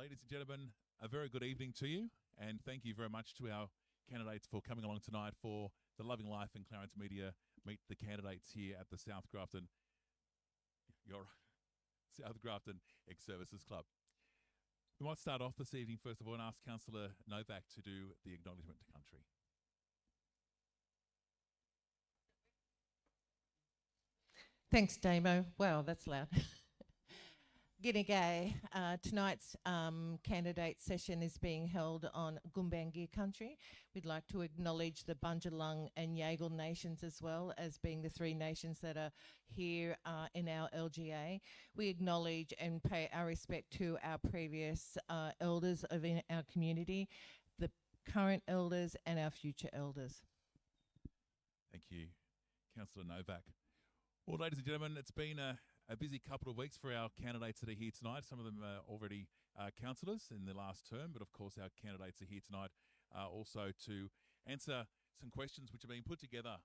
Ladies and gentlemen, a very good evening to you, and thank you very much to our candidates for coming along tonight for the Loving Life and Clarence Media Meet the Candidates here at the South Grafton Ex-Services Club. We might start off this evening, first of all, and ask Councillor Novak to do the acknowledgement to country. Thanks, Damo. Wow, that's loud. G'day. Tonight's candidate session is being held on Gumbaynggirr country. We'd like to acknowledge the Bundjalung and Yager nations as well as being the three nations that are here in our LGA. We acknowledge and pay our respect to our previous elders of our community, the current elders and our future elders. Thank you, Councillor Novak. Well, ladies and gentlemen, it's been a busy couple of weeks for our candidates that are here tonight. Some of them are already councillors in the last term, but of course our candidates are here tonight also to answer some questions which are being put together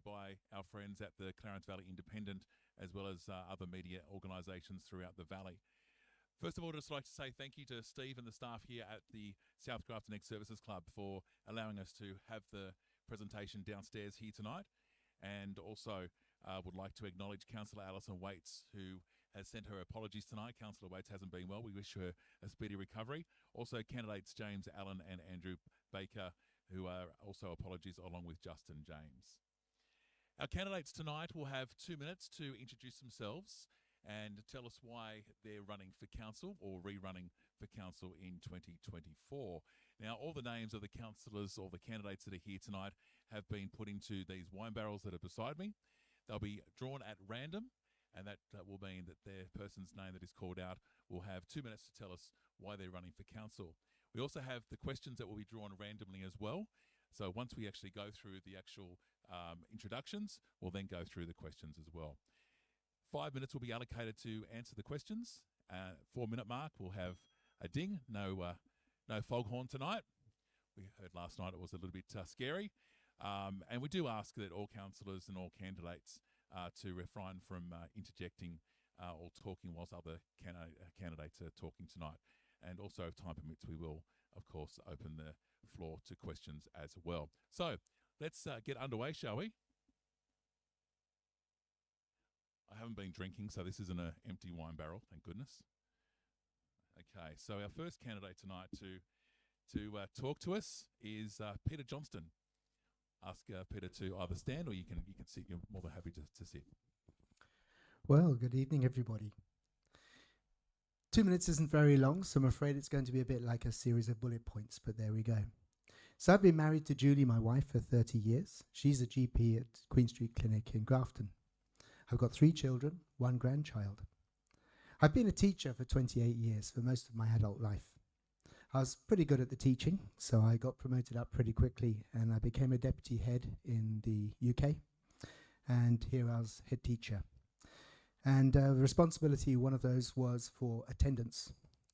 by our friends at the Clarence Valley Independent as well as other media organisations throughout the valley. First of all, I'd just like to say thank you to Steve and the staff here at the South Grafton Ex-Services Club for allowing us to have the presentation downstairs here tonight, and also would like to acknowledge Councillor Allison Whaites, who has sent her apologies tonight. Councillor Whaites hasn't been well. We wish her a speedy recovery. Also, candidates James Allan and Andrew Baker, who are also apologies, along with Justin James. Our candidates tonight will have 2 minutes to introduce themselves and tell us why they're running for council or rerunning for council in 2024. Now, all the names of the councillors or the candidates that are here tonight have been put into these wine barrels that are beside me. They'll be drawn at random, and that will mean that their person's name that is called out will have 2 minutes to tell us why they're running for council. We also have the questions that will be drawn randomly as well. So once we actually go through the actual introductions, we'll then go through the questions as well. 5 minutes will be allocated to answer the questions. 4 minute mark, we'll have a ding. No foghorn tonight. We heard last night it was a little bit scary. And we do ask that all councillors and all candidates to refrain from interjecting or talking whilst other candidates are talking tonight. And also, if time permits, we will, of course, open the floor to questions as well. So let's get underway, shall we? I haven't been drinking, so this isn't an empty wine barrel, thank goodness. Okay, so our first candidate tonight to talk to us is Peter Johnstone. Ask Peter to either stand or you can sit. You're more than happy to sit. Well, good evening, everybody. 2 minutes isn't very long, so I'm afraid it's going to be a bit like a series of bullet points, but there we go. So I've been married to Julie, my wife, for 30 years. She's a GP at Queen Street Clinic in Grafton. I've got 3 children, 1 grandchild. I've been a teacher for 28 years, for most of my adult life. I was pretty good at the teaching, so I got promoted up pretty quickly and I became a deputy head in the UK. And here I was head teacher. And the responsibility, one of those was for attendance.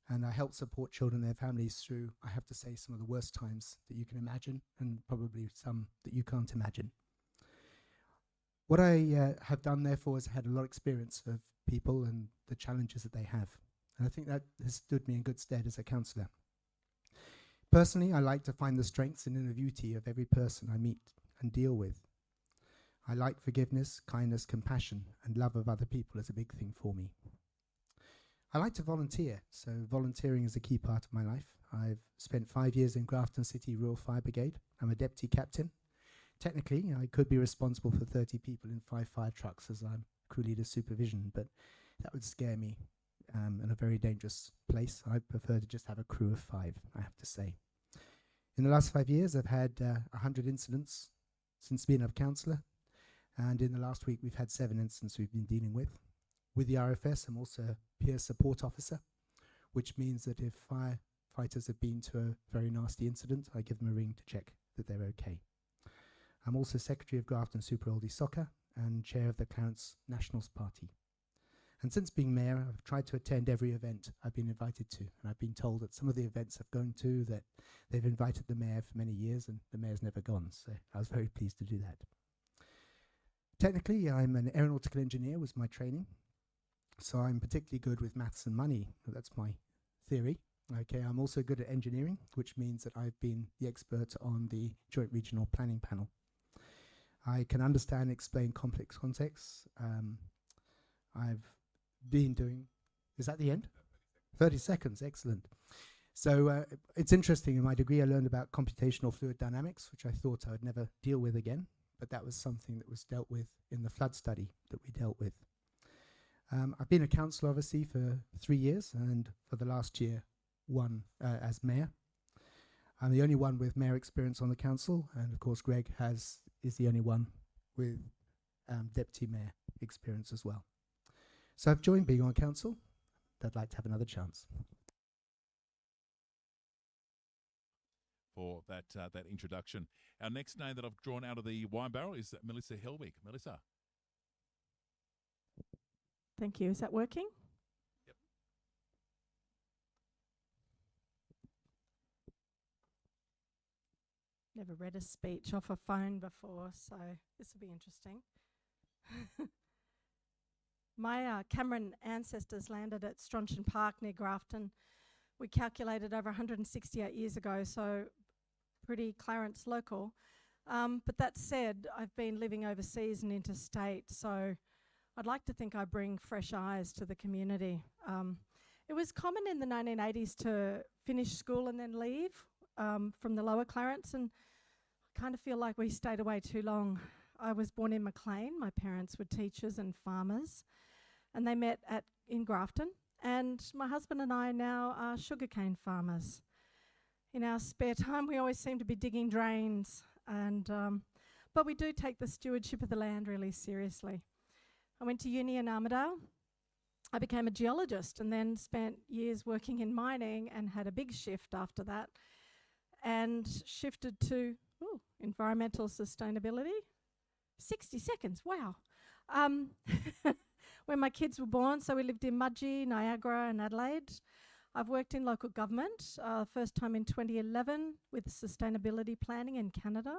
And I helped support children and their families through, I have to say, some of the worst times that you can imagine and probably some that you can't imagine. What I have done, therefore, is had a lot of experience of people and the challenges that they have. And I think that has stood me in good stead as a counsellor. Personally, I like to find the strengths and inner beauty of every person I meet and deal with. I like forgiveness, kindness, compassion, and love of other people is a big thing for me. I like to volunteer, so volunteering is a key part of my life. I've spent 5 years in Grafton City Rural Fire Brigade. I'm a deputy captain. Technically, I could be responsible for 30 people in 5 fire trucks as I'm crew leader supervision, but that would scare me. In a very dangerous place. I prefer to just have a crew of 5, I have to say. In the last 5 years, I've had 100 incidents since being a counsellor, and in the last week, we've had 7 incidents we've been dealing with. With the RFS, I'm also a peer support officer, which means that if firefighters have been to a very nasty incident, I give them a ring to check that they're okay. I'm also Secretary of Grafton Super Oldie Soccer and Chair of the Clarence Nationals Party. And since being mayor, I've tried to attend every event I've been invited to. And I've been told that some of the events I've gone to, that they've invited the mayor for many years and the mayor's never gone. So I was very pleased to do that. Technically, I'm an aeronautical engineer was my training. So I'm particularly good with maths and money. That's my theory. Okay, I'm also good at engineering, which means that I've been the expert on the Joint Regional Planning Panel. I can understand and explain complex contexts. I've been doing, is that the end? 30 seconds, excellent. So it's interesting, in my degree I learned about computational fluid dynamics, which I thought I would never deal with again, but that was something that was dealt with in the flood study that we dealt with. I've been a councillor obviously for 3 years, and for the last year, one as mayor. I'm the only one with mayor experience on the council, and of course Greg is the only one with deputy mayor experience as well. So I've joined being on council. I'd like to have another chance. For that introduction. Our next name that I've drawn out of the wine barrel is Melissa Hellwig. Melissa. Thank you. Is that working? Yep. Never read a speech off a phone before, so this will be interesting. My Cameron ancestors landed at Johnstone Park near Grafton. We calculated over 168 years ago, so pretty Clarence local. But that said, I've been living overseas and interstate, so I'd like to think I bring fresh eyes to the community. It was common in the 1980s to finish school and then leave from the lower Clarence, and I kind of feel like we stayed away too long. I was born in Maclean. My parents were teachers and farmers, and they met in Grafton. And my husband and I now are sugarcane farmers. In our spare time, we always seem to be digging drains, and but we do take the stewardship of the land really seriously. I went to uni in Armidale. I became a geologist and then spent years working in mining and had a big shift after that and shifted to environmental sustainability. 60 seconds, wow. When my kids were born, so we lived in Mudgee, Niagara and Adelaide. I've worked in local government, first time in 2011 with sustainability planning in Canada,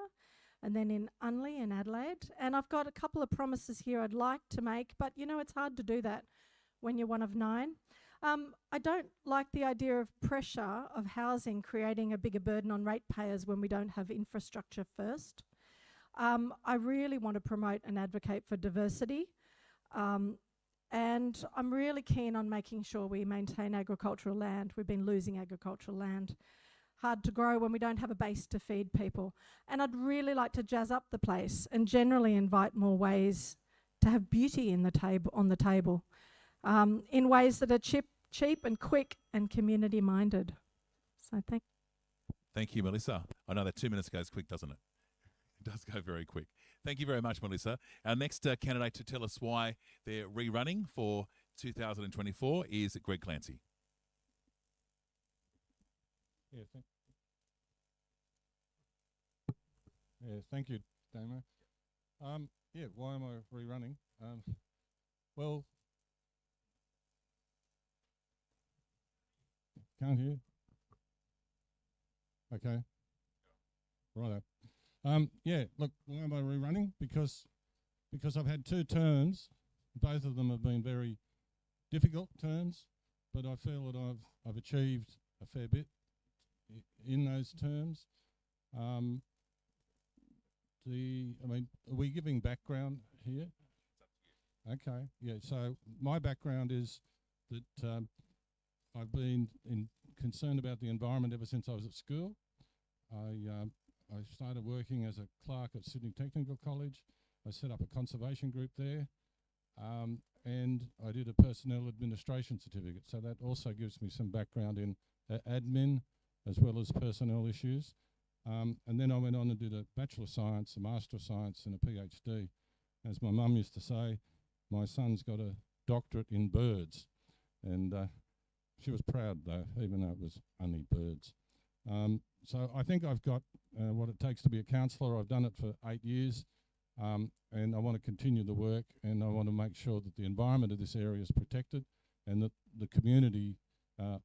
and then in Unley in Adelaide. And I've got a couple of promises here I'd like to make, but you know, it's hard to do that when you're one of 9. I don't like the idea of pressure of housing creating a bigger burden on ratepayers when we don't have infrastructure first. I really want to promote and advocate for diversity. And I'm really keen on making sure we maintain agricultural land. We've been losing agricultural land. Hard to grow when we don't have a base to feed people. And I'd really like to jazz up the place and generally invite more ways to have beauty on the table, in ways that are cheap and quick and community-minded. So Thank you, Melissa. I know that 2 minutes goes quick, doesn't it? It does go very quick. Thank you very much, Melissa. Our next candidate to tell us why they're rerunning for 2024 is Greg Clancy. Thank you, Damo. Why am I rerunning? Well, can't hear. Okay. Righto. Look, why am I rerunning? Because I've had 2 terms. Both of them have been very difficult terms, but I feel that I've achieved a fair bit in those terms. Are we giving background here? Okay, yeah, so my background is that I've been concerned about the environment ever since I was at school. I started working as a clerk at Sydney Technical College. I set up a conservation group there, and I did a personnel administration certificate. So that also gives me some background in admin as well as personnel issues. And then I went on and did a Bachelor of Science, a Master of Science and a PhD. As my mum used to say, my son's got a doctorate in birds. And she was proud though, even though it was only birds. So I think I've got what it takes to be a councillor. I've done it for 8 years, and I want to continue the work, and I want to make sure that the environment of this area is protected and that the community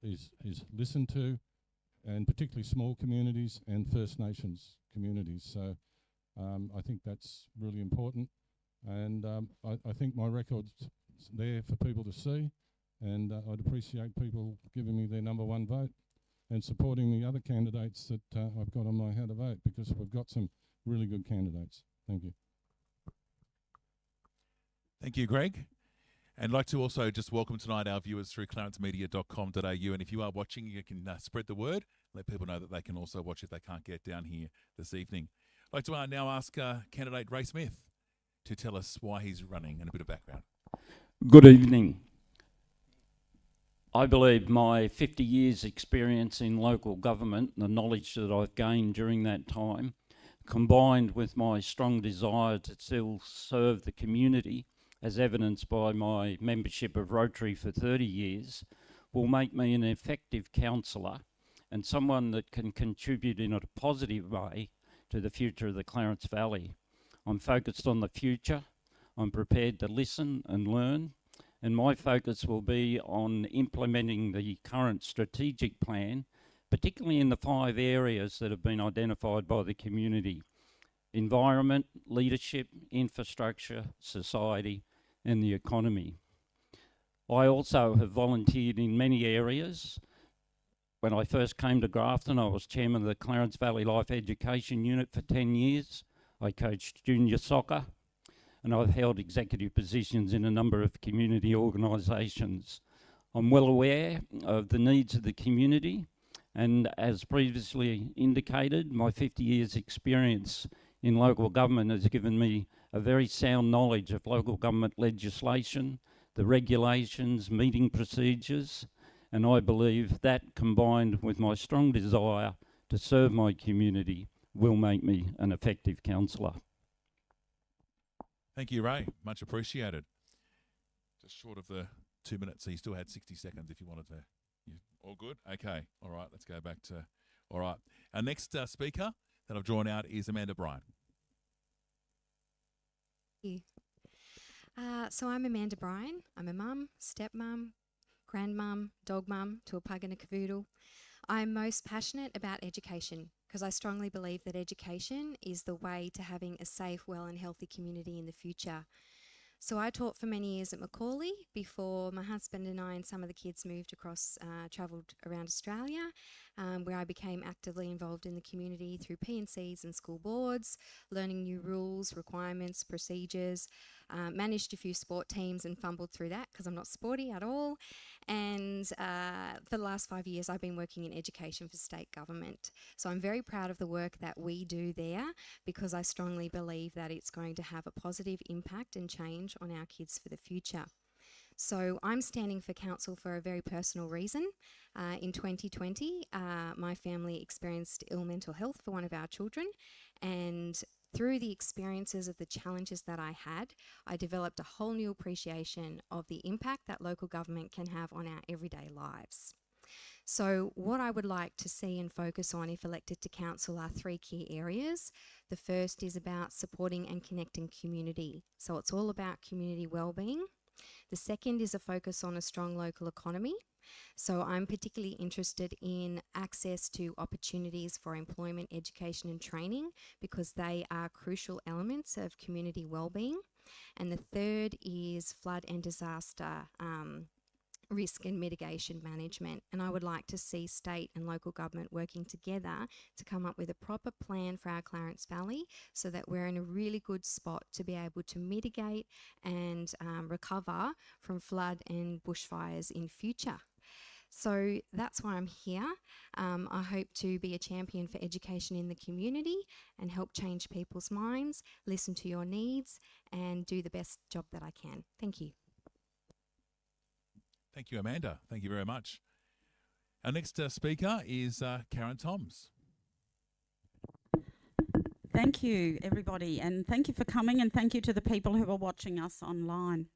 is listened to, and particularly small communities and First Nations communities. So I think that's really important, and I think my record's there for people to see, and I'd appreciate people giving me their #1 vote. and supporting the other candidates that I've got on my how to vote, because we've got some really good candidates. Thank you. Thank you, Greg. And I'd like to also just welcome tonight our viewers through clarencemedia.com.au. And if you are watching, you can spread the word. Let people know that they can also watch if they can't get down here this evening. I'd like to now ask candidate Ray Smith to tell us why he's running and a bit of background. Good evening. I believe my 50 years experience in local government, the knowledge that I've gained during that time, combined with my strong desire to still serve the community, as evidenced by my membership of Rotary for 30 years, will make me an effective councillor and someone that can contribute in a positive way to the future of the Clarence Valley. I'm focused on the future. I'm prepared to listen and learn, and my focus will be on implementing the current strategic plan, particularly in the 5 areas that have been identified by the community: environment, leadership, infrastructure, society, and the economy. I also have volunteered in many areas. When I first came to Grafton, I was chairman of the Clarence Valley Life Education Unit for 10 years. I coached junior soccer, and I've held executive positions in a number of community organisations. I'm well aware of the needs of the community, and as previously indicated, my 50 years experience in local government has given me a very sound knowledge of local government legislation, the regulations, meeting procedures, and I believe that, combined with my strong desire to serve my community, will make me an effective councillor. Thank you, Ray. Much appreciated. Just short of the 2 minutes, so you still had 60 seconds if you wanted to. All good? Okay. All right, let's go back to... All right. Our next speaker that I've drawn out is Amanda Brien. Thank you. So I'm Amanda Brien. I'm a mum, stepmum, grandmum, dog mum to a pug and a cavoodle. I'm most passionate about education because I strongly believe that education is the way to having a safe, well and healthy community in the future. So I taught for many years at Macaulay before my husband and I and some of the kids moved across, travelled around Australia, where I became actively involved in the community through P&Cs and school boards, learning new rules, requirements, procedures, managed a few sport teams and fumbled through that because I'm not sporty at all. And for the last 5 years, I've been working in education for state government. So I'm very proud of the work that we do there because I strongly believe that it's going to have a positive impact and change on our kids for the future. So I'm standing for council for a very personal reason. In 2020, my family experienced ill mental health for one of our children, and through the experiences of the challenges that I had, I developed a whole new appreciation of the impact that local government can have on our everyday lives. So what I would like to see and focus on if elected to council are 3 key areas. The first is about supporting and connecting community. So it's all about community wellbeing. The second is a focus on a strong local economy. So I'm particularly interested in access to opportunities for employment, education and training because they are crucial elements of community wellbeing. And the third is flood and disaster risk and mitigation management. And I would like to see state and local government working together to come up with a proper plan for our Clarence Valley so that we're in a really good spot to be able to mitigate and recover from flood and bushfires in future. So that's why I'm here. I hope to be a champion for education in the community and help change people's minds, listen to your needs and do the best job that I can. Thank you. Thank you, Amanda. Thank you very much. Our next speaker is Karen Toms. Thank you, everybody, and thank you for coming, and thank you to the people who are watching us online.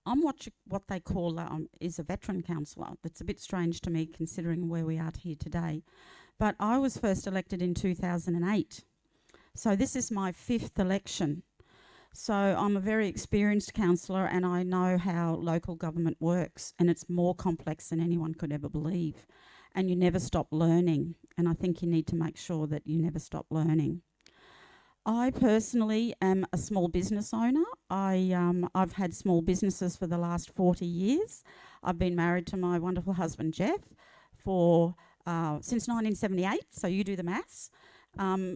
I'm what they call is a veteran councillor. That's a bit strange to me considering where we are here today. But I was first elected in 2008. So this is my 5th election. So I'm a very experienced councillor and I know how local government works, and it's more complex than anyone could ever believe. And you never stop learning, and I think you need to make sure that you never stop learning. I personally am a small business owner. I've had small businesses for the last 40 years. I've been married to my wonderful husband Jeff for since 1978, so you do the maths.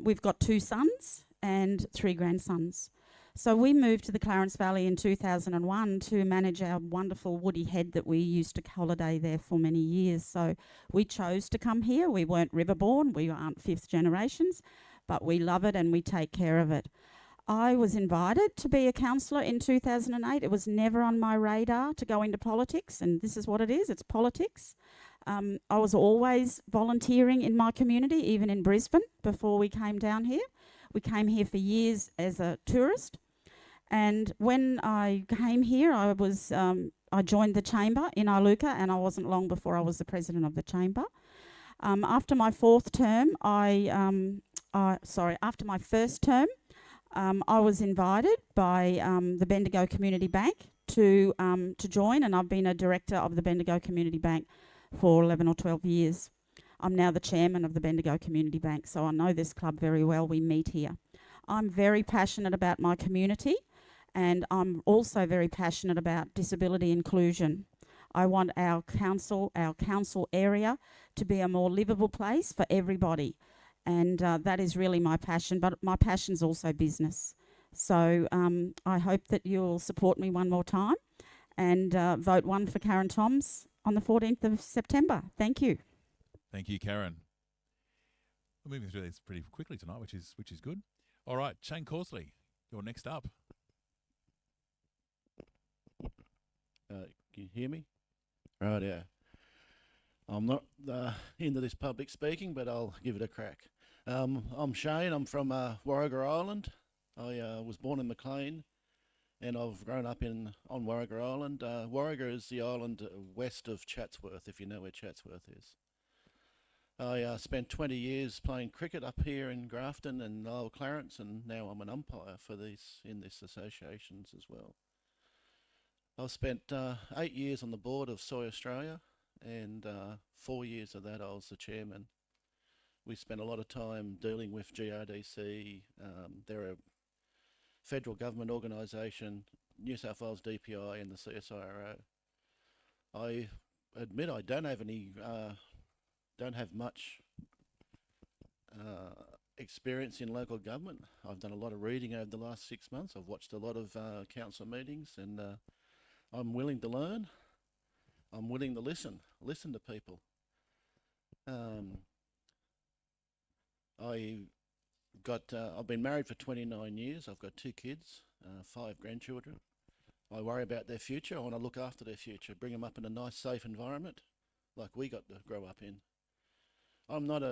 We've got 2 sons and 3 grandsons. So we moved to the Clarence Valley in 2001 to manage our wonderful woody head that we used to holiday there for many years. So we chose to come here. We weren't riverborn, we aren't 5th generations, but we love it and we take care of it. I was invited to be a councillor in 2008. It was never on my radar to go into politics, and this is what it is, it's politics. I was always volunteering in my community, even in Brisbane, before we came down here. We came here for years as a tourist, and when I came here, I joined the chamber in Iluka, and I wasn't long before I was the president of the chamber. After my 4th term, after my 1st term, I was invited by the Bendigo Community Bank to join, and I've been a director of the Bendigo Community Bank for 11 or 12 years. I'm now the chairman of the Bendigo Community Bank, so I know this club very well. We meet here. I'm very passionate about my community, and I'm also very passionate about disability inclusion. I want our council area to be a more livable place for everybody, and that is really my passion, but my passion's also business. So I hope that you'll support me one more time and vote 1 for Karen Toms on the 14th of September. Thank you. Thank you, Karen. We're moving through this pretty quickly tonight, which is good. All right, Shane Causley, you're next up. Can you hear me? Right, yeah. I'm not into this public speaking, but I'll give it a crack. I'm Shane. I'm from Warragor Island. I was born in Maclean, and I've grown up on Warragor Island. Warragor is the island west of Chatsworth, if you know where Chatsworth is. I spent 20 years playing cricket up here in Grafton and Lower Clarence, and now I'm an umpire for in this associations as well. I've spent 8 years on the board of Soy Australia, and 4 years of that I was the chairman. We spent a lot of time dealing with GRDC. They're a federal government organisation, New South Wales DPI and the CSIRO. I admit I don't have much experience in local government. I've done a lot of reading over the last 6 months. I've watched a lot of council meetings, and I'm willing to learn. I'm willing to listen to people. I've been married for 29 years. I've got 2 kids, 5 grandchildren. I worry about their future. I want to look after their future, bring them up in a nice, safe environment like we got to grow up in. I want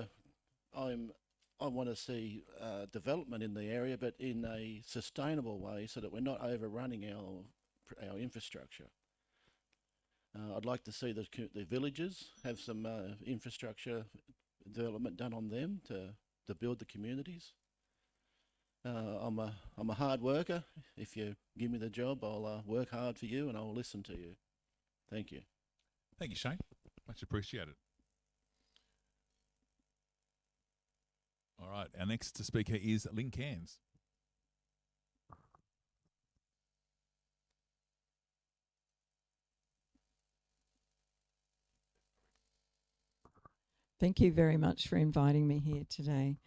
to see development in the area, but in a sustainable way, so that we're not overrunning our infrastructure. I'd like to see the villages have some infrastructure development done on them to build the communities. I'm a hard worker. If you give me the job, I'll work hard for you and I'll listen to you. Thank you. Thank you, Shane. Much appreciated. All right, our next speaker is Lynne Cairns. Thank you very much for inviting me here today.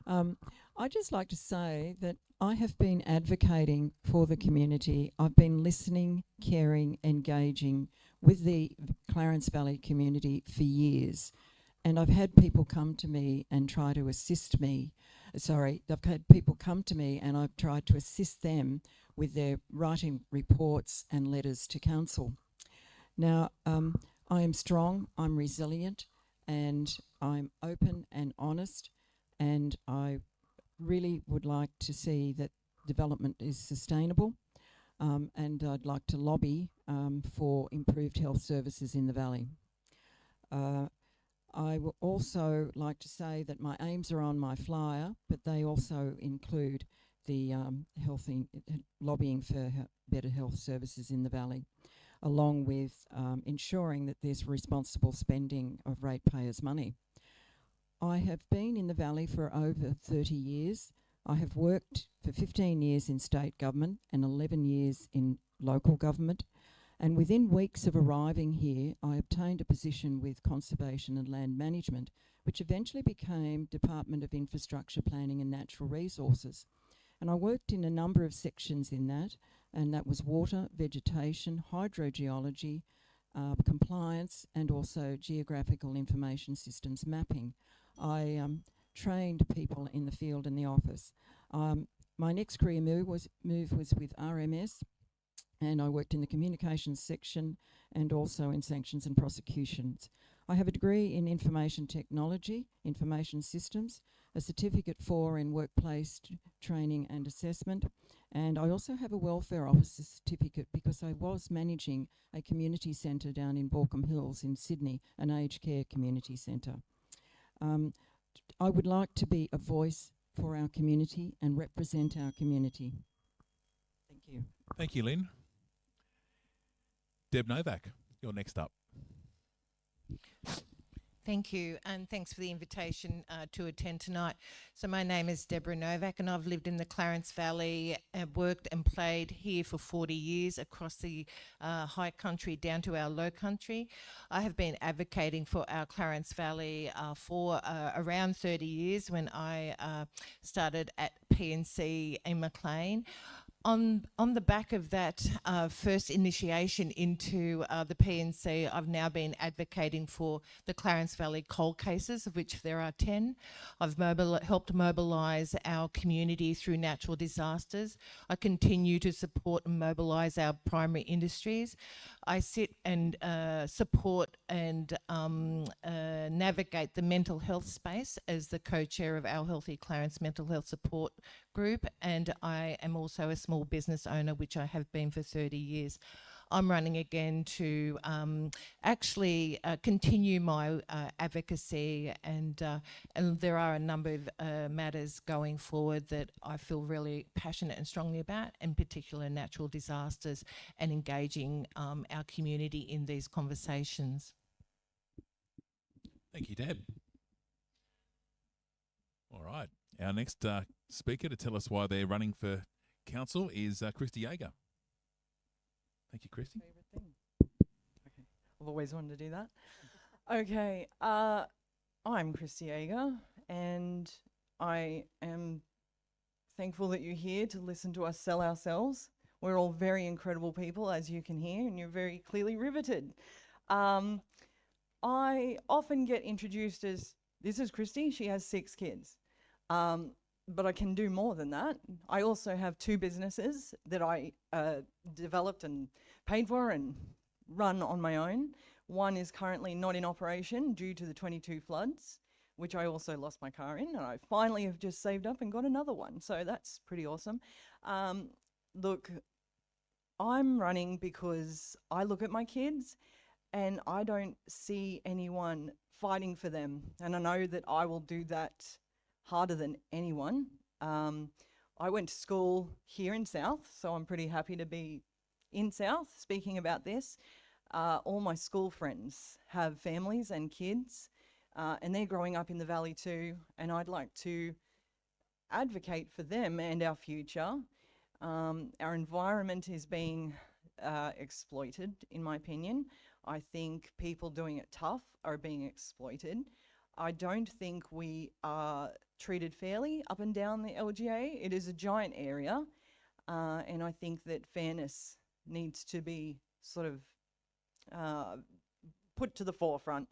I'd just like to say that I have been advocating for the community. I've been listening, caring, engaging with the Clarence Valley community for years. And I've had people come to me and try to assist me. I've had people come to me and I've tried to assist them with their writing reports and letters to council. Now, I am strong, I'm resilient, and I'm open and honest, and I really would like to see that development is sustainable, and I'd like to lobby for improved health services in the Valley. I would also like to say that my aims are on my flyer, but they also include the lobbying for better health services in the Valley, along with ensuring that there's responsible spending of ratepayers' money. I have been in the Valley for over 30 years. I have worked for 15 years in state government and 11 years in local government, And within weeks of arriving here, I obtained a position with Conservation and Land Management, which eventually became Department of Infrastructure Planning and Natural Resources. And I worked in a number of sections in that, and that was water, vegetation, hydrogeology, compliance, and also geographical information systems mapping. I trained people in the field and the office. My next career move was with RMS, and I worked in the communications section and also in sanctions and prosecutions. I have a degree in information technology, information systems, a certificate 4 in workplace training and assessment, and I also have a welfare officer certificate because I was managing a community centre down in Baulkham Hills in Sydney, an aged care community centre. I would like to be a voice for our community and represent our community. Thank you. Thank you, Lynne. Deb Novak, you're next up. Thank you, and thanks for the invitation to attend tonight. So my name is Deborah Novak, and I've lived in the Clarence Valley, worked and played here for 40 years across the high country down to our low country. I have been advocating for our Clarence Valley for around 30 years when I started at PNC in Maclean. On the back of that first initiation into the PNC, I've now been advocating for the Clarence Valley cold cases, of which there are 10. I've helped mobilise our community through natural disasters. I continue to support and mobilise our primary industries. I sit and support and navigate the mental health space as the co-chair of our Healthy Clarence Mental Health Support Group, and I am also a small business owner, which I have been for 30 years. I'm running again to actually continue my advocacy, and there are a number of matters going forward that I feel really passionate and strongly about, in particular natural disasters and engaging our community in these conversations. Thank you, Deb. All right. Our next speaker to tell us why they're running for council is Cristie Yager. Thank you, Cristie. Favorite thing. Okay. I've always wanted to do that. Okay. I'm Cristie Yager, and I am thankful that you're here to listen to us sell ourselves. We're all very incredible people, as you can hear, and you're very clearly riveted. I often get introduced as, this is Cristie, she has 6 kids. But I can do more than that. I also have 2 businesses that I developed and paid for and run on my own. One is currently not in operation due to the 22 floods, which I also lost my car in, and I finally have just saved up and got another one. So that's pretty awesome. Look, I'm running because I look at my kids and I don't see anyone fighting for them. And I know that I will do that harder than anyone. I went to school here in South, so I'm pretty happy to be in South speaking about this. All my school friends have families and kids, and they're growing up in the valley too, and I'd like to advocate for them and our future. Our environment is being exploited, in my opinion. I think people doing it tough are being exploited. I don't think we are treated fairly up and down the LGA. It is a giant area, and I think that fairness needs to be sort of put to the forefront.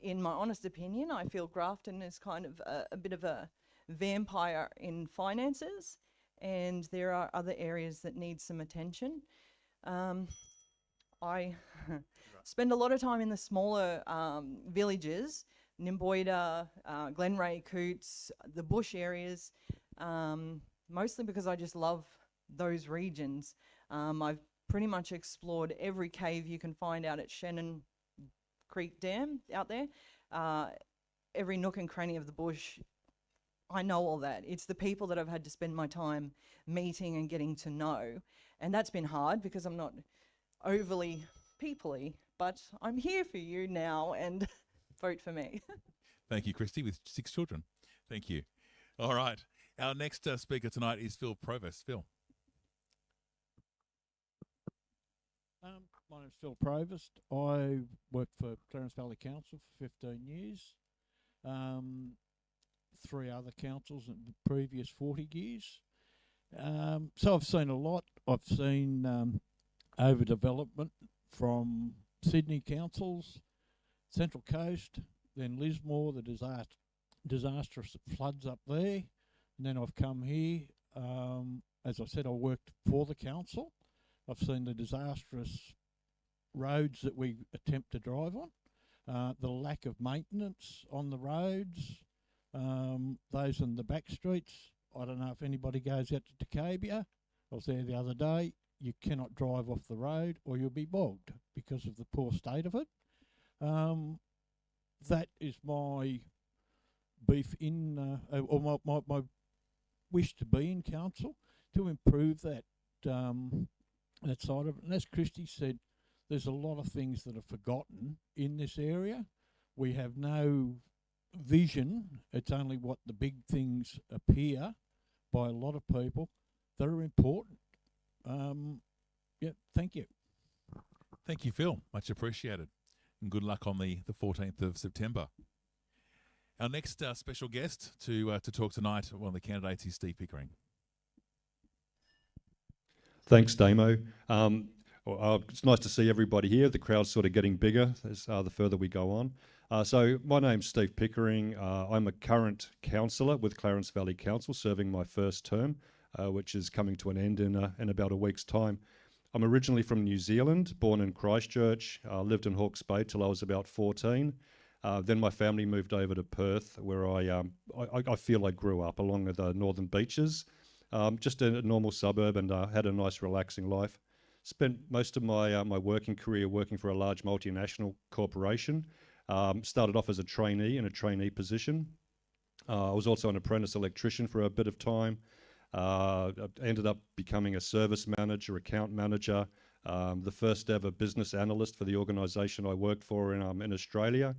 In my honest opinion, I feel Grafton is kind of a bit of a vampire in finances, and there are other areas that need some attention. I spend a lot of time in the smaller villages, Nimboida, Glenray, Coots, the bush areas, mostly because I just love those regions. I've pretty much explored every cave you can find out at Shannon Creek Dam out there. Every nook and cranny of the bush, I know all that. It's the people that I've had to spend my time meeting and getting to know. And that's been hard because I'm not overly people-y, but I'm here for you now, and vote for me. Thank you, Cristie, with 6 children. Thank you. All right. Our next speaker tonight is Provest. Phil. My name's Phil Provest. I worked for Clarence Valley Council for 15 years. 3 other councils in the previous 40 years. So I've seen a lot. I've seen overdevelopment from Sydney councils, Central Coast, then Lismore, the disastrous floods up there. And then I've come here. As I said, I worked for the council. I've seen the disastrous roads that we attempt to drive on, the lack of maintenance on the roads, those in the back streets. I don't know if anybody goes out to Decabia. I was there the other day. You cannot drive off the road or you'll be bogged because of the poor state of it. That is my beef in, or my wish to be in council, to improve that that side of it. And as Cristie said, there's a lot of things that are forgotten in this area. We have no vision. It's only what the big things appear by a lot of people that are important. Yeah, thank you. Thank you, Phil. Much appreciated. And good luck on the 14th of September. Our next special guest to talk tonight, one of the candidates, is Steve Pickering. Thanks, Damo. It's nice to see everybody here. The crowd's sort of getting bigger as the further we go on. So my name's Steve Pickering. I'm a current councillor with Clarence Valley Council, serving my first term, which is coming to an end in about a week's time. I'm originally from New Zealand, born in Christchurch, lived in Hawke's Bay till I was about 14. Then my family moved over to Perth, where I feel I grew up along the northern beaches, just in a normal suburb, and had a nice relaxing life. Spent most of my working career working for a large multinational corporation. Started off as a trainee in a trainee position. I was also an apprentice electrician for a bit of time. Ended up becoming a service manager, account manager, the first ever business analyst for the organisation I worked for in Australia.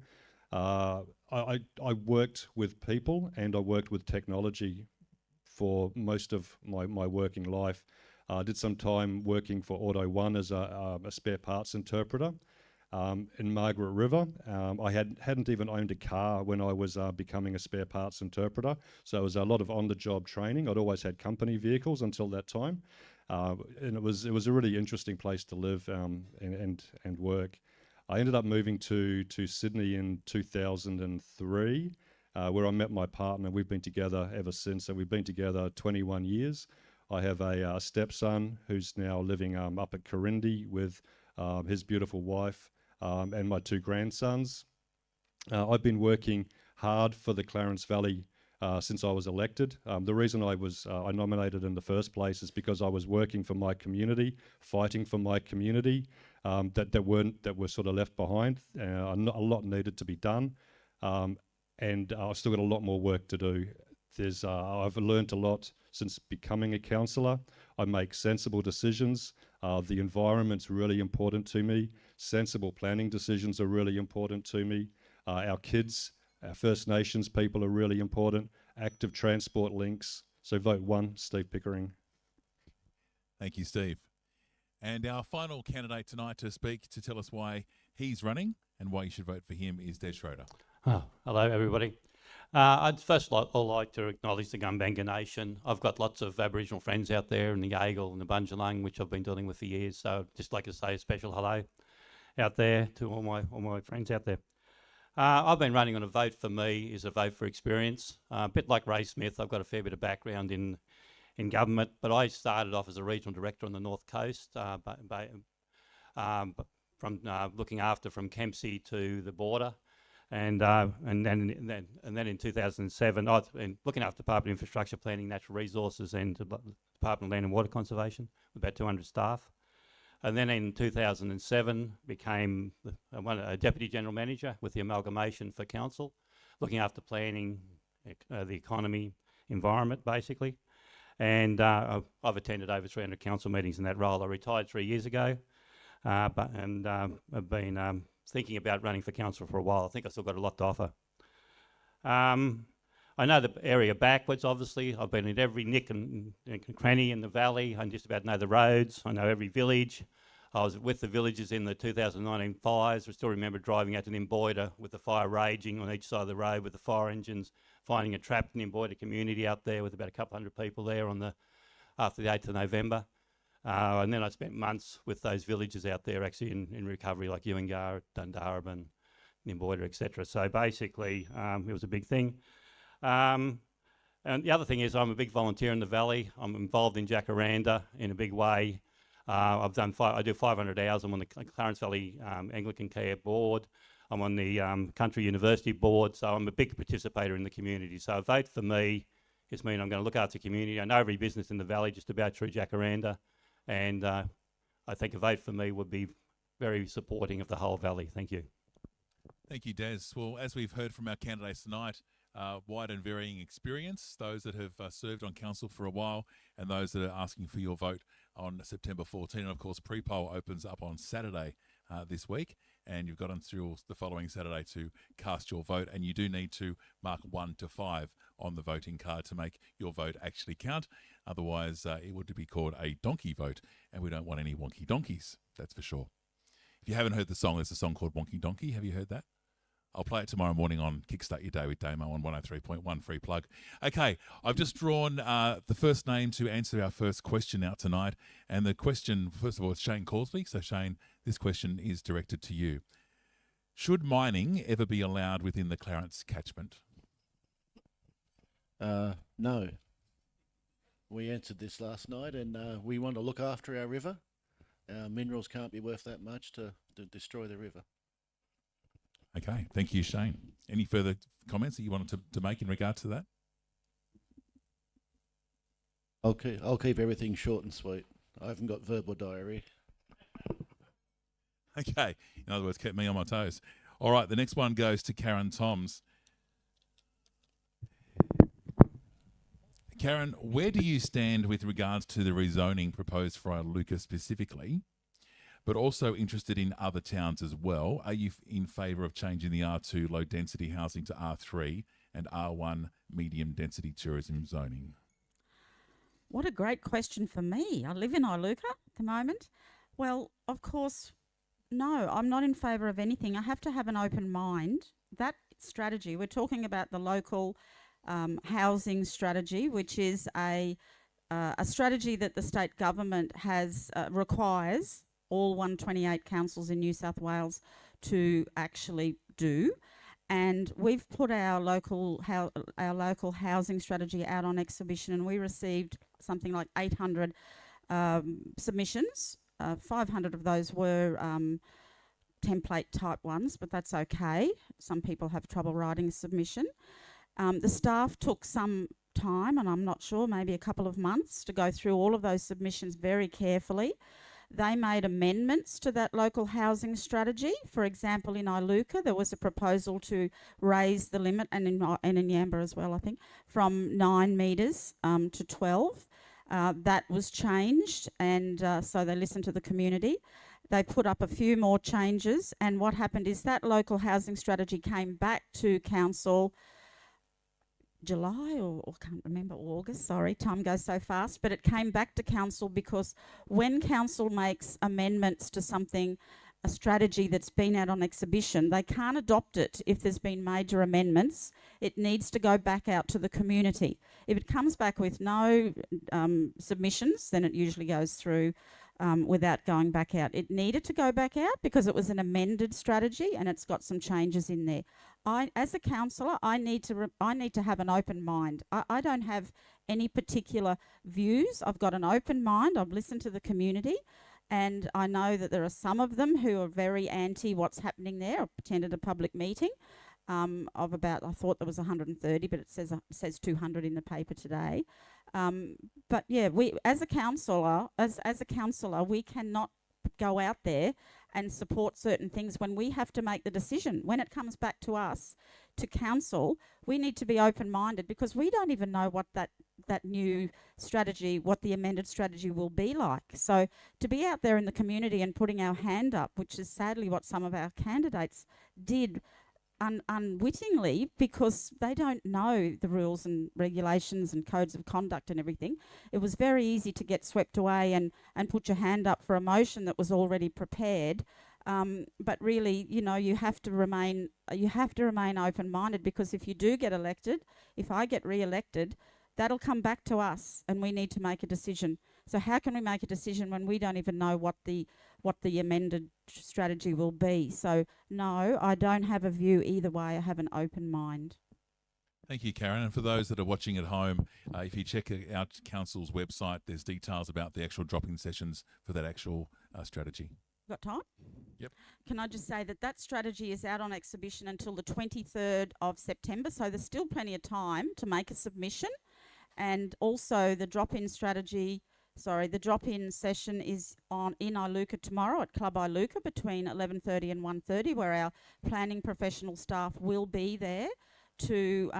I worked with people and I worked with technology for most of my working life. Did some time working for Auto One as a spare parts interpreter in Margaret River. I hadn't even owned a car when I was becoming a spare parts interpreter, so it was a lot of on-the-job training. I'd always had company vehicles until that time, and it was a really interesting place to live and work. I ended up moving to Sydney in 2003, where I met my partner. We've been together ever since, and we've been together 21 years. I have a stepson who's now living up at Corindi with his beautiful wife and my 2 grandsons. I've been working hard for the Clarence Valley since I was elected. The reason I nominated in the first place is because I was working for my community, fighting for my community that were sort of left behind. A lot needed to be done, and I've still got a lot more work to do. I've learned a lot since becoming a councillor. I make sensible decisions. The environment's really important to me. Sensible planning decisions are really important to me. Our kids, our First Nations people are really important. Active transport links. So vote 1, Steve Pickering. Thank you, Steve. And our final candidate tonight to speak to tell us why he's running and why you should vote for him is Des Schroder. Oh, hello, everybody. I'd first all like to acknowledge the Gumbaynggirr Nation. I've got lots of Aboriginal friends out there in the Yager and the Bundjalung, which I've been dealing with for years. So I'd just like to say a special hello out there to all my friends out there. I've been running on a vote for me is a vote for experience. A bit like Ray Smith, I've got a fair bit of background in government, but I started off as a regional director on the North Coast, from looking after from Kempsey to the border. And then in 2007, I've been looking after Department of Infrastructure Planning, Natural Resources, and Department of Land and Water Conservation, with about 200 staff. And then in 2007, became a Deputy General Manager with the amalgamation for Council, looking after planning, the economy, environment, basically. And I've attended over 300 council meetings in that role. I retired 3 years ago, I've been thinking about running for council for a while. I think I've still got a lot to offer. I know the area backwards, obviously. I've been in every nick and cranny in the valley. I just about know the roads. I know every village. I was with the villagers in the 2019 fires. I still remember driving out to Nimboida with the fire raging on each side of the road with the fire engines, finding a trapped Nimboida community out there with about a couple hundred people there after the 8th of November. And then I spent months with those villagers out there actually in recovery, like Yager, Dundarban, Nimboida, etc. So basically, it was a big thing. And the other thing is I'm a big volunteer in the Valley. I'm involved in Jacaranda in a big way. I do 500 hours. I'm on the Clarence Valley Anglican Care Board. I'm on the Country University Board, so I'm a big participator in the community. So a vote for me just means I'm going to look after the community. I know every business in the Valley just about through Jacaranda, and I think a vote for me would be very supporting of the whole Valley. Thank you. Thank you, Des. Well, as we've heard from our candidates tonight, wide and varying experience, those that have served on council for a while and those that are asking for your vote on September 14. And of course, pre-poll opens up on Saturday this week, and you've got until the following Saturday to cast your vote, and you do need to mark 1 to 5 on the voting card to make your vote actually count. Otherwise, it would be called a donkey vote, and we don't want any wonky donkeys, that's for sure. If you haven't heard the song, there's a song called Wonky Donkey. Have you heard that? I'll play it tomorrow morning on Kickstart Your Day with Damo on 103.1, free plug. Okay, I've just drawn the first name to answer our first question out tonight. And the question, first of all, is Shane Causley. So Shane, this question is directed to you. Should mining ever be allowed within the Clarence catchment? No. We answered this last night, and we want to look after our river. Our minerals can't be worth that much to destroy the river. Okay, thank you, Shane. Any further comments that you wanted to make in regards to that? I'll keep everything short and sweet. I haven't got verbal diarrhea. Okay, in other words, kept me on my toes. All right, the next one goes to Karen Toms. Karen, where do you stand with regards to the rezoning proposed for Iluka specifically, but also interested in other towns as well? Are you in favour of changing the R2 low density housing to R3 and R1 medium density tourism zoning? What a great question for me. I live in Iluka at the moment. Well, of course, no, I'm not in favour of anything. I have to have an open mind. That strategy, we're talking about the local housing strategy, which is a strategy that the state government has requires all 128 councils in New South Wales to actually do. And we've put our local housing strategy out on exhibition, and we received something like 800 submissions. 500 of those were template type ones, but that's okay. Some people have trouble writing a submission. The staff took some time, and I'm not sure, maybe a couple of months, to go through all of those submissions very carefully. They made amendments to that local housing strategy. For example, in Iluka, there was a proposal to raise the limit, and in Yamba as well, I think, from 9 metres to 12. That was changed, and so they listened to the community. They put up a few more changes, and what happened is that local housing strategy came back to council July or can't remember, August, sorry, time goes so fast, but it came back to council because when council makes amendments to something, a strategy that's been out on exhibition, they can't adopt it if there's been major amendments. It needs to go back out to the community. If it comes back with no submissions, then it usually goes through without going back out. It needed to go back out because it was an amended strategy and it's got some changes in there. As a councillor, I need to have an open mind. I don't have any particular views. I've got an open mind. I've listened to the community, and I know that there are some of them who are very anti what's happening there. I attended a public meeting of about, I thought there was 130, but it says 200 in the paper today. But yeah, we as a councillor, we cannot go out there and support certain things when we have to make the decision. When it comes back to us, to council, we need to be open-minded because we don't even know what that new strategy, what the amended strategy will be like. So to be out there in the community and putting our hand up, which is sadly what some of our candidates did unwittingly, because they don't know the rules and regulations and codes of conduct and everything. It was very easy to get swept away and put your hand up for a motion that was already prepared. But really, you know, you have to remain open-minded, because if you do get elected, if I get re-elected, that'll come back to us and we need to make a decision. So how can we make a decision when we don't even know what the amended strategy will be? So no, I don't have a view either way. I have an open mind. Thank you, Karen. And for those that are watching at home, if you check out Council's website, there's details about the actual drop-in sessions for that actual strategy. Got time? Yep. Can I just say that strategy is out on exhibition until the 23rd of September, so there's still plenty of time to make a submission. And also the drop-in session is in Iluka tomorrow at Club Iluka between 11:30 and 1:30, where our planning professional staff will be there to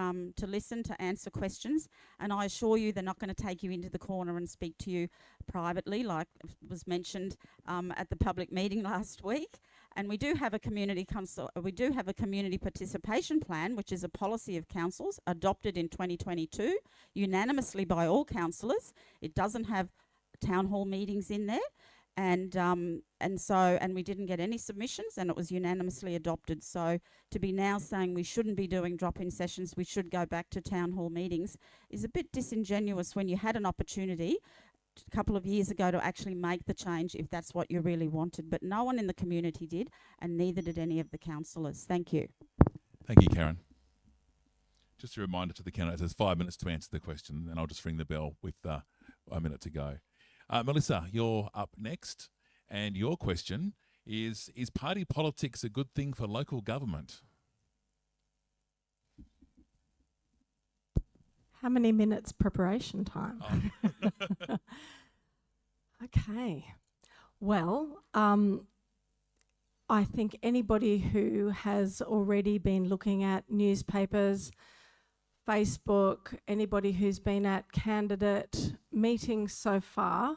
listen, to answer questions. And I assure you, they're not going to take you into the corner and speak to you privately, like was mentioned at the public meeting last week. And we do have a community participation plan, which is a policy of councils adopted in 2022 unanimously by all councillors. It doesn't have town hall meetings in there, and we didn't get any submissions, and it was unanimously adopted. So to be now saying we shouldn't be doing drop-in sessions, we should go back to town hall meetings, is a bit disingenuous when you had an opportunity a couple of years ago to actually make the change if that's what you really wanted. But no one in the community did, and neither did any of the councillors. Thank you. Thank you, Karen. Just a reminder to the candidates, there's 5 minutes to answer the question, and I'll just ring the bell with a minute to go. Melissa, you're up next, and your question is party politics a good thing for local government? How many minutes preparation time? Oh. Okay. Well, I think anybody who has already been looking at newspapers, Facebook, anybody who's been at candidate meetings so far,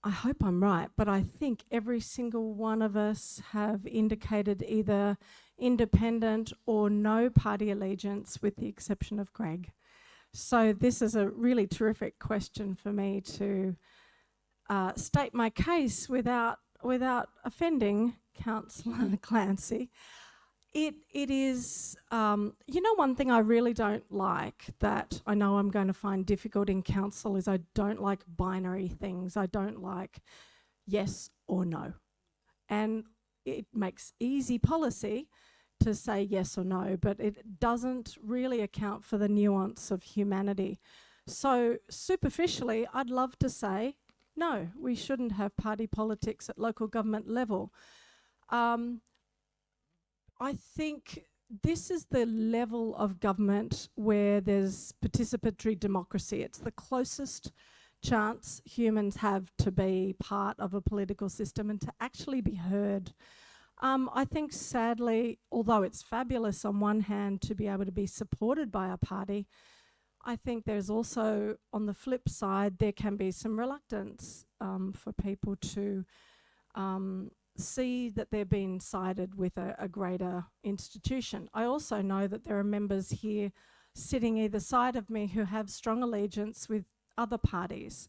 I hope I'm right, but I think every single one of us have indicated either independent or no party allegiance, with the exception of Greg. So this is a really terrific question for me to state my case without offending Councillor Clancy. It is, one thing I really don't like, that I know I'm going to find difficult in council, is I don't like binary things. I don't like yes or no. And it makes easy policy to say yes or no, but it doesn't really account for the nuance of humanity. So superficially, I'd love to say, no, we shouldn't have party politics at local government level. I think this is the level of government where there's participatory democracy. It's the closest chance humans have to be part of a political system and to actually be heard. I think sadly, although it's fabulous on one hand to be able to be supported by a party, I think there's also, on the flip side, there can be some reluctance for people to see that they're being sided with a greater institution. I also know that there are members here sitting either side of me who have strong allegiance with other parties.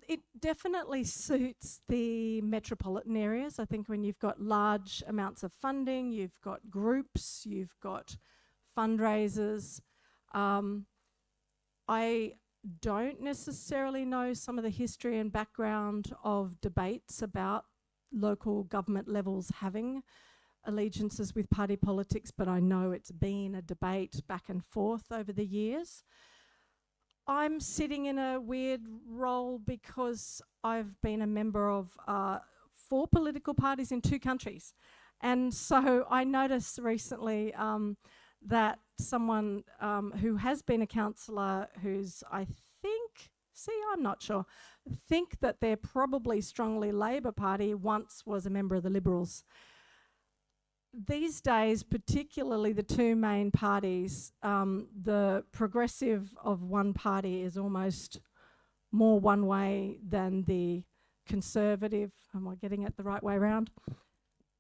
It definitely suits the metropolitan areas. I think when you've got large amounts of funding, you've got groups, you've got fundraisers. I don't necessarily know some of the history and background of debates about local government levels having allegiances with party politics, but I know it's been a debate back and forth over the years. I'm sitting in a weird role because I've been a member of 4 political parties in 2 countries. And so I noticed recently that someone who has been a councillor who's, I'm not sure, think that they're probably strongly Labor Party once was a member of the Liberals. These days, particularly the 2 main parties, the progressive of one party is almost more one way than the conservative. Am I getting it the right way around?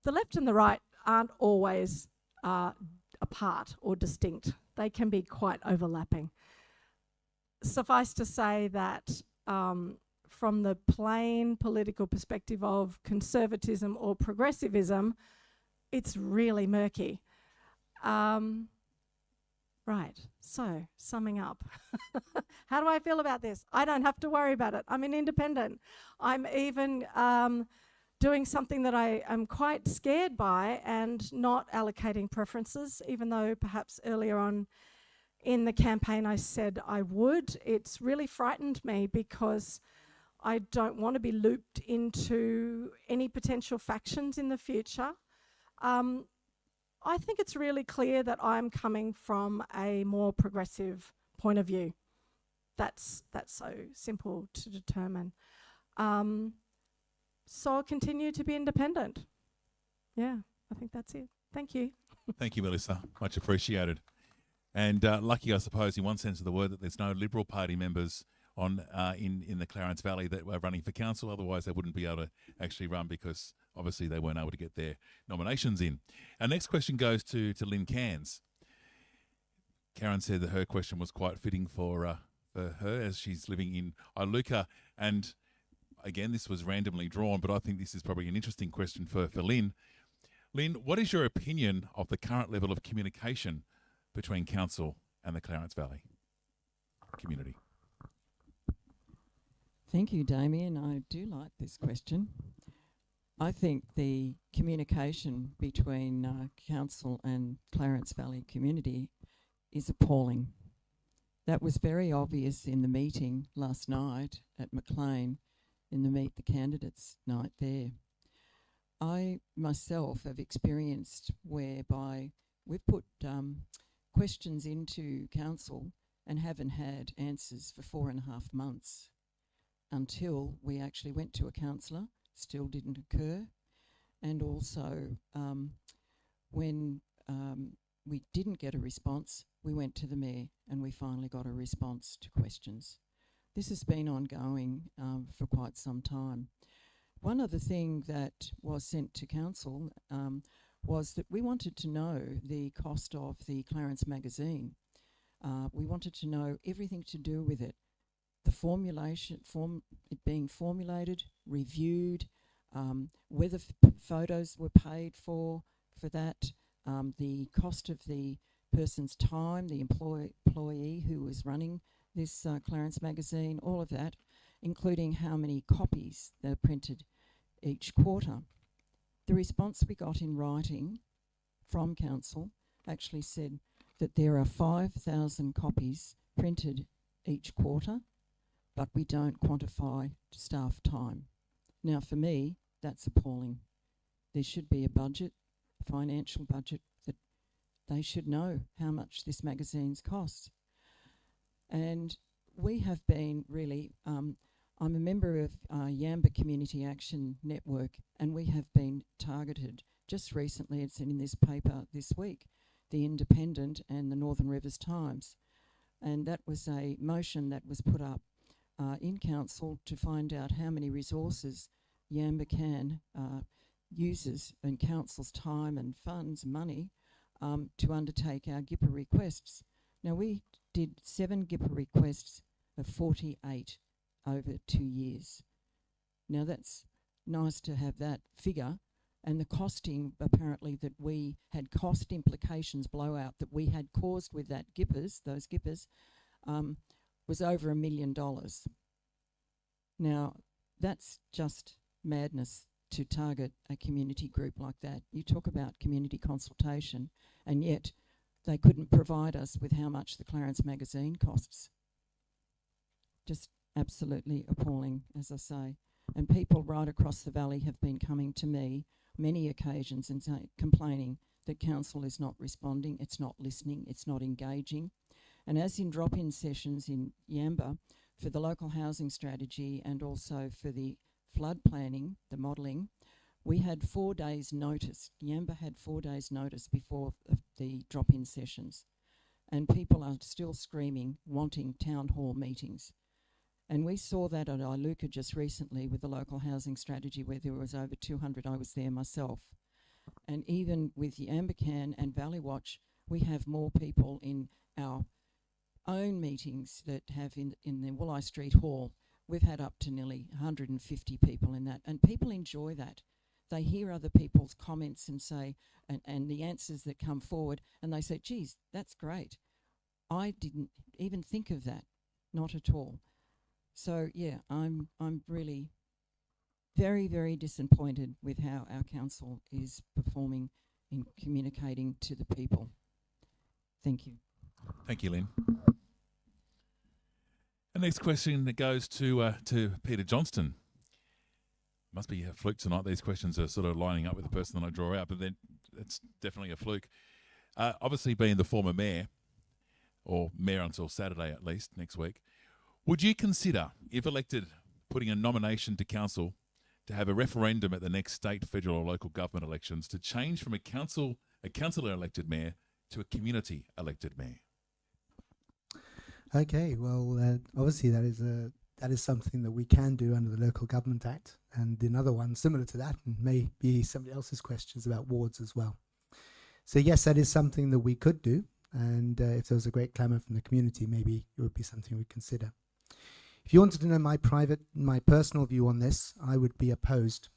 The left and the right aren't always are apart or distinct. They can be quite overlapping. Suffice to say that from the plain political perspective of conservatism or progressivism, it's really murky. Right, so summing up. How do I feel about this? I don't have to worry about it. I'm an independent. I'm even doing something that I am quite scared by and not allocating preferences, even though perhaps earlier on in the campaign I said I would. It's really frightened me because I don't want to be looped into any potential factions in the future. I think it's really clear that I'm coming from a more progressive point of view. That's so simple to determine. So I'll continue to be independent. Yeah, I think that's it. Thank you. Thank you, Melissa. Much appreciated. And lucky, I suppose, in one sense of the word, that there's no Liberal Party members on in the Clarence Valley that were running for council. Otherwise, they wouldn't be able to actually run because obviously they weren't able to get their nominations in. Our next question goes to Lynne Cairns. Karen said that her question was quite fitting for her as she's living in Iluka. And again, this was randomly drawn, but I think this is probably an interesting question for Lynne. Lynne, what is your opinion of the current level of communication between council and the Clarence Valley community? Thank you, Damien. I do like this question. I think the communication between council and Clarence Valley community is appalling. That was very obvious in the meeting last night at Maclean, in the Meet the Candidates night there. I myself have experienced whereby we've put questions into council and haven't had answers for 4.5 months until we actually went to a councillor, still didn't occur. And also when we didn't get a response, we went to the mayor and we finally got a response to questions. This has been ongoing for quite some time. One other thing that was sent to council was that we wanted to know the cost of the Clarence magazine. We wanted to know everything to do with it. The formulation, it being formulated, reviewed, whether photos were paid for that, the cost of the person's time, the employee who was running this Clarence magazine, all of that, including how many copies they're printed each quarter. The response we got in writing from council actually said that there are 5,000 copies printed each quarter, but we don't quantify staff time. Now, for me, that's appalling. There should be a budget, financial budget, that they should know how much this magazine's cost. And we have been really, I'm a member of Yamba Community Action Network, and we have been targeted. Just recently, it's in this paper this week, The Independent and the Northern Rivers Times. And that was a motion that was put up in council to find out how many resources Yamba can uses and council's time and funds, money, to undertake our GIPA requests. Now, we did 7 GIPA requests of 48 over 2 years. Now, that's nice to have that figure, and the costing apparently that we had cost implications blowout that we had caused with that those GIPAs, was over $1 million. Now, that's just madness to target a community group like that. You talk about community consultation, and yet they couldn't provide us with how much the Clarence magazine costs. Just absolutely appalling, as I say. And people right across the valley have been coming to me many occasions and complaining that council is not responding, it's not listening, it's not engaging. And as in drop-in sessions in Yamba for the local housing strategy and also for the flood planning, the modelling, we had 4 days notice. Yamba had 4 days notice before the drop-in sessions. And people are still screaming, wanting town hall meetings. And we saw that at Iluka just recently with the local housing strategy where there was over 200, I was there myself. And even with the Ambercan and Valley Watch, we have more people in our own meetings that have in the Woolleye Street Hall. We've had up to nearly 150 people in that, and people enjoy that. They hear other people's comments and say, and the answers that come forward, and they say, geez, that's great. I didn't even think of that, not at all. So yeah, I'm really very, very disappointed with how our council is performing in communicating to the people. Thank you. Thank you, Lynne. The next question that goes to Peter Johnstone. Must be a fluke tonight. These questions are sort of lining up with the person that I draw out, but then it's definitely a fluke. Obviously, being the former mayor, or mayor until Saturday at least, next week, would you consider, if elected, putting a nomination to council to have a referendum at the next state, federal or local government elections to change from a councillor elected mayor to a community elected mayor? Okay, well, obviously that is something that we can do under the Local Government Act, and another one similar to that, and maybe somebody else's questions about wards as well. So yes, that is something that we could do, and if there was a great clamour from the community, maybe it would be something we'd consider. If you wanted to know my personal view on this, I would be opposed.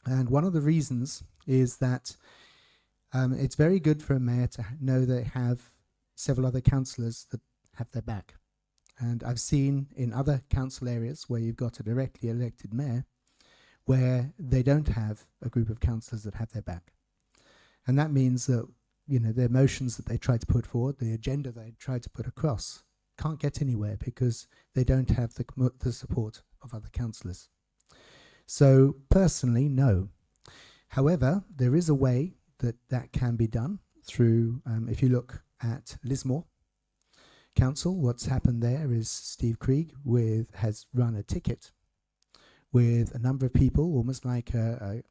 And one of the reasons is that it's very good for a mayor to know they have several other councillors that have their back. And I've seen in other council areas where you've got a directly elected mayor where they don't have a group of councillors that have their back. And that means that, you know, the motions that they try to put forward, the agenda they try to put across, can't get anywhere because they don't have the support of other councillors. So personally, no. However, there is a way that can be done through, if you look at Lismore Council, what's happened there is Steve Krieg has run a ticket with a number of people, almost like a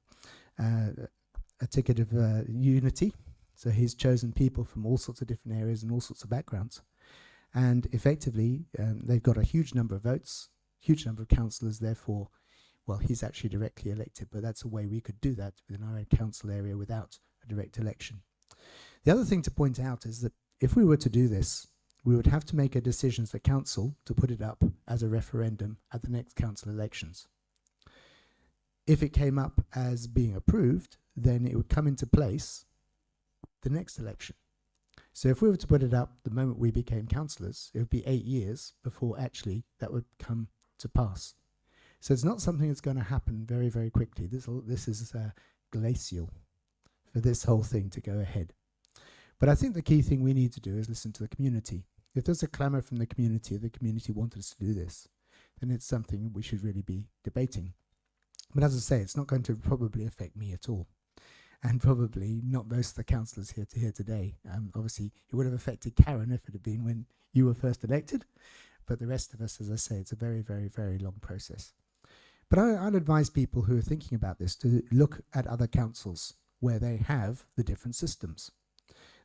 ticket of unity. So he's chosen people from all sorts of different areas and all sorts of backgrounds. And effectively, they've got a huge number of votes, huge number of councillors, therefore, well, he's actually directly elected, but that's a way we could do that within our own council area without a direct election. The other thing to point out is that if we were to do this, we would have to make a decision as a council to put it up as a referendum at the next council elections. If it came up as being approved, then it would come into place the next election. So if we were to put it up the moment we became councillors, it would be 8 years before actually that would come to pass. So it's not something that's going to happen very, very quickly. This is glacial for this whole thing to go ahead. But I think the key thing we need to do is listen to the community. If there's a clamour from the community wanted us to do this, then it's something we should really be debating. But as I say, it's not going to probably affect me at all. And probably not most of the councillors here today. Obviously, it would have affected Karen if it had been when you were first elected. But the rest of us, as I say, it's a very, very, very long process. But I'd advise people who are thinking about this to look at other councils where they have the different systems.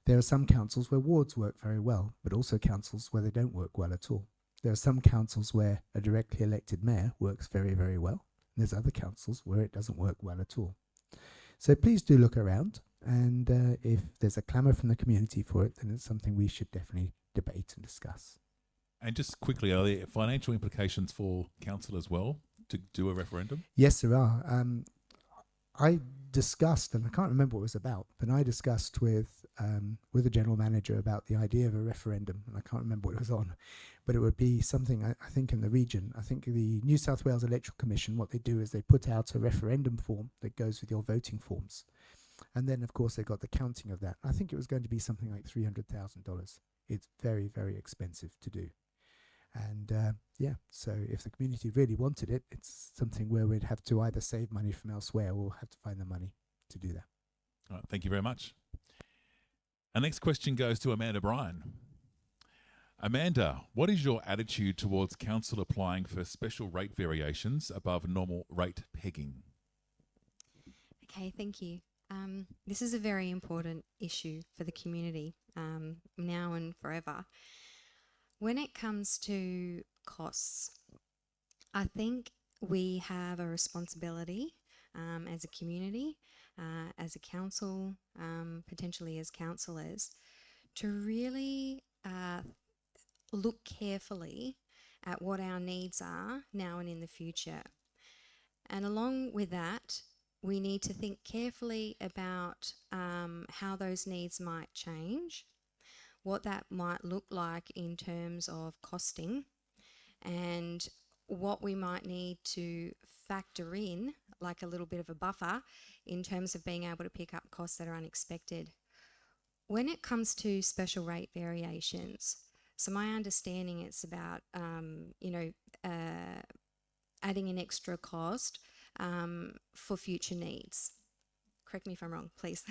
There are some councils where wards work very well, but also councils where they don't work well at all. There are some councils where a directly elected mayor works very, very well. And there's other councils where it doesn't work well at all. So please do look around, and if there's a clamour from the community for it, then it's something we should definitely debate and discuss. And just quickly, are there financial implications for council as well to do a referendum? Yes, there are. I discussed, and I can't remember what it was about, but I discussed with the general manager about the idea of a referendum, and I can't remember what it was on, but it would be something, I think, in the region. I think the New South Wales Electoral Commission, what they do is they put out a referendum form that goes with your voting forms. And then, of course, they got the counting of that. I think it was going to be something like $300,000. It's very, very expensive to do. And yeah, so if the community really wanted it, it's something where we'd have to either save money from elsewhere or have to find the money to do that. All right, thank you very much. Our next question goes to Amanda Brien. Amanda, what is your attitude towards council applying for special rate variations above normal rate pegging? Okay, thank you. This is a very important issue for the community now and forever. When it comes to costs, I think we have a responsibility as a community as a council, potentially as councillors, to really look carefully at what our needs are now and in the future. And along with that, we need to think carefully about how those needs might change, what that might look like in terms of costing, and what we might need to factor in, like a little bit of a buffer, in terms of being able to pick up costs that are unexpected. When it comes to special rate variations, so my understanding it's about, adding an extra cost for future needs. Correct me if I'm wrong, please.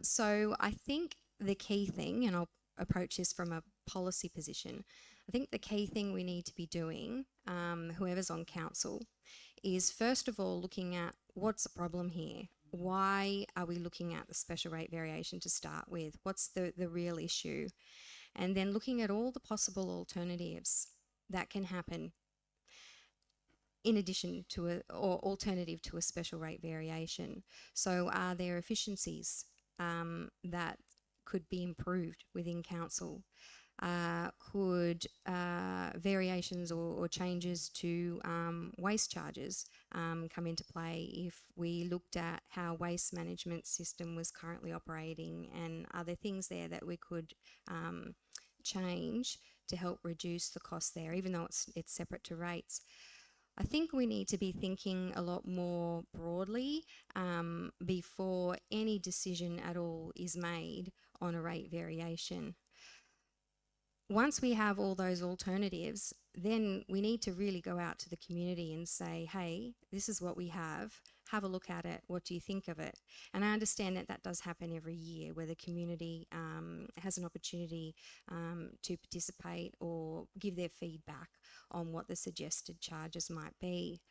So I think the key thing, and I'll approach this from a policy position, I think the key thing we need to be doing, whoever's on council, is first of all looking at what's the problem here. Why are we looking at the special rate variation to start with? What's the real issue? And then looking at all the possible alternatives that can happen in addition to or alternative to a special rate variation. So are there efficiencies that could be improved within council? Could variations or changes to waste charges come into play if we looked at how waste management system was currently operating, and are there things there that we could change to help reduce the cost there, even though it's separate to rates? I think we need to be thinking a lot more broadly before any decision at all is made on a rate variation. Once we have all those alternatives, then we need to really go out to the community and say, hey, this is what we have a look at it, what do you think of it? And I understand that that does happen every year, where the community has an opportunity to participate or give their feedback on what the suggested charges might be.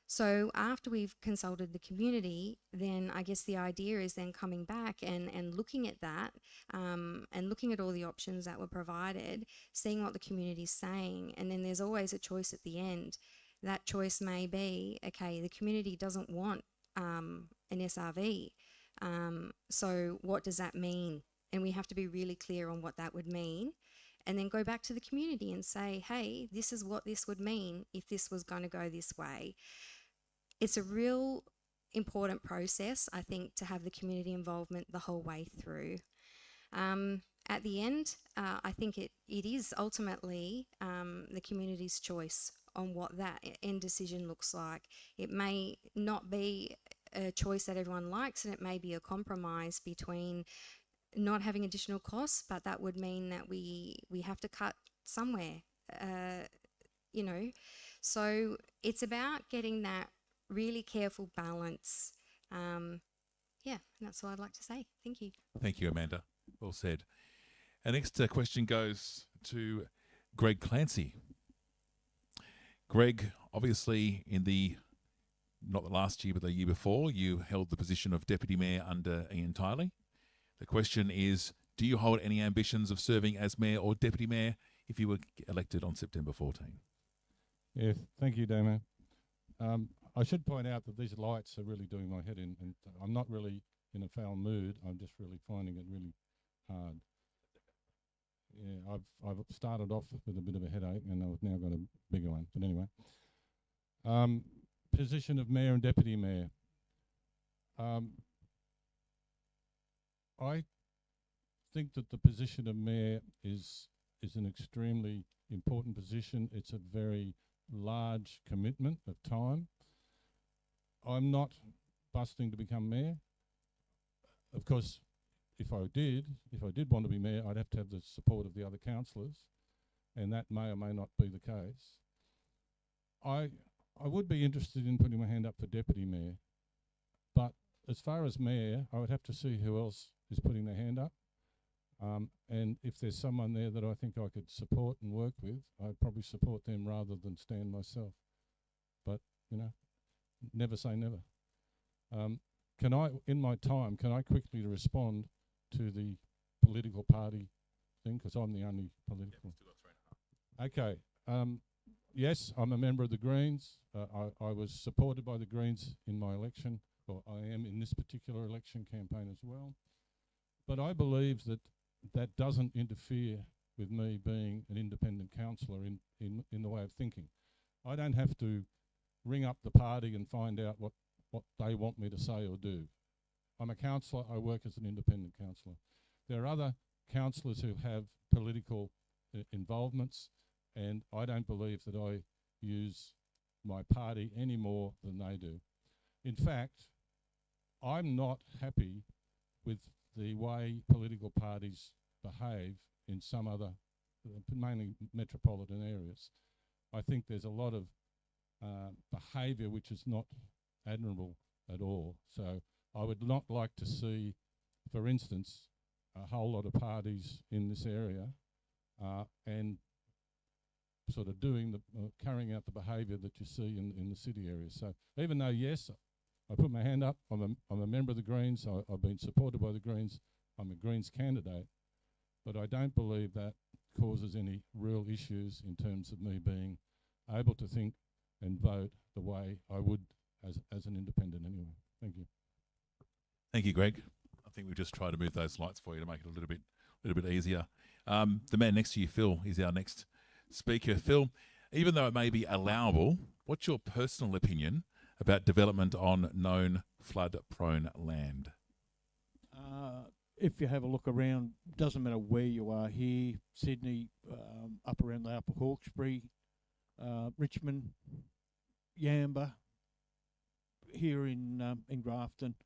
So after we've consulted the community, then I guess the idea is then coming back and looking at that and looking at all the options that were provided, seeing what the community's saying, and then there's always a choice at the end. That choice may be, okay, the community doesn't want an SRV, so what does that mean? And we have to be really clear on what that would mean, and then go back to the community and say, hey, this is what this would mean if this was going to go this way. It's a real important process, I think, to have the community involvement the whole way through. At the end, I think it is ultimately the community's choice on what that end decision looks like. It may not be a choice that everyone likes, and it may be a compromise between not having additional costs, but that would mean that we have to cut somewhere, So it's about getting that really careful balance. And that's all I'd like to say. Thank you. Thank you, Amanda. Well said. Our next question goes to Greg Clancy. Greg, obviously not the last year, but the year before, you held the position of Deputy Mayor under Ian Tiley. The question is, do you hold any ambitions of serving as Mayor or Deputy Mayor if you were elected on September 14? Yeah, thank you, Damo. I should point out that these lights are really doing my head in, and I'm not really in a foul mood. I'm just really finding it really hard. Yeah, I've started off with a bit of a headache, and I've now got a bigger one. But anyway, position of Mayor and Deputy Mayor. I think that the position of Mayor is an extremely important position. It's a very large commitment of time. I'm not busting to become Mayor. Of course, if I did want to be Mayor, I'd have to have the support of the other councillors, and that may or may not be the case. I would be interested in putting my hand up for Deputy Mayor, but as far as Mayor, I would have to see who else is putting their hand up. And if there's someone there that I think I could support and work with, I'd probably support them rather than stand myself. But, never say never. Can I quickly respond to the political party thing? Because I'm the only political. Okay. Yes, I'm a member of the Greens. I was supported by the Greens in my election or I am in this particular election campaign as well. But I believe that that doesn't interfere with me being an independent councillor in the way of thinking. I don't have to ring up the party and find out what they want me to say or do. I'm a councillor, I work as an independent councillor. There are other councillors who have political involvements, and I don't believe that I use my party any more than they do. In fact, I'm not happy with the way political parties behave in some other, mainly metropolitan areas. I think there's a lot of behaviour which is not admirable at all. So I would not like to see, for instance, a whole lot of parties in this area and sort of doing the carrying out the behaviour that you see in the city areas. So even though, yes, I put my hand up, I'm a member of the Greens, I've been supported by the Greens, I'm a Greens candidate, but I don't believe that causes any real issues in terms of me being able to think and vote the way I would as an independent anyway. Thank you. Thank you, Greg. I think we've just tried to move those lights for you to make it a little bit easier. The man next to you, Phil, is our next speaker. Phil, even though it may be allowable, what's your personal opinion about development on known flood-prone land? If you have a look around, doesn't matter where you are here, Sydney, up around the Upper Hawkesbury, Richmond, Yamba, here in Grafton,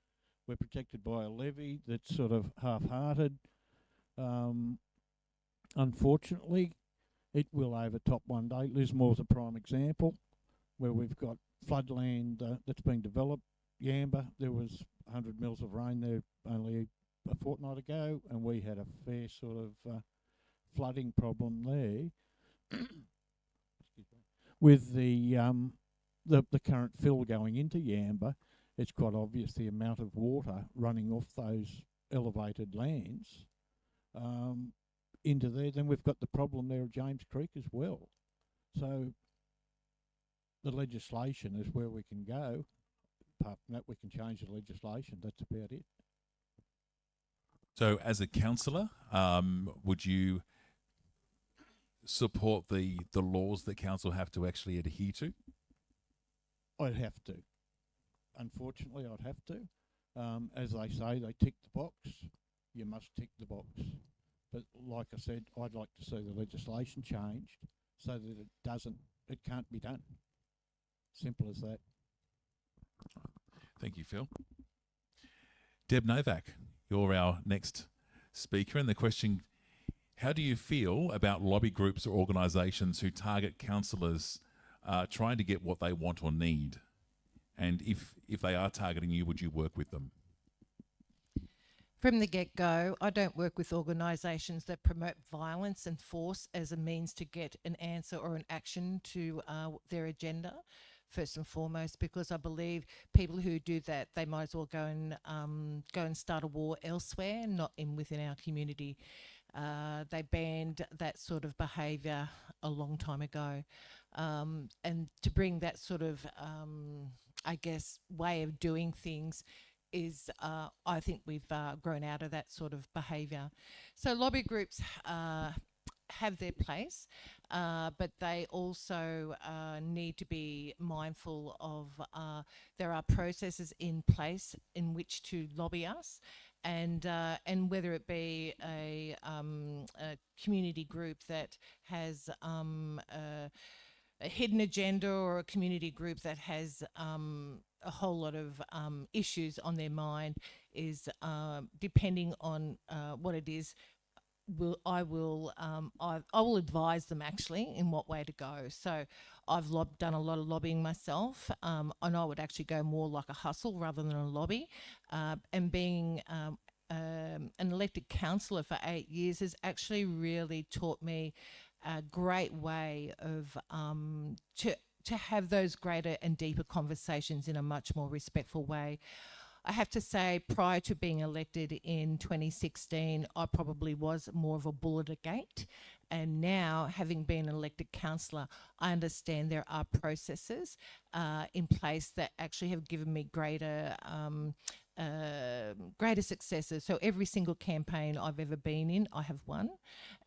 we're protected by a levy that's sort of half-hearted. Unfortunately, it will overtop one day. Lismore's a prime example, where we've got floodland that's being developed. Yamba, there was 100 mils of rain there only a fortnight ago, and we had a fair sort of flooding problem there. With the current fill going into Yamba, it's quite obvious the amount of water running off those elevated lands into there. Then we've got the problem there of James Creek as well. So the legislation is where we can go. Apart from that, we can change the legislation. That's about it. So as a councillor, would you support the laws that council have to actually adhere to? I'd have to. Unfortunately, I'd have to. As they say, they tick the box. You must tick the box. But like I said, I'd like to see the legislation changed so that it can't be done. Simple as that. Thank you, Phil. Deb Novak, you're our next speaker, and the question: how do you feel about lobby groups or organisations who target councillors trying to get what they want or need? And if they are targeting you, would you work with them? From the get-go, I don't work with organisations that promote violence and force as a means to get an answer or an action to their agenda, first and foremost, because I believe people who do that, they might as well go and start a war elsewhere, not within our community. They banned that sort of behaviour a long time ago. And to bring that sort of, I guess, way of doing things is, I think we've grown out of that sort of behaviour. So lobby groups have their place, but they also need to be mindful of there are processes in place in which to lobby us. And whether it be a community group that has a hidden agenda, or a community group that has a whole lot of issues on their mind, is depending on what it is. I will advise them actually in what way to go. So I've done a lot of lobbying myself, and I would actually go more like a hustle rather than a lobby. And being an elected councillor for 8 years has actually really taught me a great way of to have those greater and deeper conversations in a much more respectful way. I have to say, prior to being elected in 2016, I probably was more of a bull at a gate. And now, having been elected councillor, I understand there are processes in place that actually have given me greater successes. So every single campaign I've ever been in, I have won,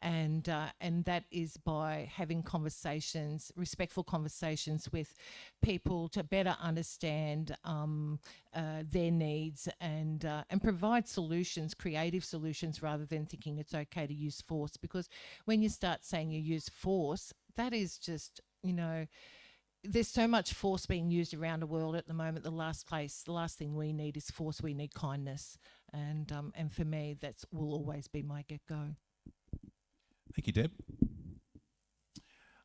and that is by having conversations, respectful conversations with people to better understand their needs and provide solutions, creative solutions, rather than thinking it's okay to use force. Because when you start saying you use force, that is just, there's so much force being used around the world at the moment. The last thing we need is force. We need kindness, and for me, that will always be my get-go. Thank you, Deb.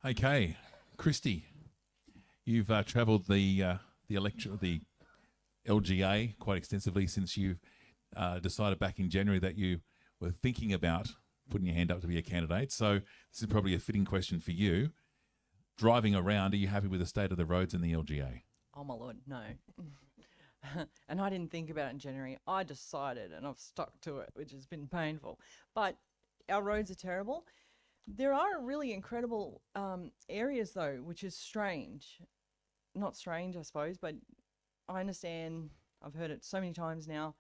Okay, Cristie, you've travelled the LGA quite extensively since you decided back in January that you were thinking about putting your hand up to be a candidate. So this is probably a fitting question for you. Driving around, are you happy with the state of the roads in the LGA? Oh my Lord, no. And I didn't think about it in January. I decided, and I've stuck to it, which has been painful. But our roads are terrible. There are really incredible areas, though, which is strange. Not strange, I suppose, but I understand. I've heard it so many times now.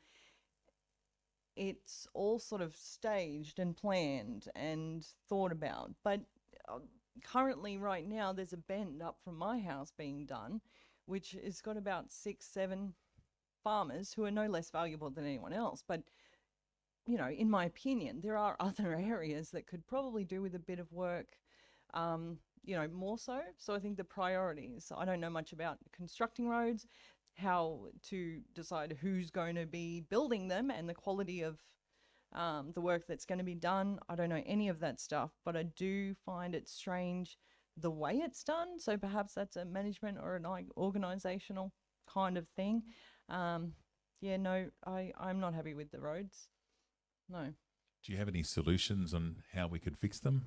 It's all sort of staged and planned and thought about. But currently, right now, there's a bend up from my house being done, which has got about 6-7 farmers who are no less valuable than anyone else. But, in my opinion, there are other areas that could probably do with a bit of work, more so. So I think the priorities, I don't know much about constructing roads, how to decide who's going to be building them and the quality of the work that's going to be done. I don't know any of that stuff, but I do find it strange the way it's done. So perhaps that's a management or an organisational kind of thing. I'm not happy with the roads. No. Do you have any solutions on how we could fix them?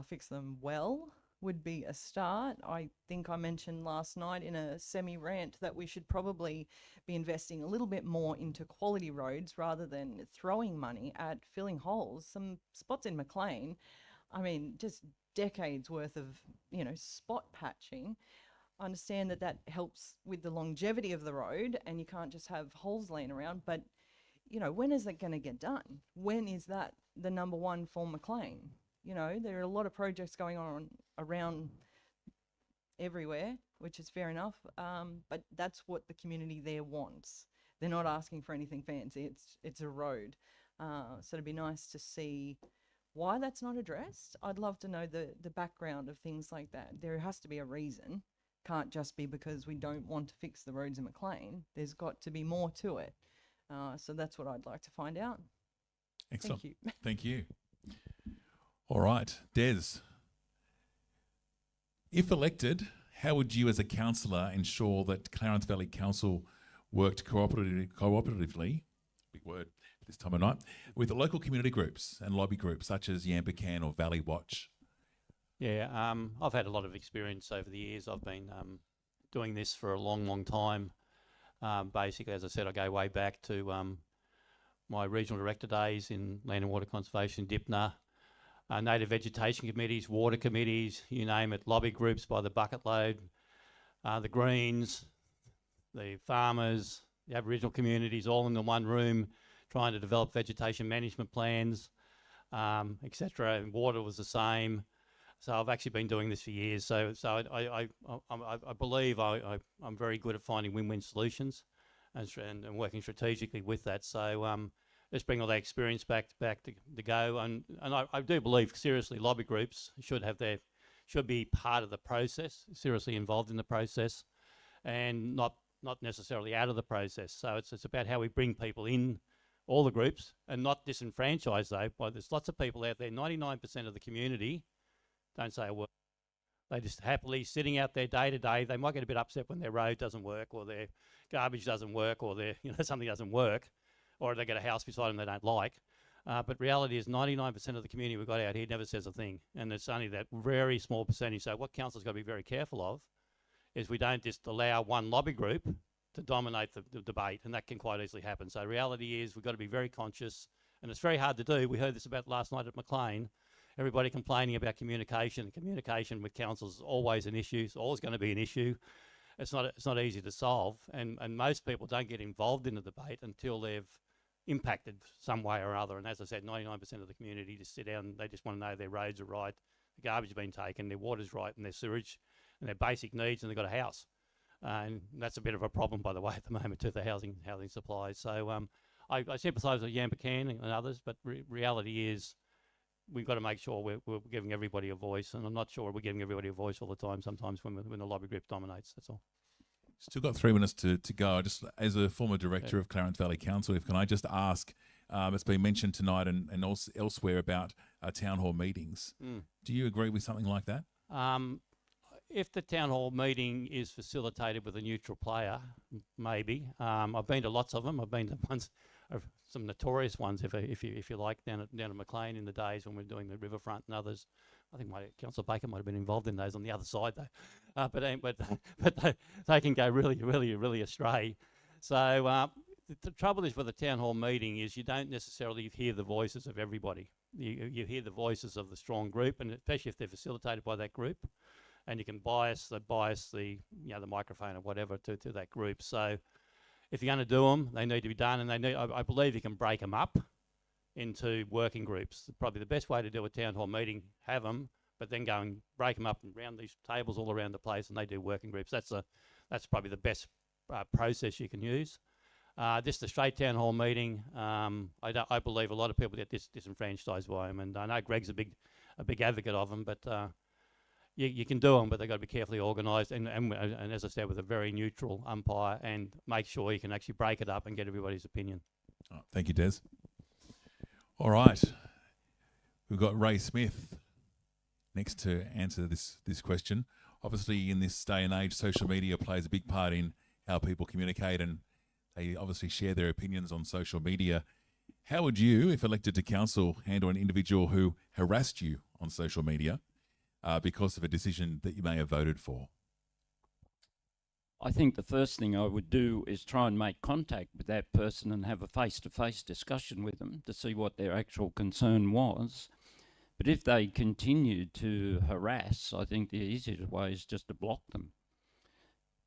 Fix them well would be a start. I think I mentioned last night in a semi-rant that we should probably be investing a little bit more into quality roads rather than throwing money at filling holes. Some spots in Maclean, just decades worth of, spot patching. I understand that helps with the longevity of the road and you can't just have holes laying around, but, when is that going to get done? When is that the number one for Maclean? There are a lot of projects going on around everywhere, which is fair enough, but that's what the community there wants. They're not asking for anything fancy. It's a road. So it'd be nice to see why that's not addressed. I'd love to know the background of things like that. There has to be a reason. Can't just be because we don't want to fix the roads in Maclean. There's got to be more to it. So that's what I'd like to find out. Excellent. Thank you. Thank you. All right, Des. If elected, how would you as a councillor ensure that Clarence Valley Council worked cooperatively, big word this time of night, with the local community groups and lobby groups such as Yambican or Valley Watch? Yeah, I've had a lot of experience over the years. I've been doing this for a long, long time. Basically, as I said, I go way back to my regional director days in Land and Water Conservation, DIPNA, native vegetation committees, water committees, you name it, lobby groups by the bucket load, the Greens, the farmers, the Aboriginal communities, all in the one room, trying to develop vegetation management plans, etc. And water was the same. So I've actually been doing this for years. So I believe I'm very good at finding win-win solutions and working strategically with that. So let's bring all that experience back to go. And I do believe seriously lobby groups should be part of the process, seriously involved in the process, and not necessarily out of the process. So it's about how we bring people in, all the groups, and not disenfranchise though. But there's lots of people out there. 99% of the community don't say a word. They just happily sitting out there day to day. They might get a bit upset when their road doesn't work or their garbage doesn't work or their something doesn't work, or they get a house beside them they don't like. But reality is 99% of the community we've got out here never says a thing, and it's only that very small percentage. So what council's got to be very careful of is we don't just allow one lobby group to dominate the debate, and that can quite easily happen. So the reality is we've got to be very conscious, and it's very hard to do. We heard this about last night at Maclean. Everybody complaining about communication. Communication with council is always an issue. It's always going to be an issue. It's not easy to solve, and most people don't get involved in the debate until they've impacted some way or other. And as I said, 99% of the community just sit down and they just want to know their roads are right, the garbage has been taken, their water's right, and their sewage, and their basic needs, and they've got a house. And that's a bit of a problem, by the way, at the moment, to the housing supplies. So I sympathise with Yambacan and others, but reality is we've got to make sure we're giving everybody a voice, and I'm not sure we're giving everybody a voice all the time. Sometimes when the lobby group dominates, that's all. Still got 3 minutes to go. Just as a former director of Clarence Valley Council, can I just ask? It's been mentioned tonight and also elsewhere about town hall meetings. Do you agree with something like that? If the town hall meeting is facilitated with a neutral player, maybe. I've been to lots of them. I've been to ones, some notorious ones, if you like, down at Maclean in the days when we were doing the riverfront and others. I think Councillor Baker might have been involved in those on the other side though. But they can go really astray. So the trouble is with the town hall meeting is you don't necessarily hear the voices of everybody. You hear the voices of the strong group, and especially if they're facilitated by that group. And you can bias the microphone or whatever to that group. So if you're going to do them, they need to be done, and I believe you can break them up into working groups. Probably the best way to do a town hall meeting, have them, but then go and break them up and round these tables all around the place, and they do working groups. That's probably the best process you can use. Just a straight town hall meeting, I believe a lot of people get disenfranchised by them, and I know Greg's a big advocate of them, but you can do them, but they've got to be carefully organised and as I said, with a very neutral umpire, and make sure you can actually break it up and get everybody's opinion. Oh, thank you, Des. All right. We've got Ray Smith next to answer this question. Obviously, in this day and age, social media plays a big part in how people communicate, and they obviously share their opinions on social media. How would you, if elected to council, handle an individual who harassed you on social media because of a decision that you may have voted for? I think the first thing I would do is try and make contact with that person and have a face-to-face discussion with them to see what their actual concern was. But if they continued to harass, I think the easiest way is just to block them.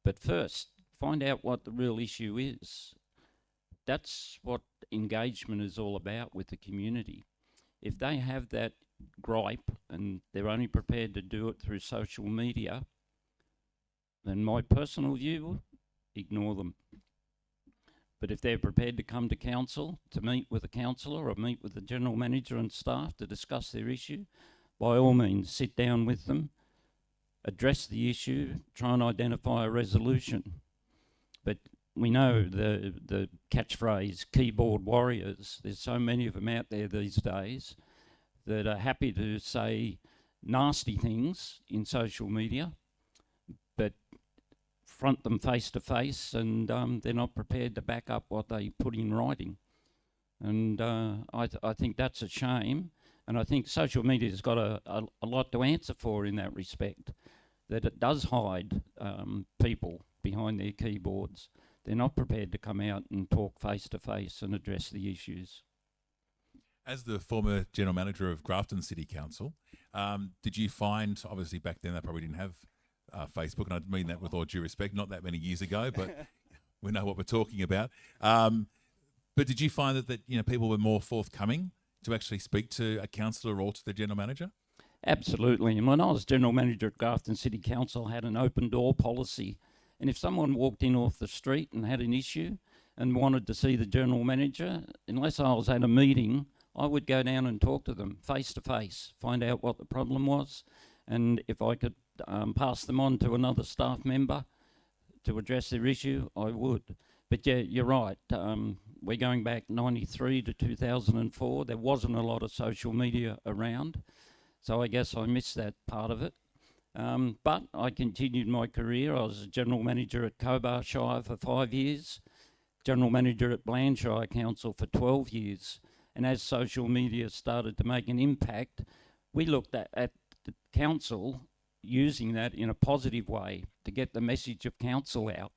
But first, find out what the real issue is. That's what engagement is all about with the community. If they have that gripe and they're only prepared to do it through social media, then my personal view, ignore them. But if they're prepared to come to council, to meet with a councillor or meet with the general manager and staff to discuss their issue, by all means sit down with them, address the issue, try and identify a resolution. But we know the catchphrase, keyboard warriors, there's so many of them out there these days that are happy to say nasty things in social media, but front them face to face, and they're not prepared to back up what they put in writing. And I think that's a shame. And I think social media's got a lot to answer for in that respect, that it does hide people behind their keyboards. They're not prepared to come out and talk face to face and address the issues. As the former general manager of Grafton City Council, did you find, obviously back then they probably didn't have Facebook, and I mean that with all due respect, not that many years ago, but we know what we're talking about. But did you find that people were more forthcoming to actually speak to a councillor or to the general manager? Absolutely. And when I was general manager at Grafton City Council, I had an open door policy. And if someone walked in off the street and had an issue and wanted to see the general manager, unless I was at a meeting, I would go down and talk to them face to face, find out what the problem was, and if I could pass them on to another staff member to address their issue, I would. But yeah, you're right. We're going back 93 to 2004. There wasn't a lot of social media around, so I guess I missed that part of it. But I continued my career. I was a general manager at Cobar Shire for 5 years, general manager at Blandshire Council for 12 years. And as social media started to make an impact, we looked at the council using that in a positive way to get the message of council out.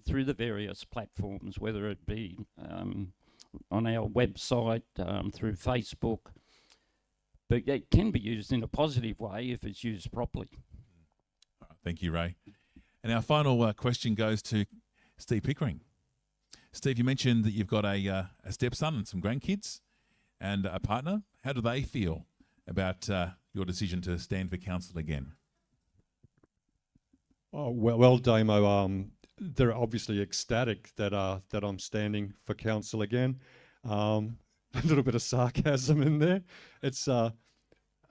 through the various platforms, whether it be on our website, through Facebook. But it can be used in a positive way if it's used properly. Thank you, Ray. And our final question goes to Steve Pickering. Steve, you mentioned that you've got a stepson and some grandkids and a partner. How do they feel about your decision to stand for council again? Oh, well, Damo, they're obviously ecstatic that I'm standing for council again. A little bit of sarcasm in there. It's I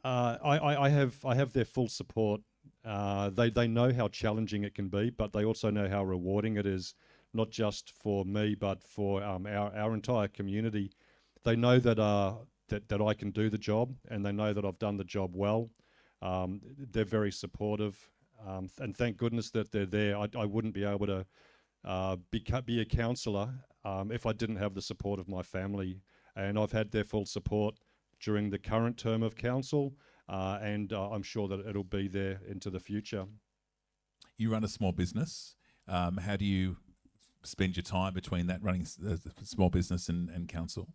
have their full support. They know how challenging it can be, but they also know how rewarding it is, not just for me, but for our entire community. They know that I can do the job, and they know that I've done the job well. They're very supportive, and thank goodness that they're there. I wouldn't be able to be a councillor if I didn't have the support of my family, and I've had their full support during the current term of council, and I'm sure that it'll be there into the future. You run a small business. How do you spend your time between that running small business and council?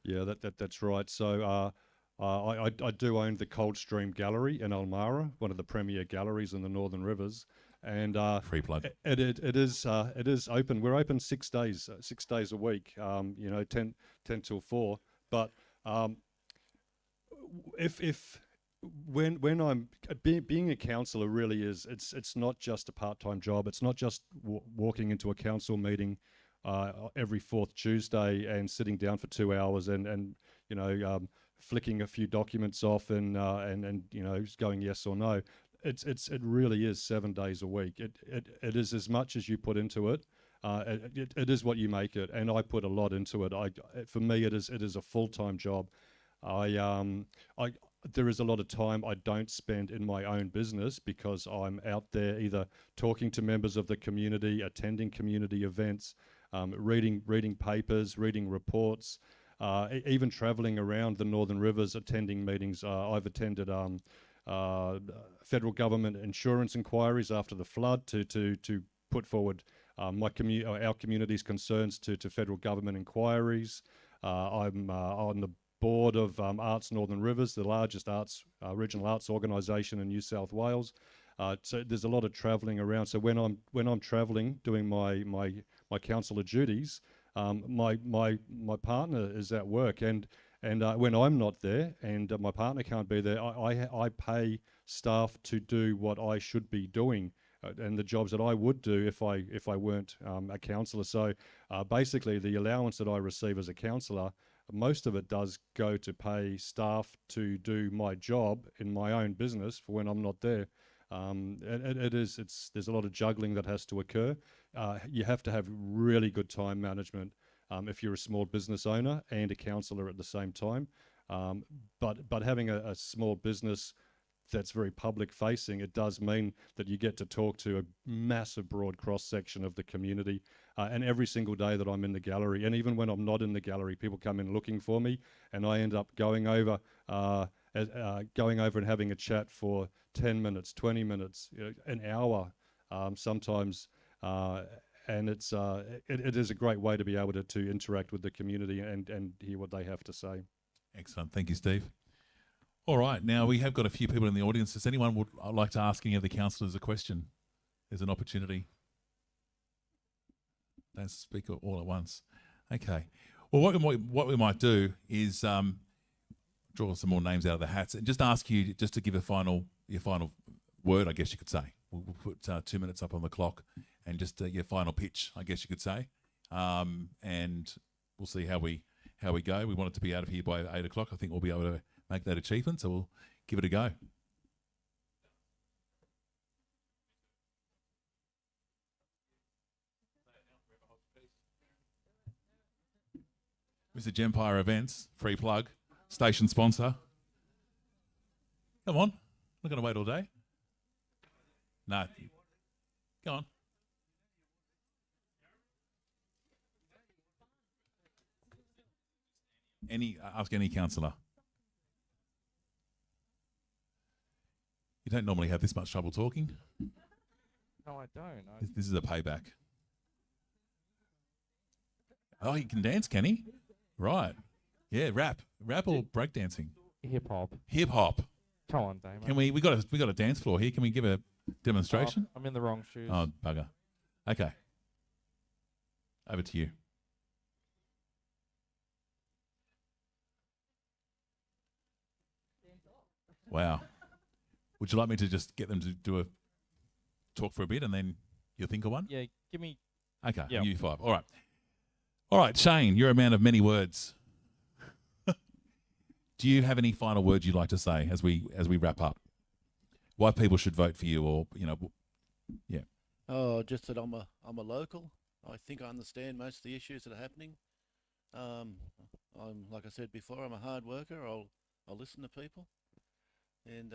Yeah, that's right. So I do own the Coldstream Gallery in Ulmarra, one of the premier galleries in the Northern Rivers, and free plug. It is open. We're open 6 days a week. 10 till 4. But when I'm being a councillor, really is it's not just a part-time job. It's not just walking into a council meeting every fourth Tuesday and sitting down for 2 hours and flicking a few documents off and going yes or no. It really is 7 days a week. It is as much as you put into it. It is what you make it, and I put a lot into it. For me, it is a full-time job. There is a lot of time I don't spend in my own business because I'm out there either talking to members of the community, attending community events, reading papers, reading reports, even travelling around the Northern Rivers, attending meetings. I've attended federal government insurance inquiries after the flood to put forward our community's concerns to federal government inquiries. I'm on the board of Arts Northern Rivers, the largest regional arts organisation in New South Wales. So there's a lot of travelling around. So when I'm travelling, doing my councillor duties, my partner is at work, and when I'm not there and my partner can't be there, I pay staff to do what I should be doing. And the jobs that I would do if I weren't a councillor. So basically, the allowance that I receive as a councillor, most of it does go to pay staff to do my job in my own business for when I'm not there. There's a lot of juggling that has to occur. You have to have really good time management if you're a small business owner and a councillor at the same time. But having a small business that's very public facing, it does mean that you get to talk to a massive broad cross section of the community. And every single day that I'm in the gallery, and even when I'm not in the gallery, people come in looking for me, and I end up going over and having a chat for 10 minutes, 20 minutes, an hour sometimes. And it is a great way to be able to interact with the community and hear what they have to say. Excellent. Thank you, Steve. All right. Now, we have got a few people in the audience. Does anyone would like to ask any of the councillors a question? There's an opportunity. Don't speak all at once. Okay. Well, what we might do is draw some more names out of the hats and just ask you just to give your final word, I guess you could say. We'll put 2 minutes up on the clock and just your final pitch, I guess you could say. And we'll see how we go. We want it to be out of here by 8 o'clock. I think we'll be able to make that achievement, so we'll give it a go. Mr. Gempire Events, free plug, station sponsor. Come on, not going to wait all day. No, go on. Ask any councillor. You don't normally have this much trouble talking. No, I don't. This is a payback. Oh, he can dance, can he? Right. Yeah, rap or breakdancing? Hip hop. Hip hop. Come on, Damo. Can we got a dance floor here? Can we give a demonstration? I'm in the wrong shoes. Oh, bugger. Okay. Over to you. Wow. Would you like me to just get them to do a talk for a bit and then you'll think of one? Yeah, give me. Okay, Yeah. you 5. All right, Shane, you're a man of many words. Do you have any final words you'd like to say as we wrap up? Why people should vote for you, or yeah. Oh, just that I'm a local. I think I understand most of the issues that are happening. I'm, like I said before, I'm a hard worker. I'll listen to people, and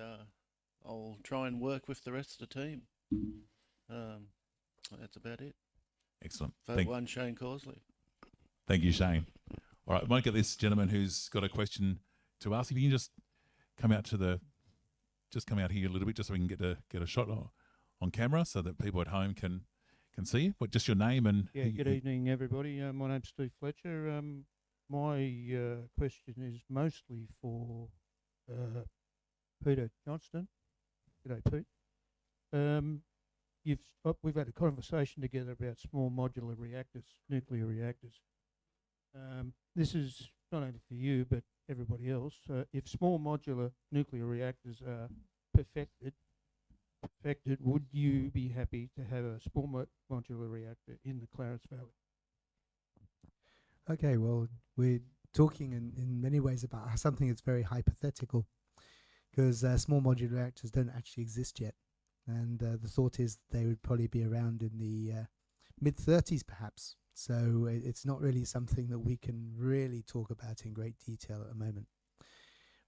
I'll try and work with the rest of the team. That's about it. Excellent. Vote 1, Shane Causley. Thank you, Shane. All right, I might get this gentleman who's got a question to ask. If you can just come out here a little bit, just so we can get a shot on camera, so that people at home can see you. But just your name and Good evening, everybody. My name's Steve Fletcher. My question is mostly for Peter Johnstone. G'day, Pete. We've had a conversation together about small modular reactors, nuclear reactors. This is not only for you, but everybody else. If small modular nuclear reactors are perfected, would you be happy to have a small modular reactor in the Clarence Valley? Okay, well, we're talking in many ways about something that's very hypothetical, because small modular reactors don't actually exist yet. And the thought is they would probably be around in the mid-30s, perhaps. So it's not really something that we can really talk about in great detail at the moment.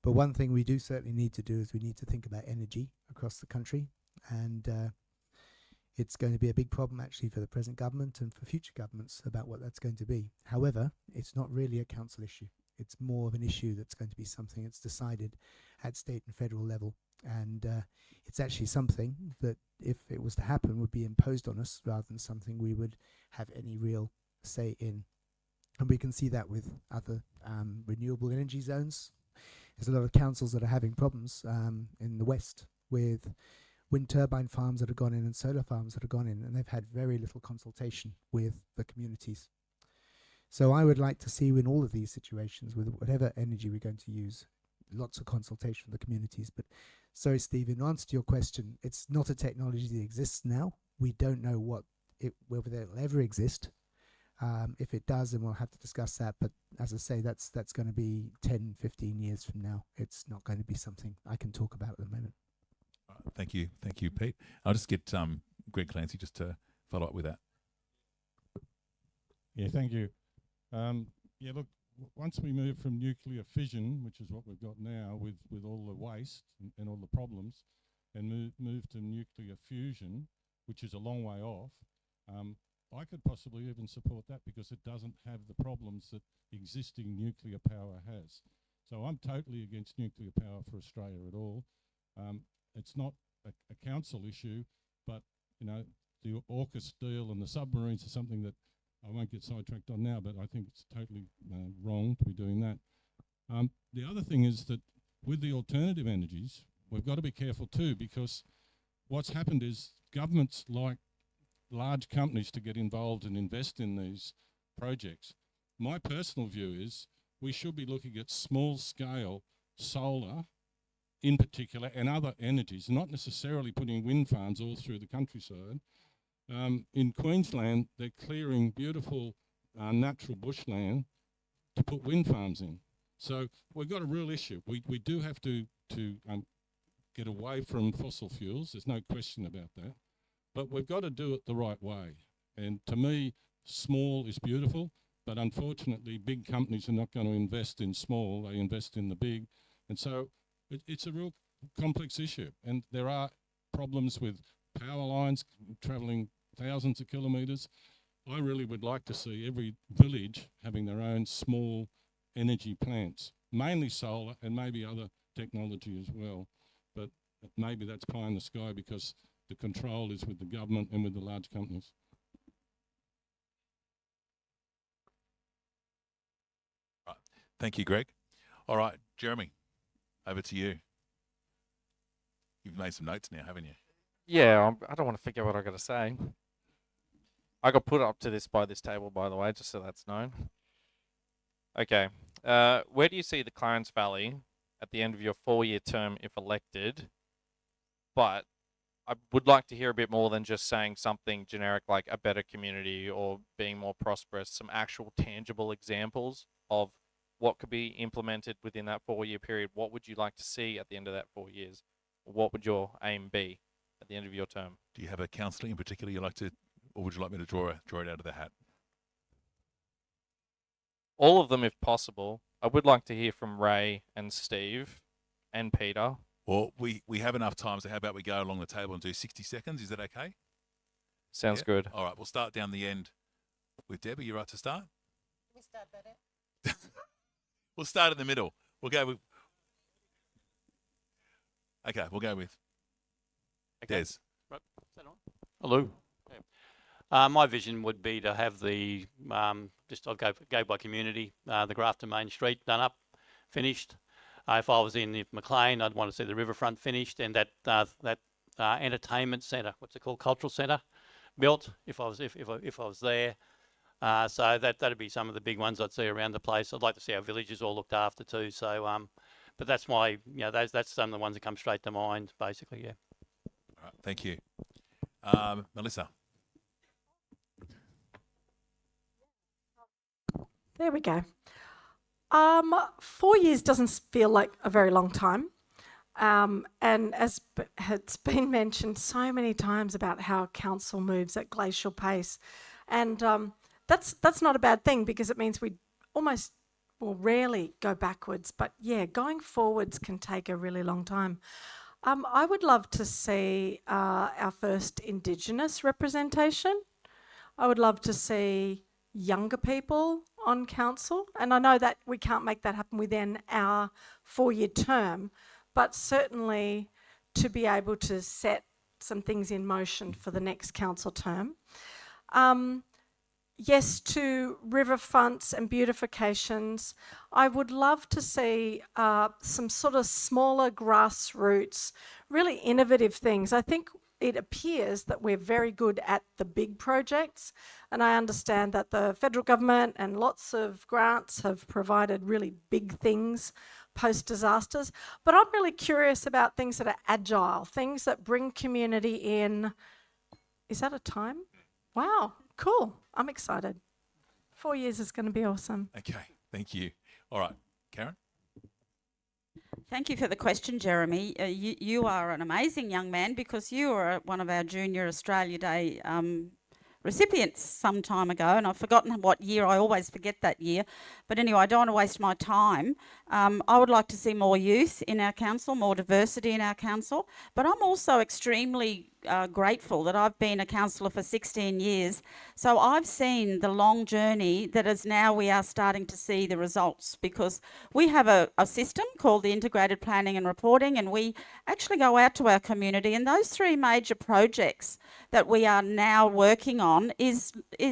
But one thing we do certainly need to do is we need to think about energy across the country. And it's going to be a big problem, actually, for the present government and for future governments about what that's going to be. However, it's not really a council issue. It's more of an issue that's going to be something that's decided at state and federal level. And it's actually something that, if it was to happen, would be imposed on us rather than something we would have any real say in. And we can see that with other renewable energy zones. There's a lot of councils that are having problems in the west with wind turbine farms that have gone in and solar farms that have gone in, and they've had very little consultation with the communities. So I would like to see, in all of these situations, with whatever energy we're going to use, lots of consultation with the communities. But sorry, Steve, in answer to your question, it's not a technology that exists now. We don't know whether it'll ever exist. If it does, then we'll have to discuss that. But as I say, that's going to be 10, 15 years from now. It's not going to be something I can talk about at the moment. Thank you, Pete. I'll just get Greg Clancy just to follow up with that. Yeah, thank you. Look, once we move from nuclear fission, which is what we've got now with all the waste and all the problems, and move to nuclear fusion, which is a long way off, I could possibly even support that because it doesn't have the problems that existing nuclear power has. So I'm totally against nuclear power for Australia at all. It's not a council issue, but the AUKUS deal and the submarines are something that I won't get sidetracked on now, but I think it's totally wrong to be doing that. The other thing is that with the alternative energies, we've got to be careful too, because what's happened is governments like large companies to get involved and invest in these projects. My personal view is we should be looking at small-scale solar in particular, and other energies, not necessarily putting wind farms all through the countryside. In Queensland, they're clearing beautiful natural bushland to put wind farms in. So we've got a real issue. We do have to get away from fossil fuels. There's no question about that. But we've got to do it the right way. And to me, small is beautiful, but unfortunately, big companies are not going to invest in small. They invest in the big. And so it's a real complex issue. And there are problems with power lines travelling thousands of kilometres. I really would like to see every village having their own small energy plants, mainly solar and maybe other technology as well. But maybe that's pie in the sky because the control is with the government and with the large companies. Thank you, Greg. All right, Jeremy, over to you. You've made some notes now, haven't you? Yeah, I don't want to forget what I got to say. I got put up to this by this table, by the way, just so that's known. Okay. Where do you see the Clarence Valley at the end of your 4-year term if elected? But I would like to hear a bit more than just saying something generic like a better community or being more prosperous, some actual tangible examples of what could be implemented within that 4-year period. What would you like to see at the end of that 4 years? What would your aim be at the end of your term? Do you have a councillor in particular you like to, or would you like me to draw it out of the hat? All of them if possible. I would like to hear from Ray and Steve and Peter. Well, we have enough time, so how about we go along the table and do 60 seconds? Is that okay? Sounds good. All right, we'll start down the end with Deborah. You right to start? Can we start that out? We'll start in the middle. We'll go with... Okay, we'll go with Des. Right. Is that on? Hello. My vision would be to have the, I'll go by community, the Grafton Main Street done up, finished. If I was in Maclean, I'd want to see the riverfront finished and that entertainment centre, what's it called, cultural centre, built. If I was there, so that'd be some of the big ones I'd see around the place. I'd like to see our villages all looked after too. So, but that's my, that's some of the ones that come straight to mind, basically. Yeah. All right, thank you, Melissa. There we go. 4 years doesn't feel like a very long time. And as it's been mentioned so many times about how council moves at glacial pace. And that's not a bad thing because it means we almost will rarely go backwards. But yeah, going forwards can take a really long time. I would love to see our first Indigenous representation. I would love to see younger people on council, and I know that we can't make that happen within our 4-year term, but certainly to be able to set some things in motion for the next council term. Yes to riverfronts and beautifications. I would love to see some sort of smaller grassroots, really innovative things. I think it appears that we're very good at the big projects, and I understand that the federal government and lots of grants have provided really big things post-disasters, but I'm really curious about things that are agile, things that bring community in. Is that a time? Wow, cool. I'm excited. 4 years is going to be awesome. Okay, thank you. All right, Karen? Thank you for the question, Jeremy. You are an amazing young man because you were one of our Junior Australia Day recipients some time ago, and I've forgotten what year. I always forget that year. But anyway, I don't want to waste my time. I would like to see more youth in our council, more diversity in our council. But I'm also extremely grateful that I've been a councillor for 16 years. So I've seen the long journey that is now we are starting to see the results, because we have a system called the Integrated Planning and Reporting, and we actually go out to our community, and those 3 major projects that we are now working on is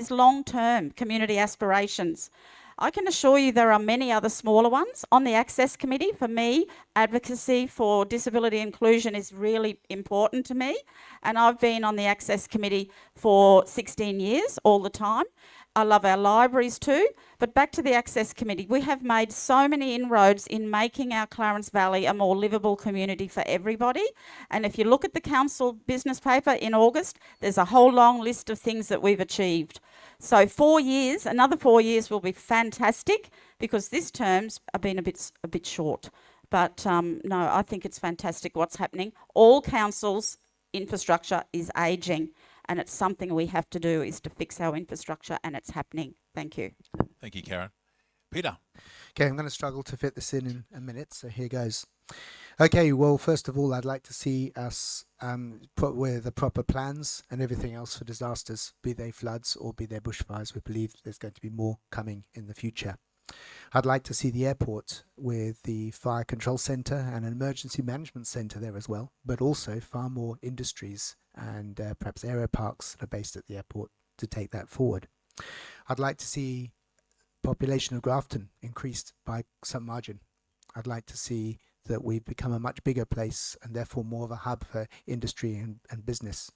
long-term community aspirations. I can assure you there are many other smaller ones. On the Access Committee, for me, advocacy for disability inclusion is really important to me. And I've been on the Access Committee for 16 years, all the time. I love our libraries too. But back to the Access Committee, we have made so many inroads in making our Clarence Valley a more livable community for everybody. And if you look at the council business paper in August, there's a whole long list of things that we've achieved. So 4 years, another 4 years will be fantastic, because this term's been a bit short. But no, I think it's fantastic what's happening. All councils' infrastructure is ageing, and it's something we have to do, is to fix our infrastructure, and it's happening. Thank you. Thank you, Karen. Peter. Okay, I'm going to struggle to fit this in a minute, so here goes. Okay, well, first of all, I'd like to see us put with the proper plans and everything else for disasters, be they floods or be they bushfires. We believe there's going to be more coming in the future. I'd like to see the airport with the fire control centre and an emergency management centre there as well, but also far more industries and perhaps aeroparks that are based at the airport to take that forward. I'd like to see population of Grafton increased by some margin. I'd like to see that we've become a much bigger place and therefore more of a hub for industry and business.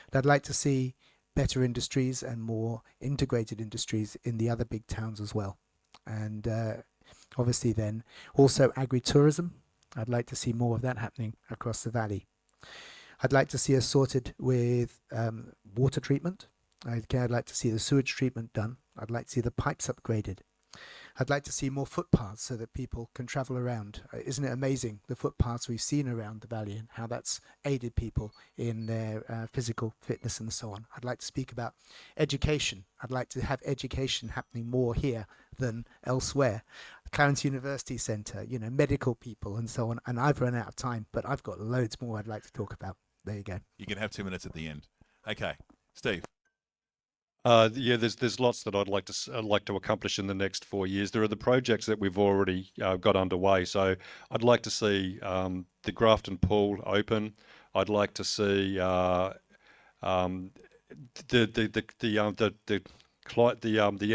And I'd like to see better industries and more integrated industries in the other big towns as well. And obviously then also agri-tourism. I'd like to see more of that happening across the valley. I'd like to see us sorted with water treatment. I'd like to see the sewage treatment done. I'd like to see the pipes upgraded. I'd like to see more footpaths so that people can travel around. Isn't it amazing, the footpaths we've seen around the valley and how that's aided people in their physical fitness and so on. I'd like to speak about education. I'd like to have education happening more here than elsewhere. Clarence University Centre, you know, medical people and so on. And I've run out of time, but I've got loads more I'd like to talk about. There you go. You can have 2 minutes at the end. Okay, Steve. Yeah, there's lots that I'd like to accomplish in the next 4 years. There are the projects that we've already got underway. So I'd like to see the Grafton pool open. I'd like to see the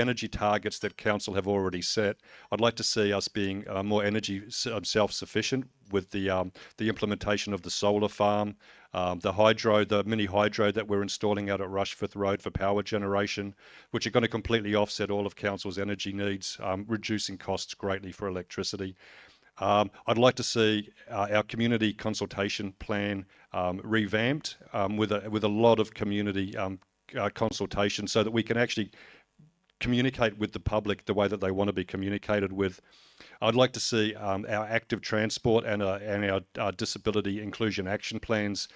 energy targets that council have already set. I'd like to see us being more energy self-sufficient with the implementation of the solar farm, the mini hydro that we're installing out at Rushforth Road for power generation, which are going to completely offset all of council's energy needs, reducing costs greatly for electricity. I'd like to see our community consultation plan revamped with a lot of community consultation so that we can actually communicate with the public the way that they want to be communicated with. I'd like to see our active transport and our disability inclusion action plans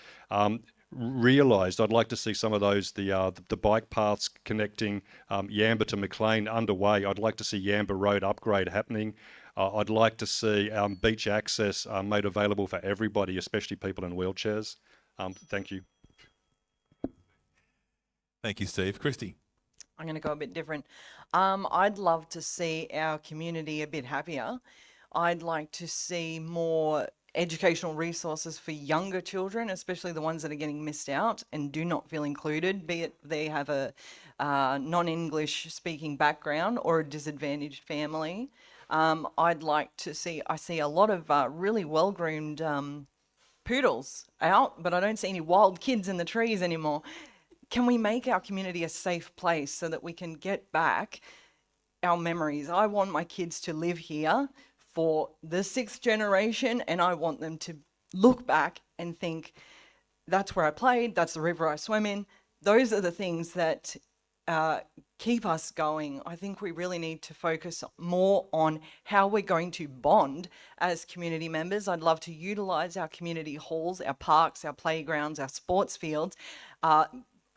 realised. I'd like to see some of those, the bike paths connecting Yamba to Maclean underway. I'd like to see Yamba Road upgrade happening. I'd like to see beach access made available for everybody, especially people in wheelchairs. Thank you. Thank you, Steve. Cristie. I'm going to go a bit different. I'd love to see our community a bit happier. I'd like to see more educational resources for younger children, especially the ones that are getting missed out and do not feel included, be it they have a non-English speaking background or a disadvantaged family. I'd like to see, I see a lot of really well-groomed poodles out, but I don't see any wild kids in the trees anymore. Can we make our community a safe place so that we can get back our memories? I want my kids to live here for the 6th generation, and I want them to look back and think, that's where I played, that's the river I swim in. Those are the things that keep us going. I think we really need to focus more on how we're going to bond as community members. I'd love to utilise our community halls, our parks, our playgrounds, our sports fields.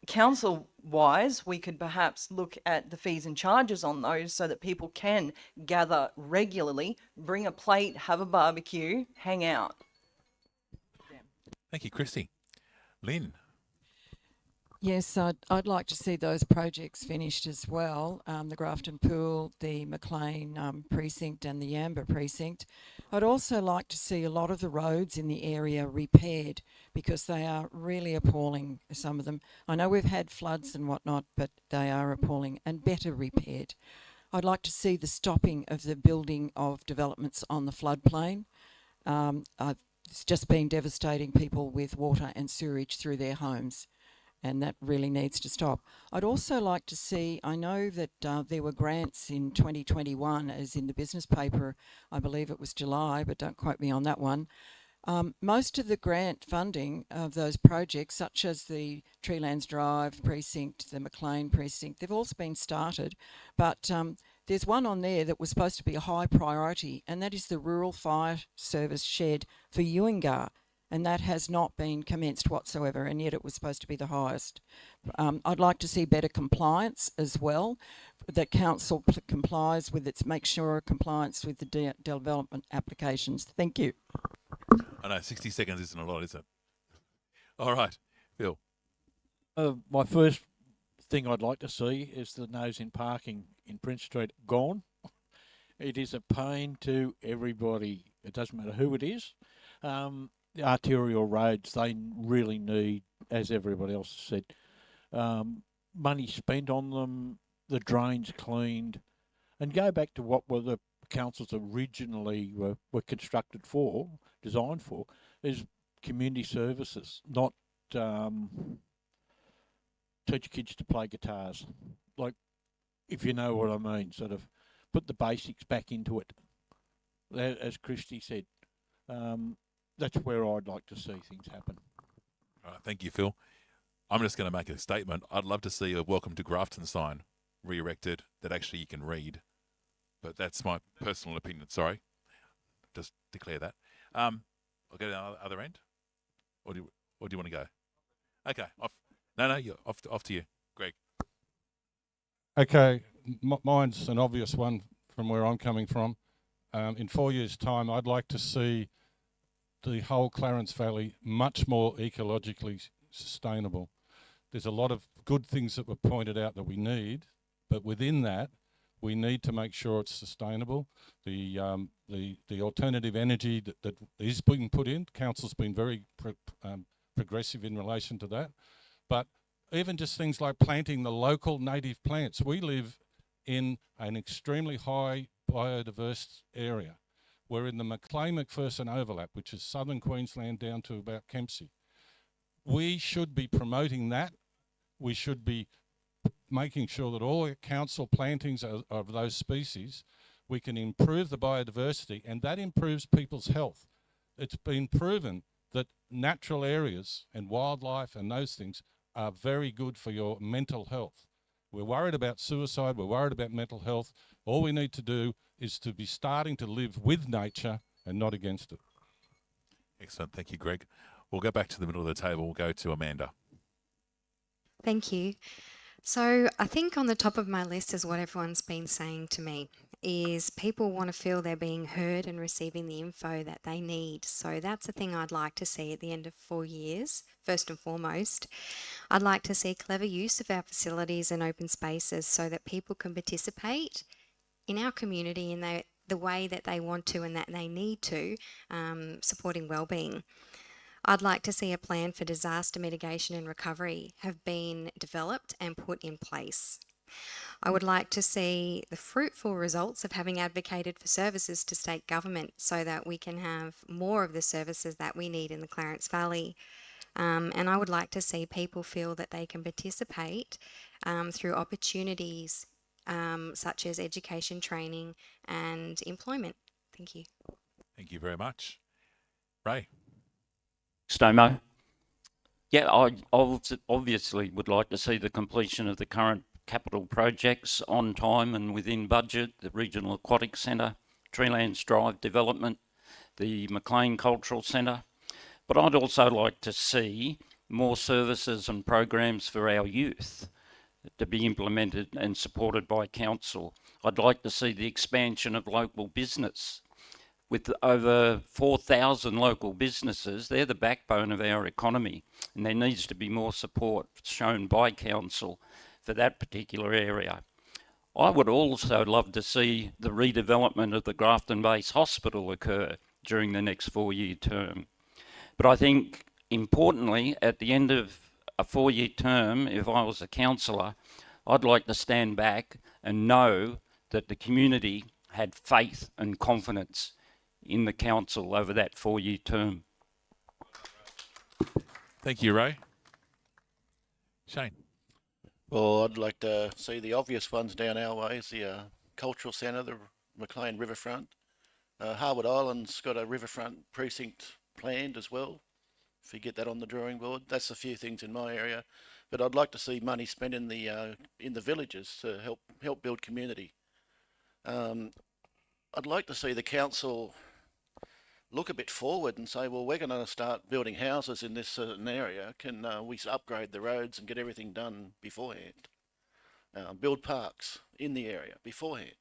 Council-wise, we could perhaps look at the fees and charges on those so that people can gather regularly, bring a plate, have a barbecue, hang out. Thank you, Cristie. Lynne. Yes, I'd like to see those projects finished as well, the Grafton Pool, the Maclean precinct and the Yamba precinct. I'd also like to see a lot of the roads in the area repaired because they are really appalling, some of them. I know we've had floods and whatnot, but they are appalling and better repaired. I'd like to see the stopping of the building of developments on the floodplain. It's just been devastating people with water and sewage through their homes, and that really needs to stop. I'd also like to see, I know that there were grants in 2021, as in the business paper, I believe it was July, but don't quote me on that one. Most of the grant funding of those projects, such as the Treelands Drive precinct, the Maclean precinct, they've all been started, but there's one on there that was supposed to be a high priority, and that is the Rural Fire Service shed for Ewingar. And that has not been commenced whatsoever, and yet it was supposed to be the highest. I'd like to see better compliance as well, that council complies with its, make sure compliance with the development applications. Thank you. I know, 60 seconds isn't a lot, is it? All right, Phil. My first thing I'd like to see is the nose in parking in Prince Street gone. It is a pain to everybody. It doesn't matter who it is. The arterial roads, they really need, as everybody else said, money spent on them, the drains cleaned, and go back to what were the councils originally were constructed for, designed for, is community services, not teach kids to play guitars. Like, if you know what I mean, sort of put the basics back into it. As Cristie said, that's where I'd like to see things happen. All right, thank you, Phil. I'm just going to make a statement. I'd love to see a welcome to Grafton sign re-erected that actually you can read. But that's my personal opinion. Sorry. Just declare that. I'll go to the other end. Or do you want to go? Okay, off. No, you're off to you, Greg. Okay, mine's an obvious one from where I'm coming from. In 4 years' time, I'd like to see the whole Clarence Valley much more ecologically sustainable. There's a lot of good things that were pointed out that we need, but within that, we need to make sure it's sustainable. The alternative energy that is being put in, council's been very progressive in relation to that. But even just things like planting the local native plants. We live in an extremely high biodiverse area. We're in the Macleay-McPherson overlap, which is southern Queensland down to about Kempsey. We should be promoting that. We should be making sure that all council plantings of those species, we can improve the biodiversity, and that improves people's health. It's been proven that natural areas and wildlife and those things are very good for your mental health. We're worried about suicide, we're worried about mental health. All we need to do is to be starting to live with nature and not against it. Excellent, thank you, Greg. We'll go back to the middle of the table. We'll go to Amanda. Thank you. So I think on the top of my list is what everyone's been saying to me, is people want to feel they're being heard and receiving the info that they need. So that's the thing I'd like to see at the end of 4 years, first and foremost. I'd like to see clever use of our facilities and open spaces so that people can participate in our community in the way that they want to and that they need to, supporting wellbeing. I'd like to see a plan for disaster mitigation and recovery have been developed and put in place. I would like to see the fruitful results of having advocated for services to state government so that we can have more of the services that we need in the Clarence Valley. And I would like to see people feel that they can participate through opportunities such as education, training and employment. Thank you. Thank you very much. Ray. Stomo. Yeah, I obviously would like to see the completion of the current capital projects on time and within budget, the Regional Aquatic Centre, Treelands Drive development, the Macleay Cultural Centre. But I'd also like to see more services and programs for our youth to be implemented and supported by council. I'd like to see the expansion of local business. With over 4,000 local businesses, they're the backbone of our economy, and there needs to be more support shown by council for that particular area. I would also love to see the redevelopment of the Grafton Base Hospital occur during the next 4-year term. But I think, importantly, at the end of a 4-year term, if I was a councillor, I'd like to stand back and know that the community had faith and confidence in the council over that 4-year term. Thank you, Ray. Shane. Well, I'd like to see the obvious ones down our way, the Cultural Centre, the Macleay Riverfront. Harwood Island's got a riverfront precinct planned as well. If you get that on the drawing board, that's a few things in my area. But I'd like to see money spent in the villages to help build community. I'd like to see the council look a bit forward and say, well, we're going to start building houses in this certain area. Can we upgrade the roads and get everything done beforehand? Build parks in the area beforehand.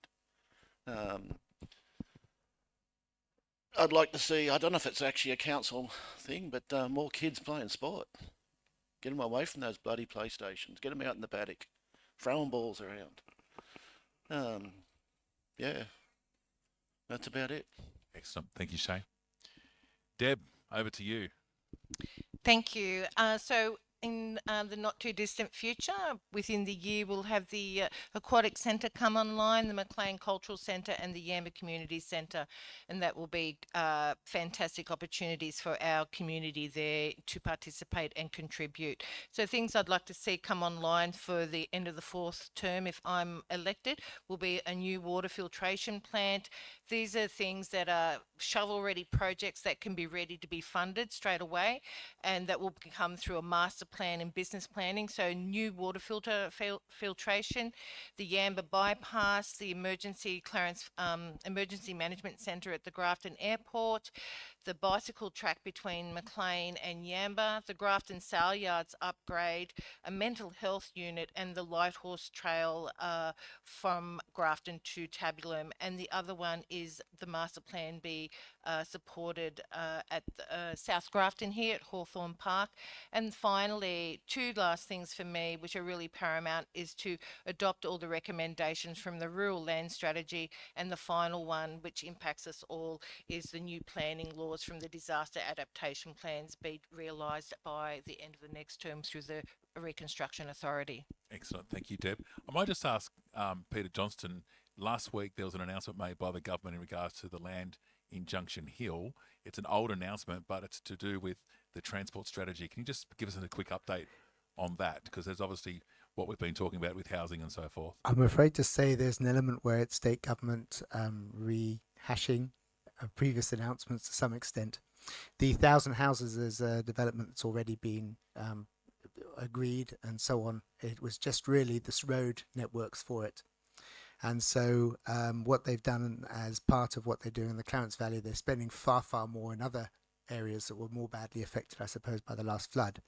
I'd like to see, I don't know if it's actually a council thing, but more kids playing sport. Get them away from those bloody PlayStations. Get them out in the paddock. Throwing balls around. Yeah, that's about it. Excellent. Thank you, Shane. Deb, over to you. Thank you. So in the not too distant future. Within the year, we'll have the Aquatic Centre come online, the Maclean Cultural Centre and the Yamba Community Centre, and that will be fantastic opportunities for our community there to participate and contribute. So things I'd like to see come online for the end of the 4th term if I'm elected will be a new water filtration plant. These are things that are shovel-ready projects that can be ready to be funded straight away, and that will come through a master plan and business planning. So new water filtration, the Yamba bypass, the emergency Clarence emergency management centre at the Grafton airport, the bicycle track between Maclean and Yamba, the Grafton Sale Yards upgrade, a mental health unit, and the Light Horse Trail from Grafton to Tabulum. And the other one is the master plan be supported at South Grafton here at Hawthorne Park. And finally, 2 last things for me, which are really paramount, is to adopt all the recommendations from the Rural Land Strategy. And the final one, which impacts us all, is the new planning laws from the disaster adaptation plans be realised by the end of the next term through the Reconstruction Authority. Excellent. Thank you, Deb. I might just ask Peter Johnstone, last week there was an announcement made by the government in regards to the land in Junction Hill. It's an old announcement, but it's to do with the transport strategy. Can you just give us a quick update on that? Because there's obviously what we've been talking about with housing and so forth. I'm afraid to say there's an element where it's state government rehashing previous announcements to some extent. The 1,000 houses is a development that's already been agreed and so on. It was just really this road networks for it. And so what they've done as part of what they're doing in the Clarence Valley, they're spending far, far more in other areas that were more badly affected, I suppose, by the last flood.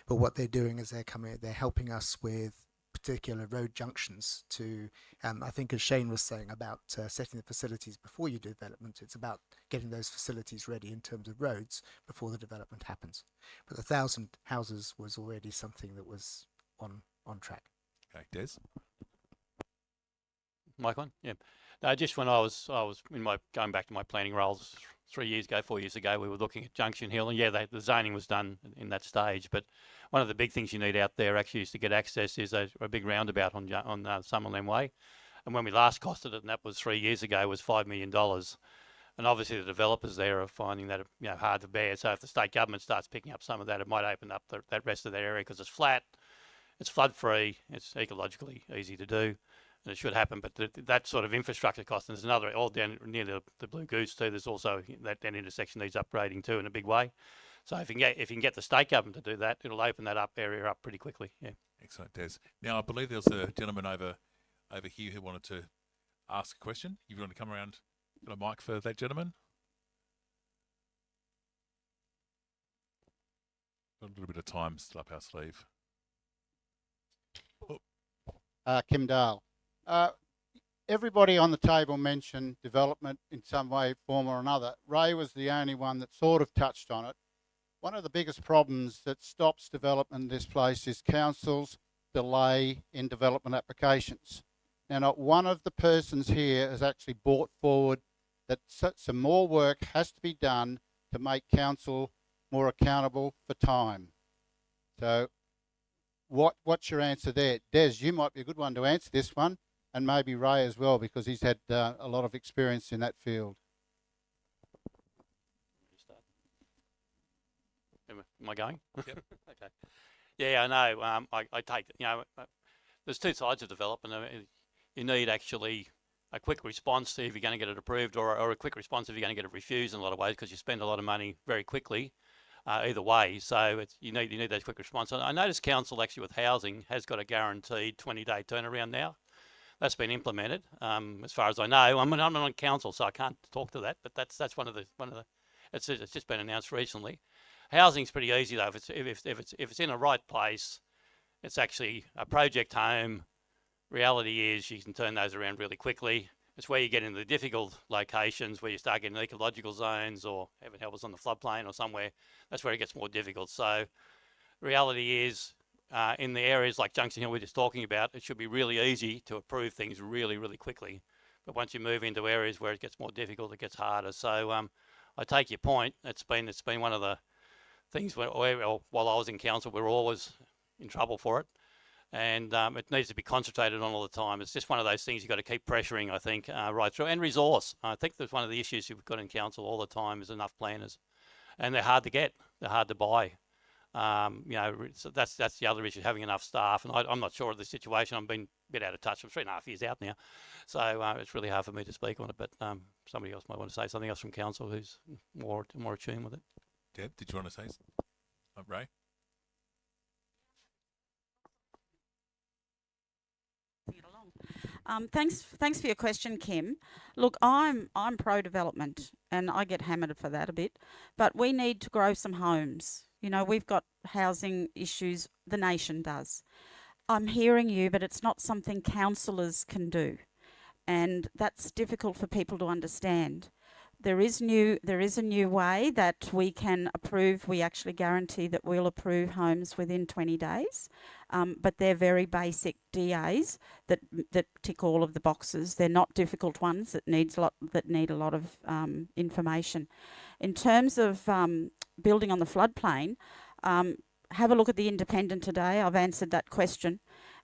But what they're doing is they're helping us with particular road junctions to, I think as Shane was saying about setting the facilities before you do development, it's about getting those facilities ready in terms of roads before the development happens. But the 1,000 houses was already something that was on track. Okay, Des? Mike on? Yeah. No, just when I was in going back to my planning roles 4 years ago, we were looking at Junction Hill, and yeah, the zoning was done in that stage. But one of the big things you need out there actually is to get access is a big roundabout on Summerlin Way. And when we last costed it, and that was 3 years ago, was $5 million. And obviously the developers there are finding that hard to bear. So if the state government starts picking up some of that, it might open up that rest of that area because it's flat, it's flood free, it's ecologically easy to do. And it should happen, but that sort of infrastructure cost, and there's another all down near the Blue Goose too. There's also that intersection needs upgrading too in a big way. So if you can get the state government to do that, it'll open that area up pretty quickly. Yeah. Excellent, Des. Now I believe there was a gentleman over here who wanted to ask a question. If you want to come around, got a mic for that gentleman. Got a little bit of time still up our sleeve. Kim Dale. Everybody on the table mentioned development in some way, form or another. Ray was the only one that sort of touched on it. One of the biggest problems that stops development in this place is council's delay in development applications. Now, not one of the persons here has actually brought forward that some more work has to be done to make council more accountable for time. So what's your answer there? Des, you might be a good one to answer this one, and maybe Ray as well, because he's had a lot of experience in that field. Am I going? Yep. Okay. Yeah, I know. I take, there's two sides of development. You need actually a quick response if you're going to get it approved, or a quick response if you're going to get it refused in a lot of ways, because you spend a lot of money very quickly. Either way, so you need those quick response. I noticed council actually with housing has got a guaranteed 20-day turnaround now. That's been implemented, as far as I know. I'm not on council, so I can't talk to that. But that's one of the. It's just been announced recently. Housing's pretty easy though. If it's in a right place, it's actually a project home. Reality is you can turn those around really quickly. It's where you get into the difficult locations where you start getting ecological zones, or heaven help us on the floodplain or somewhere. That's where it gets more difficult. So reality is in the areas like Junction Hill we're just talking about, it should be really easy to approve things really, really quickly. But once you move into areas where it gets more difficult, it gets harder. So I take your point. It's been one of things while I was in council, we were always in trouble for it. And it needs to be concentrated on all the time. It's just one of those things you've got to keep pressuring, I think, right through. And resource. I think that's one of the issues you've got in council all the time is enough planners. And they're hard to get. They're hard to buy. So that's the other issue, having enough staff. And I'm not sure of the situation. I've been a bit out of touch. I'm 3.5 years out now. So it's really hard for me to speak on it. But somebody else might want to say something else from council who's more attuned with it. Deb, did you want to say something? Ray? Thanks for your question, Kim. Look, I'm pro-development, and I get hammered for that a bit, but we need to grow some homes. You know, we've got housing issues, the nation does. I'm hearing you, but it's not something councillors can do, and that's difficult for people to understand. There is a new way that we can approve. We actually guarantee that we'll approve homes within 20 days, but they're very basic DAs that tick all of the boxes. They're not difficult ones that need a lot of information. In terms of building on the floodplain, have a look at the Independent today. I've answered that question.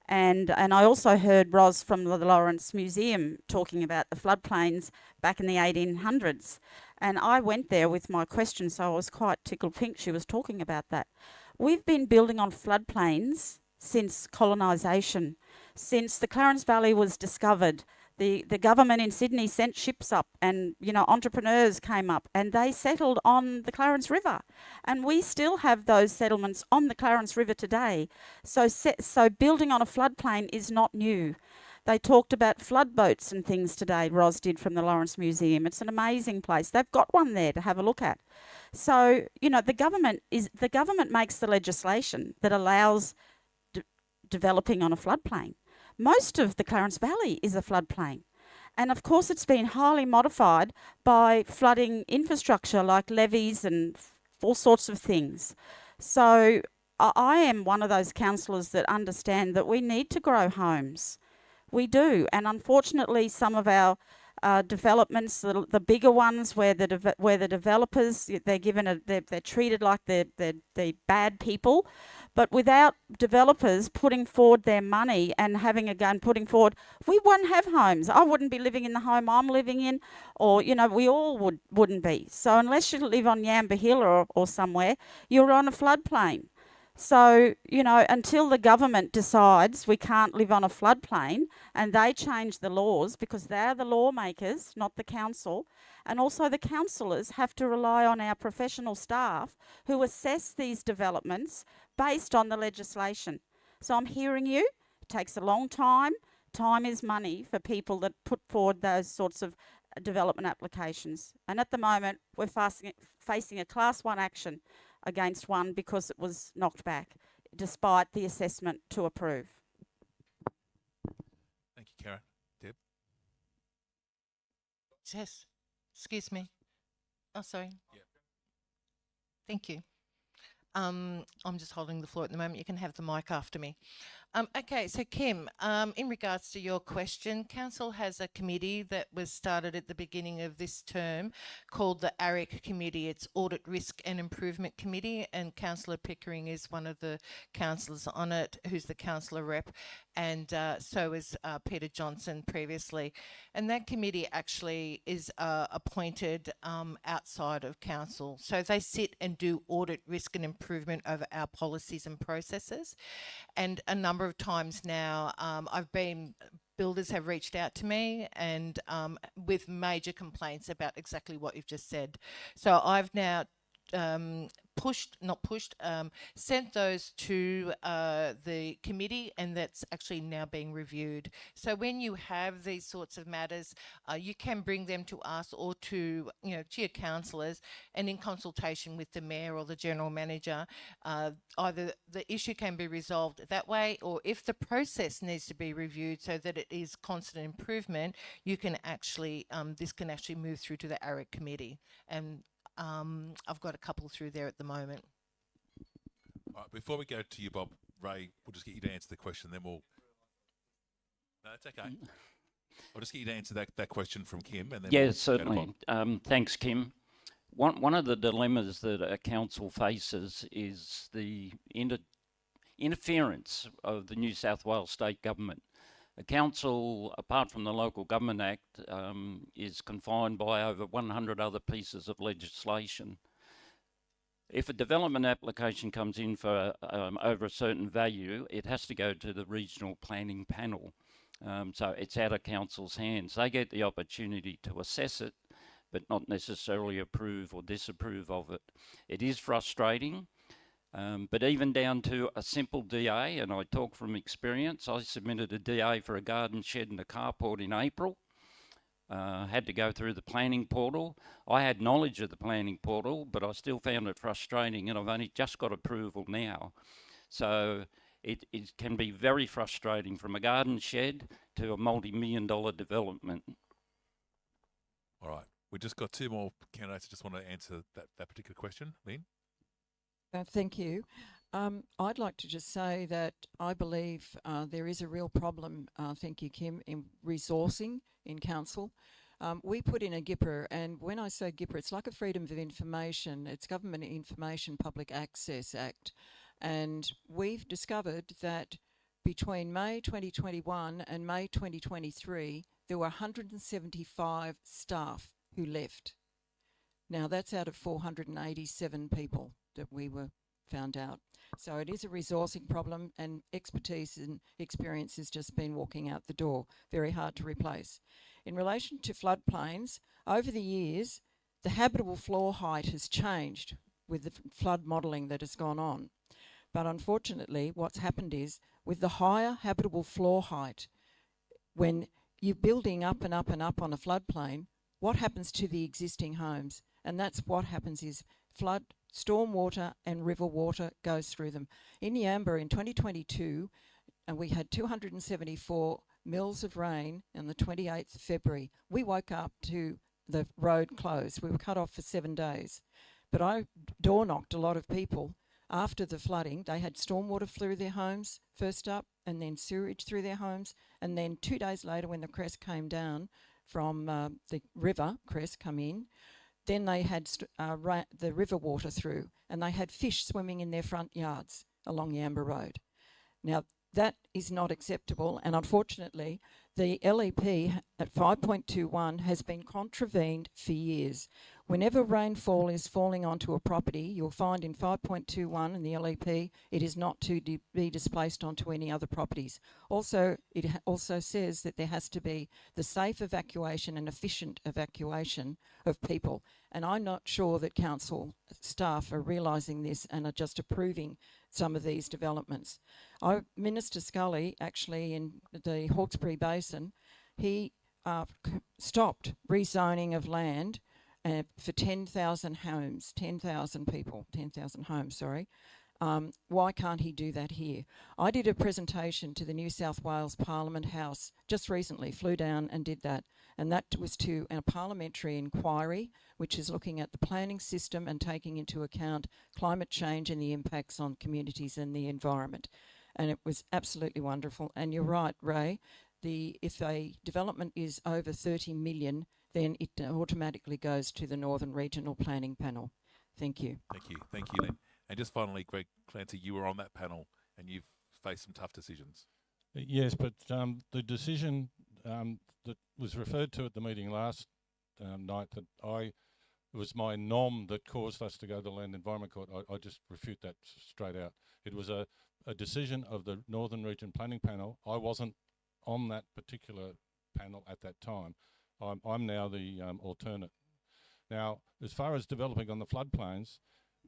And I also heard Ros from the Lawrence Museum talking about the floodplains back in the 1800s. And I went there with my question, so I was quite tickled pink she was talking about that. We've been building on floodplains since colonisation, since the Clarence Valley was discovered. The government in Sydney sent ships up, and entrepreneurs came up and they settled on the Clarence River, and we still have those settlements on the Clarence River today. So building on a floodplain is not new. They talked about flood boats and things today. Ros did from the Lawrence Museum. It's an amazing place. They've got one there to have a look at. So the government makes the legislation that allows developing on a floodplain. Most of the Clarence Valley is a floodplain. And of course it's been highly modified by flooding infrastructure like levees and all sorts of things. So I am one of those councillors that understand that we need to grow homes. We do. And unfortunately some of our developments, the bigger ones where the developers, they're treated like they're bad people. But without developers putting forward their money and having a gun putting forward, we wouldn't have homes. I wouldn't be living in the home I'm living in, or, we all wouldn't be. So unless you live on Yamba Hill or somewhere, you're on a floodplain. So, until the government decides we can't live on a floodplain and they change the laws, because they're the lawmakers, not the council, and also the councillors have to rely on our professional staff who assess these developments based on the legislation. So I'm hearing you. It takes a long time. Time is money for people that put forward those sorts of development applications. And at the moment, we're facing a Class 1 action against one because it was knocked back, despite the assessment to approve. Thank you, Karen. Deb? Yes. Excuse me. Oh, sorry. Yeah. Thank you. I'm just holding the floor at the moment. You can have the mic after me. Okay, so Kim, in regards to your question, Council has a committee that was started at the beginning of this term called the ARIC Committee. It's Audit Risk and Improvement Committee, and Councillor Pickering is one of the councillors on it, who's the councillor rep, and so is Peter Johnson previously. And that committee actually is appointed outside of council. So they sit and do audit, risk and improvement over our policies and processes. And a number of times now, builders have reached out to me and with major complaints about exactly what you've just said. So I've now sent those to the committee, and that's actually now being reviewed. So when you have these sorts of matters, you can bring them to us or to your councillors, and in consultation with the mayor or the general manager, either the issue can be resolved that way, or if the process needs to be reviewed so that it is constant improvement, you can actually this can actually move through to the ARIC committee, and I've got a couple through there at the moment. All right, before we go to you, Bob, Ray, we'll just get you to answer the question, then we'll... No, it's okay. I'll just get you to answer that question from Kim. And then yeah, certainly. Thanks, Kim. One of the dilemmas that a council faces is the interference of the New South Wales state government. A council, apart from the Local Government Act, is confined by over 100 other pieces of legislation. If a development application comes in for over a certain value, it has to go to the regional planning panel. So it's out of council's hands. They get the opportunity to assess it, but not necessarily approve or disapprove of it. It is frustrating. But even down to a simple DA, and I talk from experience, I submitted a DA for a garden shed and a carport in April. Had to go through the planning portal. I had knowledge of the planning portal, but I still found it frustrating, and I've only just got approval now. So it can be very frustrating from a garden shed to a multi-million-dollar development. All right. We just got two more candidates. I just want to answer that particular question. Lynne? Thank you. I'd like to just say that I believe there is a real problem, thank you, Kim, in resourcing in council. We put in a GIPR, and when I say GIPR, it's like a Freedom of Information. It's Government Information Public Access Act. And we've discovered that between May 2021 and May 2023, there were 175 staff who left. Now, that's out of 487 people that we were found out. So it is a resourcing problem, and expertise and experience has just been walking out the door. Very hard to replace. In relation to floodplains, over the years, the habitable floor height has changed with the flood modelling that has gone on. But unfortunately, what's happened is, with the higher habitable floor height, when you're building up and up and up on a floodplain, what happens to the existing homes? And that's what happens is storm water and river water goes through them. In Yager in 2022, and we had 274 mils of rain on the 28th of February. We woke up to the road closed. We were cut off for 7 days. But I door knocked a lot of people after the flooding. They had stormwater through their homes first up, and then sewage through their homes. And then 2 days later, when the crest came down from the river, crest come in, then they had the river water through, and they had fish swimming in their front yards along Yager Road. Now, that is not acceptable, and unfortunately, the LEP at 5.21 has been contravened for years. Whenever rainfall is falling onto a property, you'll find in 5.21 in the LEP, it is not to be displaced onto any other properties. Also, it also says that there has to be the safe evacuation and efficient evacuation of people. And I'm not sure that council staff are realising this and are just approving some of these developments. Minister Scully, actually in the Hawkesbury Basin, he stopped rezoning of land for 10,000 homes, 10,000 people, 10,000 homes, sorry. Why can't he do that here? I did a presentation to the New South Wales Parliament House just recently, flew down and did that. And that was to a parliamentary inquiry, which is looking at the planning system and taking into account climate change and the impacts on communities and the environment. And it was absolutely wonderful. And you're right, Ray, if a development is over 30 million, then it automatically goes to the Northern Regional Planning Panel. Thank you. Thank you. Thank you, Lynne. And just finally, Greg Clancy, you were on that panel and you've faced some tough decisions. Yes, but the decision that was referred to at the meeting last night, that it was my NOM that caused us to go to the Land Environment Court, I just refute that straight out. It was a decision of the Northern Region Planning Panel. I wasn't on that particular panel at that time. I'm now the alternate. Now, as far as developing on the floodplains,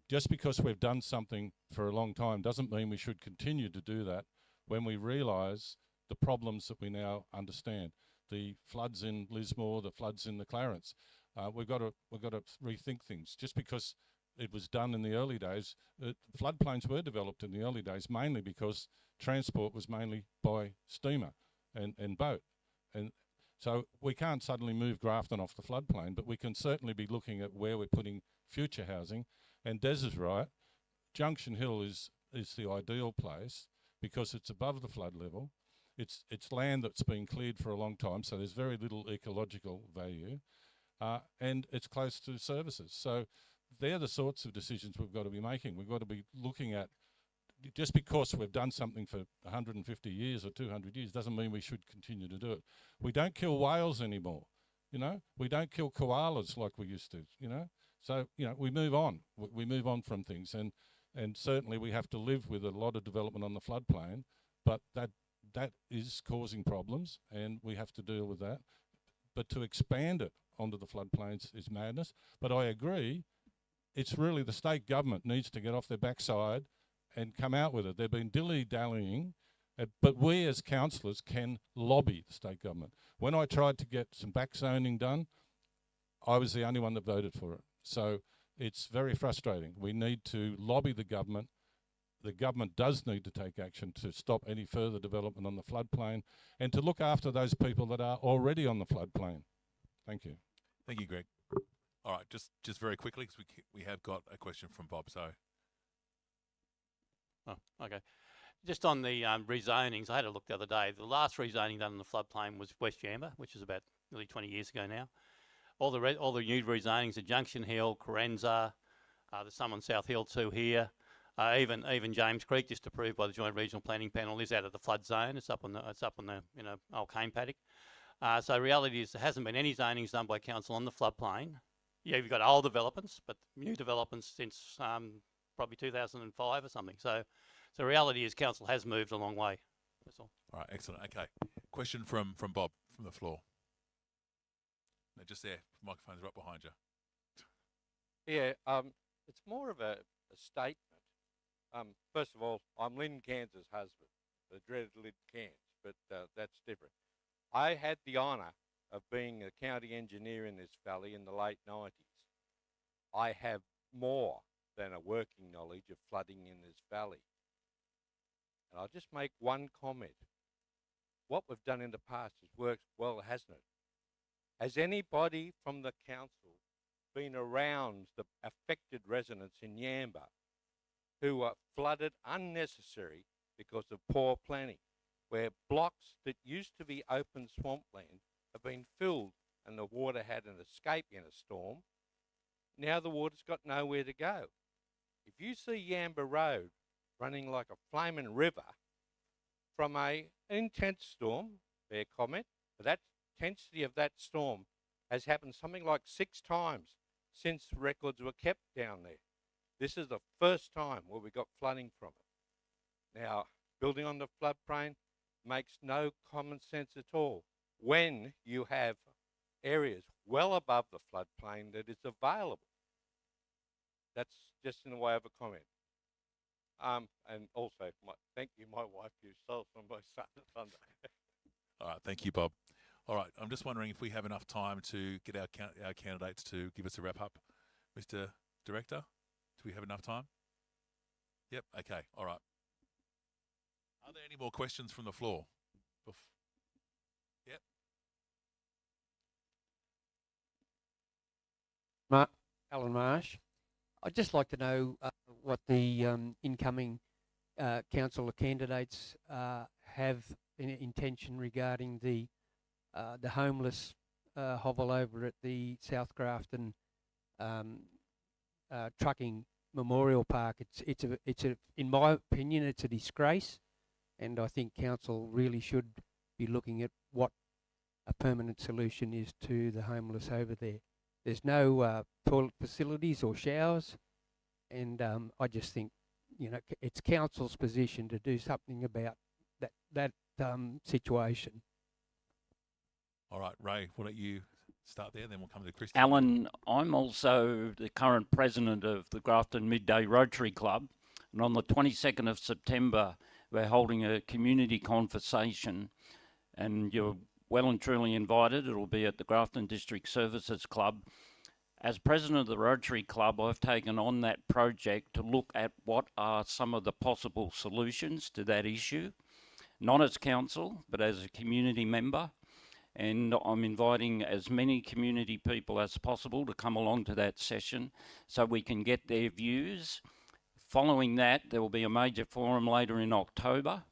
just because we've done something for a long time doesn't mean we should continue to do that when we realise the problems that we now understand. The floods in Lismore, the floods in the Clarence. We've got to rethink things. Just because it was done in the early days, floodplains were developed in the early days mainly because transport was mainly by steamer and boat. And so we can't suddenly move Grafton off the floodplain, but we can certainly be looking at where we're putting future housing. And Des is right, Junction Hill is the ideal place because it's above the flood level. It's land that's been cleared for a long time, so there's very little ecological value. and it's close to services. So they're the sorts of decisions we've got to be making. We've got to be looking at, just because we've done something for 150 years or 200 years doesn't mean we should continue to do it. We don't kill whales anymore, you know. We don't kill koalas like we used to, you know. So, you know, we move on. We move on from things, and certainly we have to live with a lot of development on the floodplain, but that is causing problems, and we have to deal with that. But to expand it onto the floodplains is madness. But I agree, it's really the state government needs to get off their backside and come out with it. They've been dilly-dallying, but we as councillors can lobby the state government. When I tried to get some back zoning done, I was the only one that voted for it. So it's very frustrating. We need to lobby the government. The government does need to take action to stop any further development on the floodplain and to look after those people that are already on the floodplain. Thank you. Thank you, Greg. All right, just very quickly, because we have got a question from Bob. So. Oh, okay. Just on the rezonings, I had a look the other day. The last rezoning done in the floodplain was West Yager, which is about nearly 20 years ago now. All the new rezonings at Junction Hill, Cairns, there's some on South Hill too here. Even James Creek, just approved by the Joint Regional Planning Panel, is out of the flood zone. It's up on the old cane paddock. So the reality is there hasn't been any zonings done by council on the floodplain. Yeah, you've got old developments, but new developments since probably 2005 or something. So the reality is council has moved a long way. That's all. All right, excellent. Okay, question from Bob from the floor. No, just there. Microphone's right behind you. Yeah, it's more of a statement. First of all, I'm Lynne Cairns' husband, the dreaded Lynne Cairns, but that's different. I had the honour of being a county engineer in this valley in the late 90s. I have more than a working knowledge of flooding in this valley. And I'll just make one comment. What we've done in the past has worked well, hasn't it? Has anybody from the council been around the affected residents in Yamba who are flooded unnecessary because of poor planning, where blocks that used to be open swampland have been filled and the water had an escape in a storm? Now the water's got nowhere to go. If you see Yamba Road running like a flaming river from an intense storm, fair comment, but that intensity of that storm has happened something like 6 times since records were kept down there. This is the first time where we got flooding from it. Now, building on the floodplain makes no common sense at all when you have areas well above the floodplain that is available. That's just in the way of a comment. And also, thank you, my wife, you stole from my son at Sunday. All right, thank you, Bob. All right, I'm just wondering if we have enough time to get our candidates to give us a wrap up. Mr. Director, do we have enough time? Yep, okay, all right. Are there any more questions from the floor? Yep. Allan Marsh. I'd just like to know what the incoming councillor candidates have in intention regarding the homeless hovel over at the South Grafton trucking memorial park. It's in my opinion, it's a disgrace, and I think council really should be looking at what a permanent solution is to the homeless over there. There's no toilet facilities or showers, and I just think, you know, it's council's position to do something about that situation. All right, Ray, why don't you start there, then we'll come to Cristie. Allan, I'm also the current president of the Grafton Midday Rotary Club, and on the 22nd of September, we're holding a community conversation, and you're well and truly invited. It'll be at the Grafton District Services Club. As president of the Rotary Club, I've taken on that project to look at what are some of the possible solutions to that issue, not as council, but as a community member. And I'm inviting as many community people as possible to come along to that session so we can get their views. Following that, there will be a major forum later in October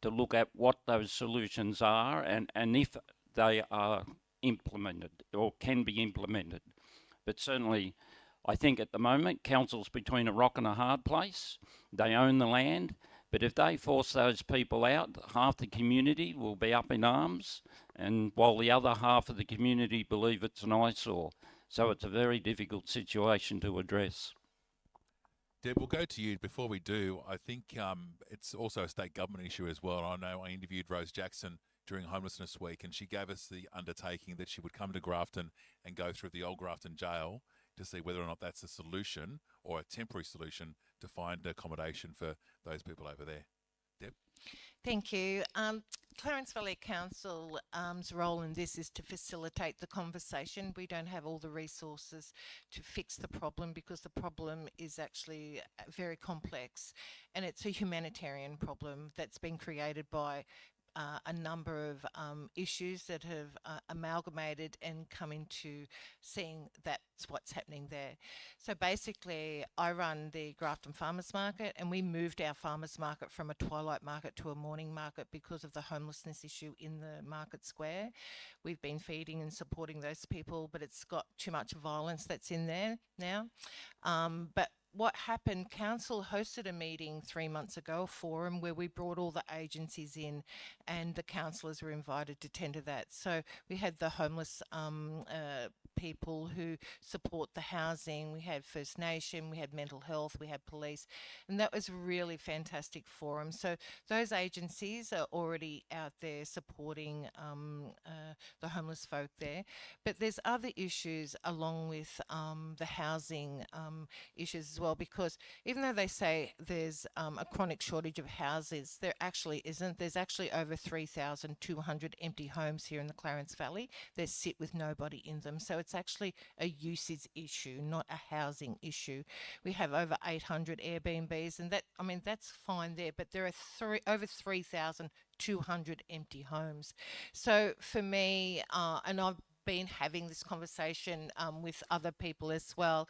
to look at what those solutions are and if they are implemented or can be implemented. But certainly, I think at the moment, council's between a rock and a hard place. They own the land, but if they force those people out, half the community will be up in arms, and while the other half of the community believe it's an eyesore. So it's a very difficult situation to address. Deb, we'll go to you. Before we do, I think it's also a state government issue as well. I know I interviewed Rose Jackson during Homelessness Week, and she gave us the undertaking that she would come to Grafton and go through the old Grafton jail to see whether or not that's a solution or a temporary solution to find accommodation for those people over there. Deb? Thank you. Clarence Valley Council's role in this is to facilitate the conversation. We don't have all the resources to fix the problem because the problem is actually very complex, and it's a humanitarian problem that's been created by a number of issues that have amalgamated and come into seeing that's what's happening there. So basically, I run the Grafton Farmers Market, and we moved our farmers market from a twilight market to a morning market because of the homelessness issue in the market square. We've been feeding and supporting those people, but it's got too much violence that's in there now. But what happened, council hosted a meeting 3 months ago, a forum where we brought all the agencies in and the councillors were invited to tender that. So we had the homeless people who support the housing, we had First Nation, we had mental health, we had police, and that was a really fantastic forum. So those agencies are already out there supporting the homeless folk there. But there's other issues along with the housing issues as well, because even though they say there's a chronic shortage of houses, there actually isn't. There's actually over 3,200 empty homes here in the Clarence Valley that sit with nobody in them. So it's actually a usage issue, not a housing issue. We have over 800 Airbnbs, and that, I mean, that's fine there, but there are over 3,200 empty homes. So for me, and I've been having this conversation with other people as well,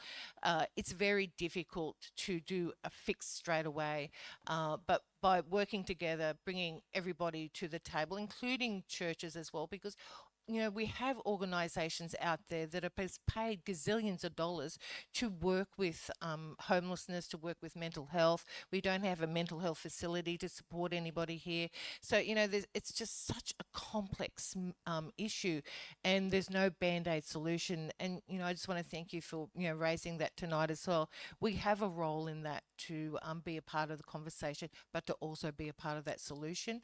it's very difficult to do a fix straight away, but by working together, bringing everybody to the table, including churches as well, because you know, we have organisations out there that are paid gazillions of dollars to work with homelessness, to work with mental health. We don't have a mental health facility to support anybody here. So, you know, it's just such a complex issue, and there's no Band-Aid solution. And, you know, I just want to thank you for, you know, raising that tonight as well. We have a role in that to be a part of the conversation, but to also be a part of that solution.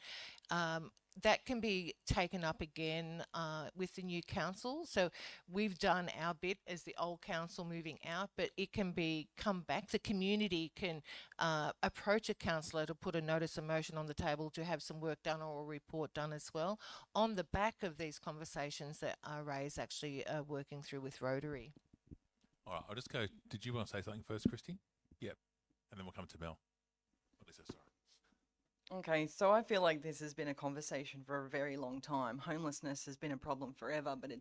That can be taken up again with the new council. So we've done our bit as the old council moving out, but it can come back. The community can approach a councillor to put a notice of motion on the table to have some work done or a report done as well on the back of these conversations that Ray's actually working through with Rotary. All right, I'll just go. Did you want to say something first, Cristie? Yep. And then we'll come to Mel. Lisa, sorry. Okay, so I feel like this has been a conversation for a very long time. Homelessness has been a problem forever, but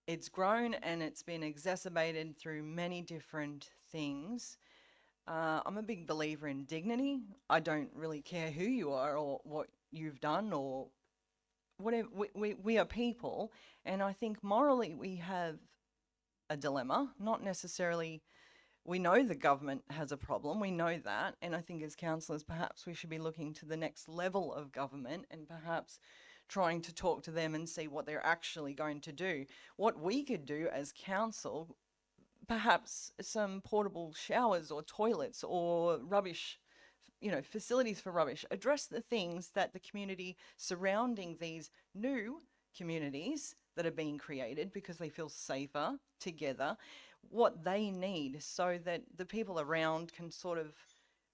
it's grown and it's been exacerbated through many different things. I'm a big believer in dignity. I don't really care who you are or what you've done or whatever. We are people, and I think morally we have a dilemma, not necessarily. We know the government has a problem, we know that, and I think as councillors perhaps we should be looking to the next level of government and perhaps trying to talk to them and see what they're actually going to do. What we could do as council, perhaps some portable showers or toilets or rubbish, you know, facilities for rubbish, address the things that the community surrounding these new communities that are being created because they feel safer together, what they need so that the people around can sort of,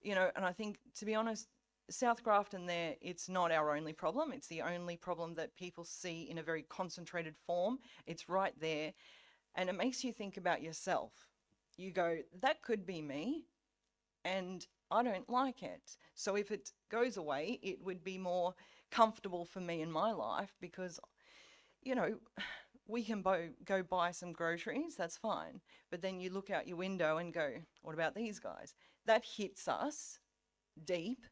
you know, and I think, to be honest, South Grafton there, it's not our only problem. It's the only problem that people see in a very concentrated form. It's right there. And it makes you think about yourself. You go, that could be me, and I don't like it. So if it goes away, it would be more comfortable for me in my life because, you know, we can go buy some groceries, that's fine. But then you look out your window and go, what about these guys? That hits us deep,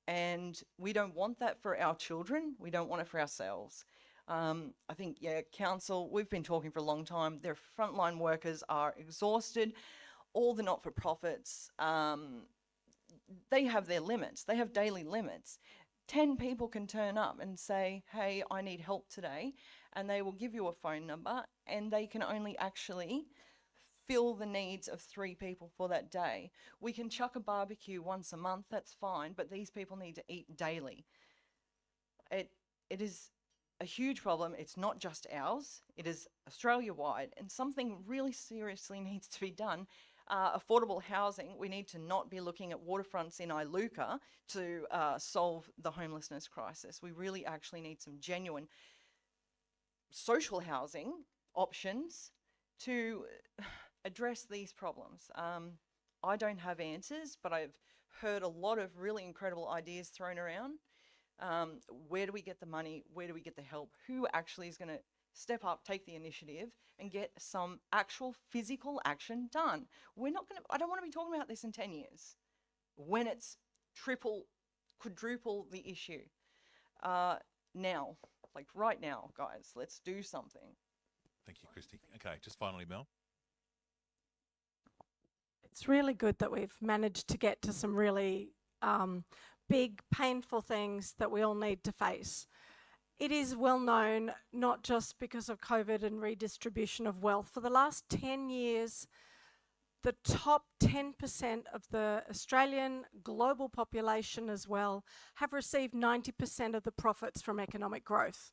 and we don't want that for our children. We don't want it for ourselves. I think, yeah, council, we've been talking for a long time. Their frontline workers are exhausted. All the not-for-profits, they have their limits. They have daily limits. 10 people can turn up and say, hey, I need help today, and they will give you a phone number, and they can only actually fill the needs of 3 people for that day. We can chuck a barbecue once a month, that's fine, but these people need to eat daily. It is a huge problem. It's not just ours, it is Australia-wide, and something really seriously needs to be done. Affordable housing, we need to not be looking at waterfronts in Iluka to solve the homelessness crisis. We really actually need some genuine social housing options to address these problems. I don't have answers, but I've heard a lot of really incredible ideas thrown around. Where do we get the money? Where do we get the help? Who actually is going to step up, take the initiative, and get some actual physical action done? I don't want to be talking about this in 10 years when it's triple, quadruple the issue. Now, like right now, guys, let's do something. Thank you, Cristie. Okay, just finally, Mel. It's really good that we've managed to get to some really big, painful things that we all need to face. It is well known, not just because of COVID and redistribution of wealth. For the last 10 years, the top 10% of the Australian global population as well have received 90% of the profits from economic growth.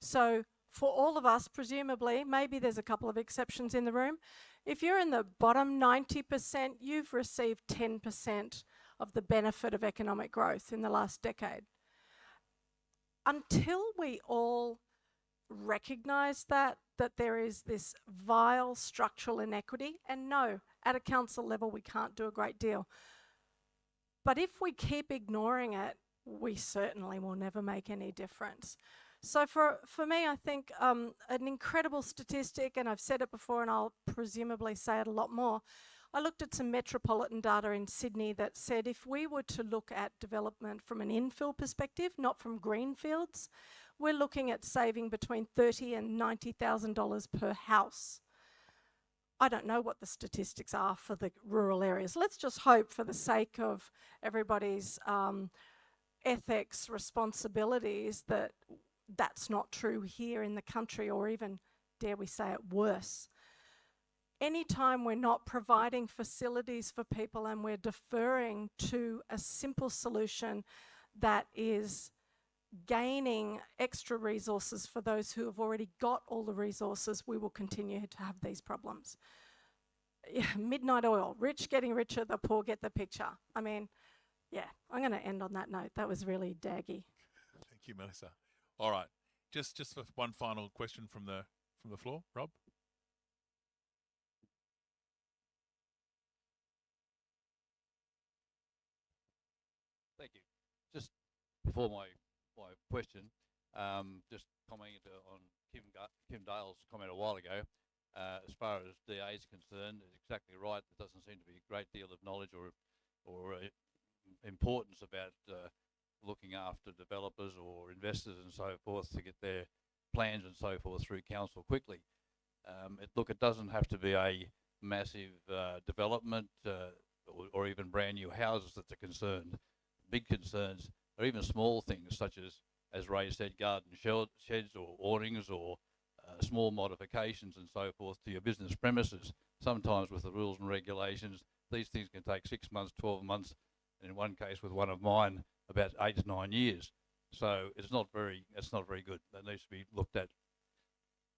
So for all of us, presumably, maybe there's a couple of exceptions in the room, if you're in the bottom 90%, you've received 10% of the benefit of economic growth in the last decade. Until we all recognise that there is this vile structural inequity, and no, at a council level we can't do a great deal. But if we keep ignoring it, we certainly will never make any difference. So for me, I think an incredible statistic, and I've said it before and I'll presumably say it a lot more, I looked at some metropolitan data in Sydney that said if we were to look at development from an infill perspective, not from greenfields, we're looking at saving between $30,000 and $90,000 per house. I don't know what the statistics are for the rural areas. Let's just hope, for the sake of everybody's ethics, responsibilities, that that's not true here in the country, or even, dare we say it, worse. Anytime we're not providing facilities for people and we're deferring to a simple solution that is gaining extra resources for those who have already got all the resources, we will continue to have these problems. Yeah, midnight oil, rich getting richer, the poor get the picture. I mean, yeah, I'm going to end on that note. That was really daggy. Thank you, Melissa. All right, just for one final question from the floor, Rob. Thank you. Just before my question, just commenting on Kim Dale's comment a while ago. As far as DA is concerned, it's exactly right. There doesn't seem to be a great deal of knowledge or importance about looking after developers or investors and so forth to get their plans and so forth through council quickly. Look, it doesn't have to be a massive development or even brand new houses that's a concern. Big concerns are even small things such as Ray said, garden sheds or awnings or small modifications and so forth to your business premises. Sometimes with the rules and regulations, these things can take 6 months, 12 months, and in one case with one of mine, about 8 to 9 years. So it's not very good. That needs to be looked at.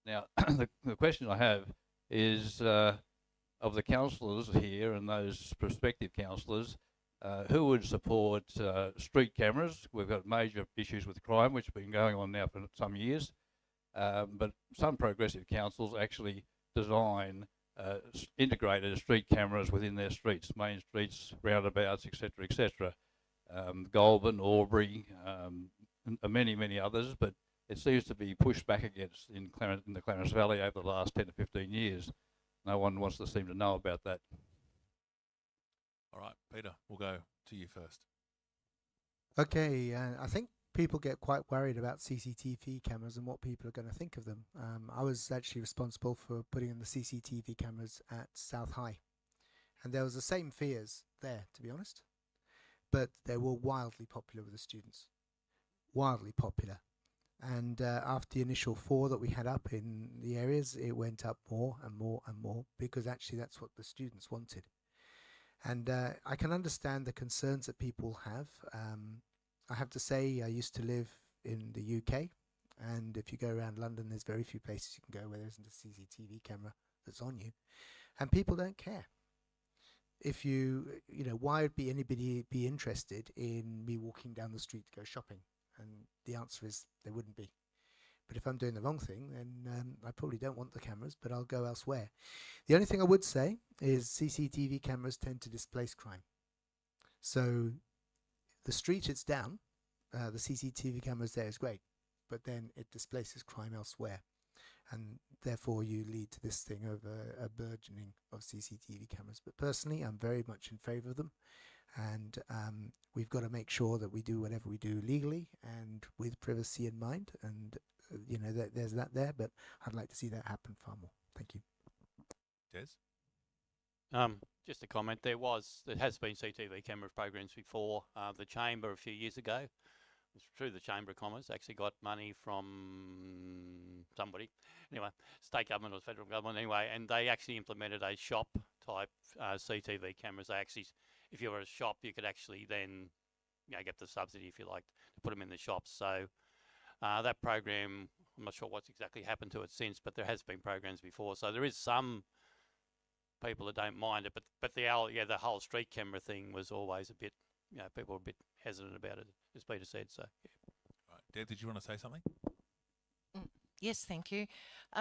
Now, the question I have is of the councillors here and those prospective councillors, who would support street cameras? We've got major issues with crime, which have been going on now for some years. But some progressive councils actually design integrated street cameras within their streets, main streets, roundabouts, etc., etc. Goulburn, Albury, and many others, but it seems to be pushed back against in the Clarence Valley over the last 10 to 15 years. No one wants to seem to know about that. All right, Peter, we'll go to you first. Okay, I think people get quite worried about CCTV cameras and what people are going to think of them. I was actually responsible for putting in the CCTV cameras at South High, and there was the same fears there, to be honest, but they were wildly popular with the students, wildly popular. And after the initial 4 that we had up in the areas, it went up more and more and more, because actually that's what the students wanted. And I can understand the concerns that people have. I have to say, I used to live in the UK, and if you go around London, there's very few places you can go where there isn't a CCTV camera that's on you, and people don't care. If you know, why would anybody be interested in me walking down the street to go shopping? And the answer is they wouldn't be. But if I'm doing the wrong thing, then I probably don't want the cameras, but I'll go elsewhere. The only thing I would say is CCTV cameras tend to displace crime. So the street it's down, the CCTV cameras there is great, but then it displaces crime elsewhere. And therefore you lead to this thing of a burgeoning of CCTV cameras. But personally, I'm very much in favour of them. And we've got to make sure that we do whatever we do legally and with privacy in mind. And, you know, there's that there, but I'd like to see that happen far more. Thank you. Des? Just a comment. There has been CCTV camera programs before. The Chamber a few years ago, it's true, the Chamber of Commerce actually got money from somebody. Anyway, state government or federal government anyway, and they actually implemented a shop type CCTV cameras. They actually, if you were a shop, you could actually then, you know, get the subsidy, if you like, to put them in the shops. So that program, I'm not sure what's exactly happened to it since, but there has been programs before. So there is some people that don't mind it, but the whole street camera thing was always a bit, you know, people were a bit hesitant about it, as Peter said. So, yeah. Right. Deb, did you want to say something? Yes, thank you.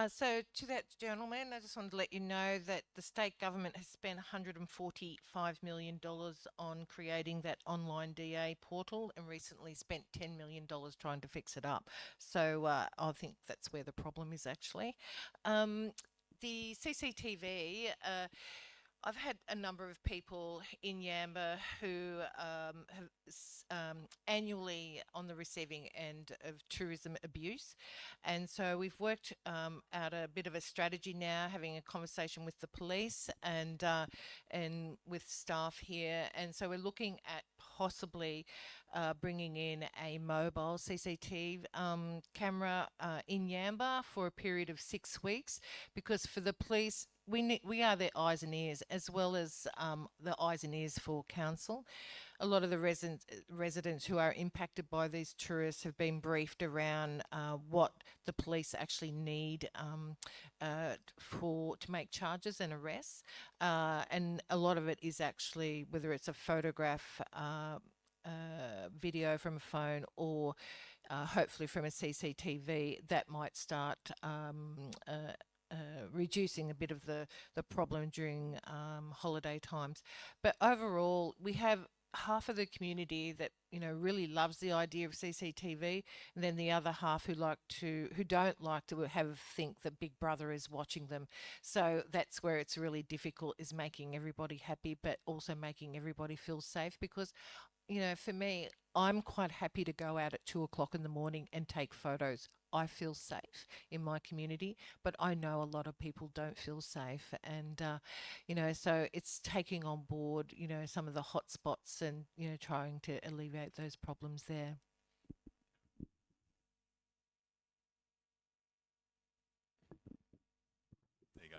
So to that gentleman, I just wanted to let you know that the state government has spent $145 million on creating that online DA portal and recently spent $10 million trying to fix it up. So I think that's where the problem is actually. The CCTV, I've had a number of people in Yamba who have annually on the receiving end of tourism abuse, and so we've worked out a bit of a strategy now, having a conversation with the police and with staff here, and so we're looking at possibly bringing in a mobile CCTV camera in Yamba for a period of 6 weeks, because for the police, we are their eyes and ears, as well as the eyes and ears for council. A lot of the residents who are impacted by these tourists have been briefed around what the police actually need to make charges and arrests, and a lot of it is actually whether it's a photograph, video from a phone, or hopefully from a CCTV that might start reducing a bit of the problem during holiday times. But overall, we have half of the community that, you know, really loves the idea of CCTV, and then the other half who don't like to think that Big Brother is watching them. So that's where it's really difficult, is making everybody happy, but also making everybody feel safe. Because, you know, for me, I'm quite happy to go out at 2 o'clock in the morning and take photos. I feel safe in my community, but I know a lot of people don't feel safe. And, you know, so it's taking on board, you know, some of the hot spots and, you know, trying to alleviate those problems there. There you go.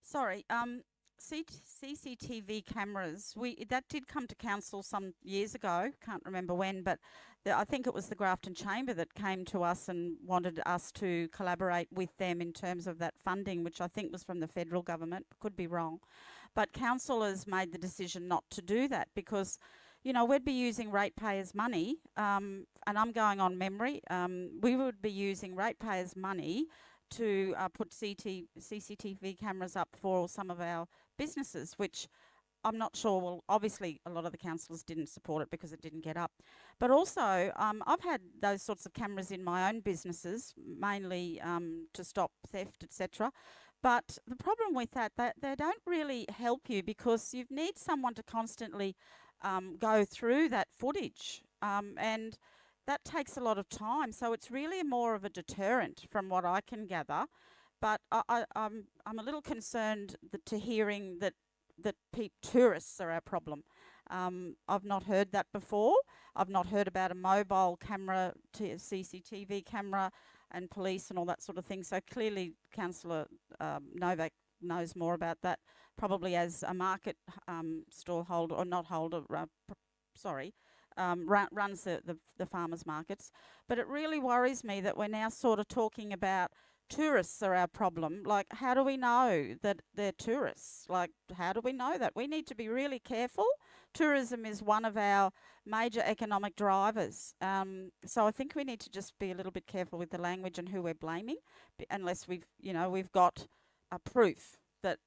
Sorry, CCTV cameras, that did come to council some years ago, can't remember when, but I think it was the Grafton Chamber that came to us and wanted us to collaborate with them in terms of that funding, which I think was from the federal government, could be wrong. But councillors made the decision not to do that because, you know, we'd be using ratepayers' money, and I'm going on memory, we would be using ratepayers' money to put CCTV cameras up for some of our businesses, which I'm not sure. Well, obviously, a lot of the councillors didn't support it because it didn't get up. But also, I've had those sorts of cameras in my own businesses, mainly to stop theft, etc. But the problem with that they don't really help you because you need someone to constantly go through that footage, and that takes a lot of time. So it's really more of a deterrent, from what I can gather. But I'm a little concerned to hearing that tourists are our problem. I've not heard that before. I've not heard about a mobile camera, CCTV camera, and police and all that sort of thing. So clearly, Councillor Novak knows more about that, probably as a market stall holder, or not holder, runs the farmers markets. But it really worries me that we're now sort of talking about tourists are our problem. Like, how do we know that they're tourists? Like, how do we know that? We need to be really careful. Tourism is one of our major economic drivers. So I think we need to just be a little bit careful with the language and who we're blaming, unless we've got a proof that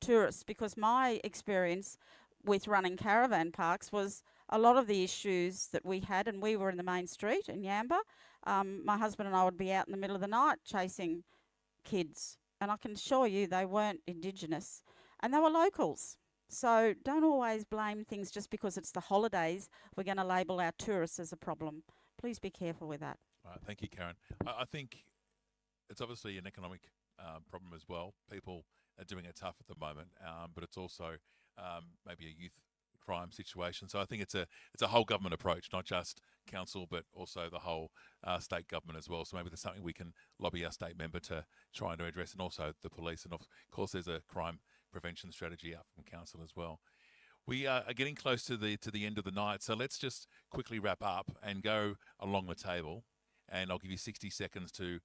tourists, because my experience with running caravan parks was a lot of the issues that we had, and we were in the main street in Yamba. My husband and I would be out in the middle of the night chasing kids, and I can assure you they weren't Indigenous, and they were locals. So don't always blame things just because it's the holidays. We're going to label our tourists as a problem. Please be careful with that. All right, thank you, Karen. I think it's obviously an economic problem as well. People are doing it tough at the moment, but it's also maybe a youth crime situation. So I think it's a whole government approach, not just council, but also the whole state government as well. So maybe there's something we can lobby our state member to try and address, and also the police. And of course, there's a crime prevention strategy out from council as well. We are getting close to the end of the night, so let's just quickly wrap up and go along the table. And I'll give you 60 seconds to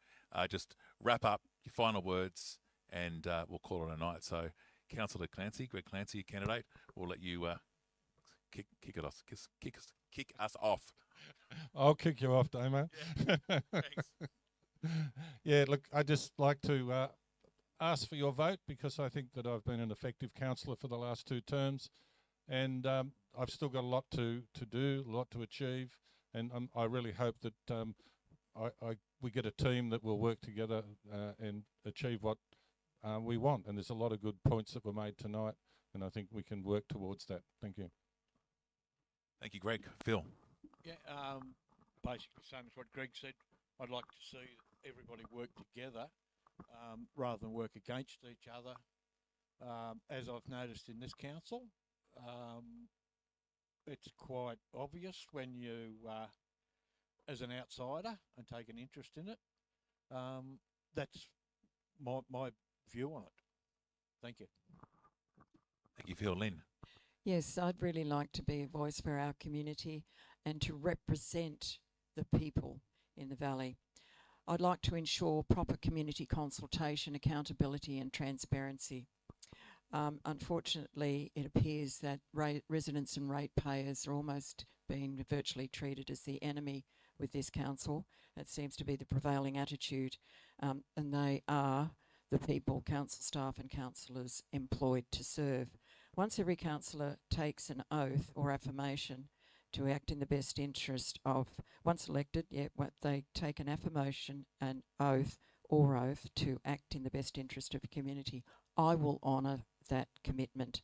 just wrap up your final words, and we'll call it a night. So, Councillor Clancy, Greg Clancy, candidate, we'll let you kick us off. I'll kick you off, Damo. Yeah. Thanks. Yeah, look, I'd just like to ask for your vote, because I think that I've been an effective councillor for the last 2 terms, and I've still got a lot to do, a lot to achieve, and I really hope that we get a team that will work together and achieve what we want. And there's a lot of good points that were made tonight, and I think we can work towards that. Thank you. Thank you, Greg. Phil. Yeah, basically same as what Greg said. I'd like to see everybody work together rather than work against each other. As I've noticed in this council, it's quite obvious when you, as an outsider, and take an interest in it. That's my view on it. Thank you. Thank you, Phil. Lynne. Yes, I'd really like to be a voice for our community and to represent the people in the Valley. I'd like to ensure proper community consultation, accountability and transparency. Unfortunately, it appears that residents and ratepayers are almost being virtually treated as the enemy with this council. That seems to be the prevailing attitude, and they are the people, council staff and councillors employed to serve. Once every councillor takes an oath or affirmation to act in the best interest of, once elected, they take an affirmation, an oath or oath to act in the best interest of the community. I will honour that commitment.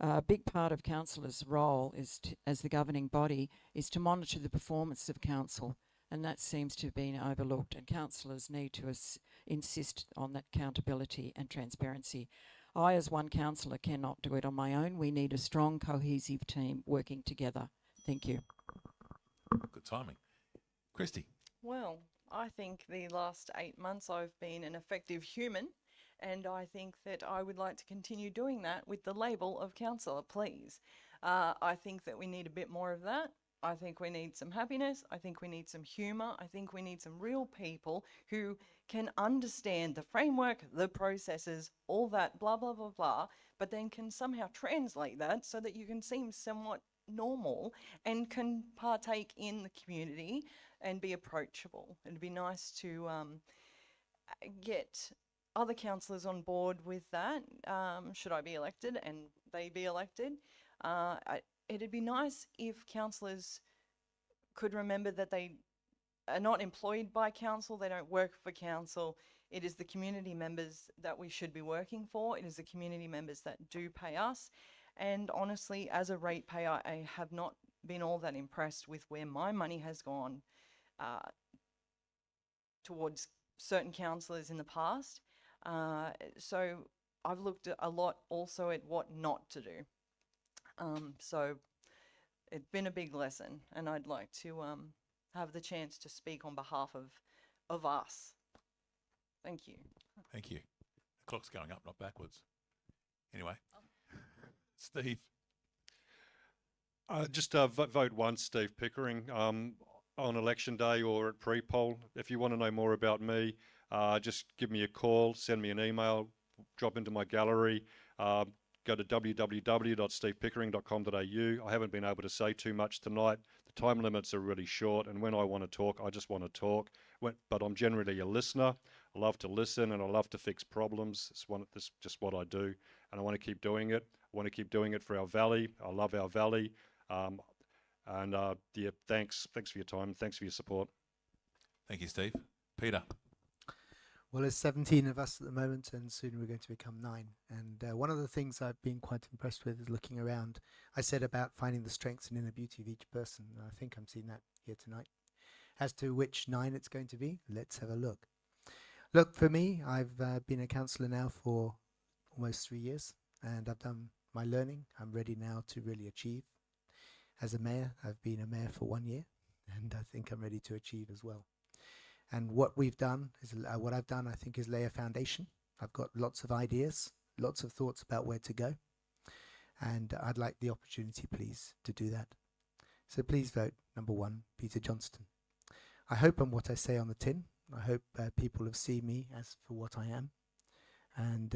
A big part of councillors' role is as the governing body is to monitor the performance of council, and that seems to have been overlooked, and councillors need to insist on that accountability and transparency. I, as one councillor, cannot do it on my own. We need a strong, cohesive team working together. Thank you. Good timing. Cristie. Well, I think the last 8 months I've been an effective human, and I think that I would like to continue doing that with the label of councillor, please. I think that we need a bit more of that. I think we need some happiness. I think we need some humour. I think we need some real people who can understand the framework, the processes, all that blah, blah, blah, blah, but then can somehow translate that so that you can seem somewhat normal and can partake in the community and be approachable. It'd be nice to get other councillors on board with that, should I be elected and they be elected. It'd be nice if councillors could remember that they are not employed by council, they don't work for council. It is the community members that we should be working for. It is the community members that do pay us. And honestly, as a ratepayer, I have not been all that impressed with where my money has gone towards certain councillors in the past. So I've looked a lot also at what not to do. So it's been a big lesson, and I'd like to have the chance to speak on behalf of us. Thank you. Thank you. The clock's going up, not backwards. Anyway, Steve. Just vote once, Steve Pickering, on election day or at pre-poll. If you want to know more about me, just give me a call, send me an email, drop into my gallery, go to www.stevepickering.com.au. I haven't been able to say too much tonight. The time limits are really short, and when I want to talk, I just want to talk. But I'm generally a listener. I love to listen, and I love to fix problems. It's just what I do, and I want to keep doing it. I want to keep doing it for our valley. I love our valley. Yeah, thanks for your time. Thanks for your support. Thank you, Steve. Peter. Well, there's 17 of us at the moment, and soon we're going to become 9. And one of the things I've been quite impressed with is looking around. I said about finding the strengths and inner beauty of each person. And I think I'm seeing that here tonight. As to which 9 it's going to be, let's have a look. Look, for me, I've been a councillor now for almost 3 years, and I've done my learning. I'm ready now to really achieve. As a mayor, I've been a mayor for 1 year, and I think I'm ready to achieve as well. And what we've done is, what I've done, I think, is lay a foundation. I've got lots of ideas, lots of thoughts about where to go. And I'd like the opportunity, please, to do that. So please vote number 1, Peter Johnstone. I hope I'm what I say on the tin. I hope people have seen me as for what I am. And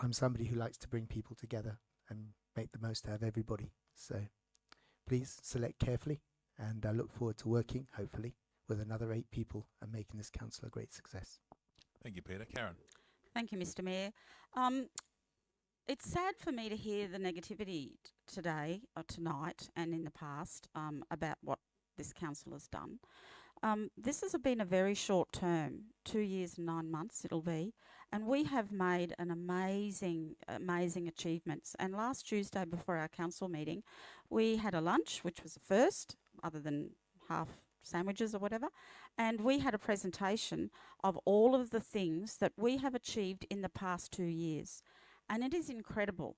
I'm somebody who likes to bring people together and make the most out of everybody. So please select carefully. And I look forward to working, hopefully, with another 8 people and making this council a great success. Thank you, Peter. Karen. Thank you, Mr. Mayor. It's sad for me to hear the negativity today, or tonight, and in the past about what this council has done. This has been a very short term, 2 years and 9 months it'll be, and we have made an amazing achievements. And last Tuesday before our council meeting, we had a lunch, which was the first, other than half sandwiches or whatever, and we had a presentation of all of the things that we have achieved in the past 2 years, and it is incredible.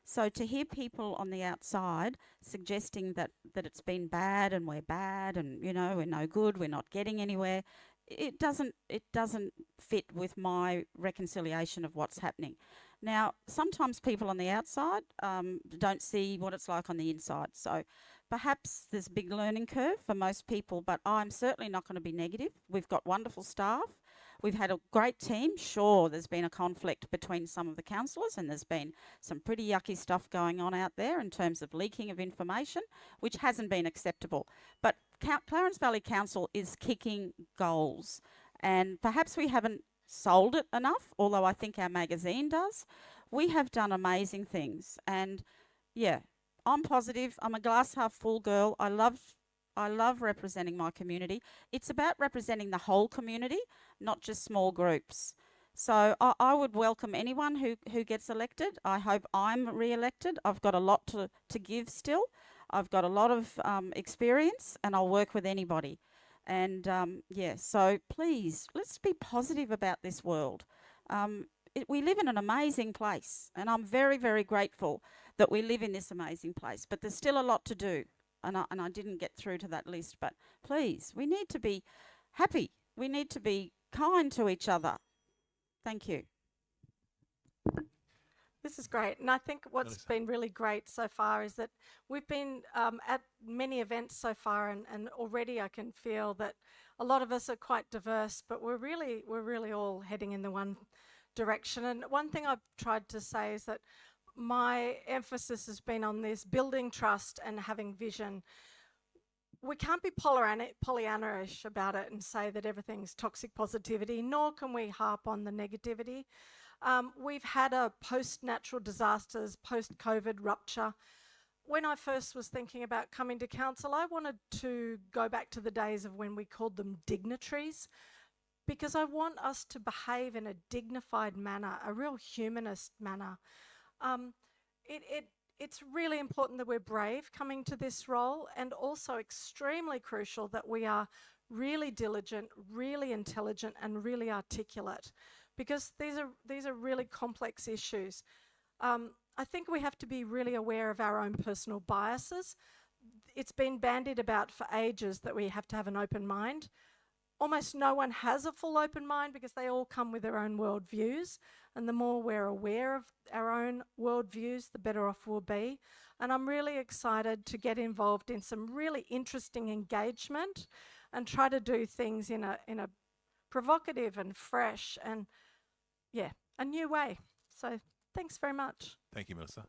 So to hear people on the outside suggesting that it's been bad and we're bad and, you know, we're no good, we're not getting anywhere, it doesn't fit with my reconciliation of what's happening. Now, sometimes people on the outside don't see what it's like on the inside. So perhaps there's a big learning curve for most people, but I'm certainly not going to be negative. We've got wonderful staff. We've had a great team. Sure, there's been a conflict between some of the councillors, and there's been some pretty yucky stuff going on out there in terms of leaking of information, which hasn't been acceptable. But Clarence Valley Council is kicking goals, and perhaps we haven't sold it enough, although I think our magazine does. We have done amazing things, and yeah, I'm positive. I'm a glass half full girl. I love representing my community. It's about representing the whole community, not just small groups. So I would welcome anyone who gets elected. I hope I'm re-elected. I've got a lot to give still. I've got a lot of experience, and I'll work with anybody. And yeah, so please, let's be positive about this world. We live in an amazing place, and I'm very, very grateful that we live in this amazing place. But there's still a lot to do, and I didn't get through to that list. But please, we need to be happy. We need to be kind to each other. Thank you. This is great, and I think what's been really great so far is that we've been at many events so far, and already I can feel that a lot of us are quite diverse, but we're really all heading in the one direction. And one thing I've tried to say is that my emphasis has been on this building trust and having vision. we can't be Pollyanna-ish about it and say that everything's toxic positivity, nor can we harp on the negativity. We've had a post-natural disasters, post-COVID rupture. When I first was thinking about coming to council, I wanted to go back to the days of when we called them dignitaries, because I want us to behave in a dignified manner, a real humanist manner. It's really important that we're brave coming to this role, and also extremely crucial that we are really diligent, really intelligent, and really articulate, because these are really complex issues. I think we have to be really aware of our own personal biases. It's been bandied about for ages that we have to have an open mind. Almost no one has a full open mind because they all come with their own worldviews. And the more we're aware of our own worldviews, the better off we'll be. And I'm really excited to get involved in some really interesting engagement and try to do things in a provocative and fresh and, yeah, a new way. So thanks very much. Thank you, Melissa.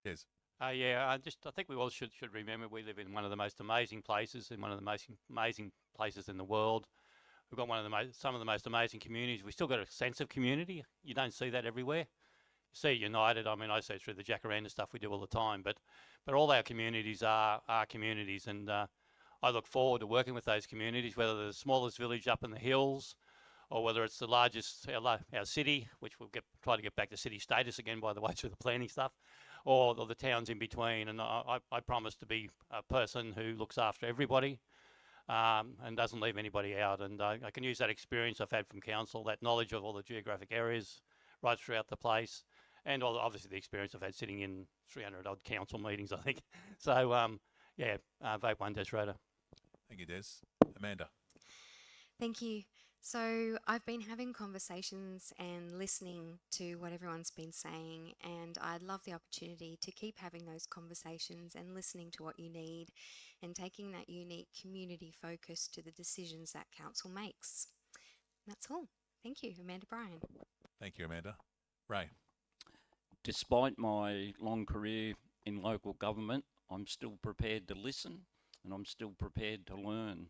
Yes. I think we all should remember we live in one of the most amazing places, in one of the most amazing places in the world. We've got some of the most amazing communities. We've still got a sense of community. You don't see that everywhere. You see United. I mean, I see it through the Jacaranda stuff we do all the time. But all our communities are communities, and I look forward to working with those communities, whether they're the smallest village up in the hills, or whether it's the largest, our city, which we'll try to get back to city status again, by the way, through the planning stuff, or the towns in between. And I promise to be a person who looks after everybody and doesn't leave anybody out. And I can use that experience I've had from council, that knowledge of all the geographic areas right throughout the place, and obviously the experience I've had sitting in 300 odd council meetings, I think. So, vote 1, Des Schroder. Thank you, Des. Amanda. Thank you. So I've been having conversations and listening to what everyone's been saying, and I'd love the opportunity to keep having those conversations and listening to what you need and taking that unique community focus to the decisions that council makes. That's all. Thank you, Amanda Brien. Thank you, Amanda. Ray. Despite my long career in local government, I'm still prepared to listen and I'm still prepared to learn.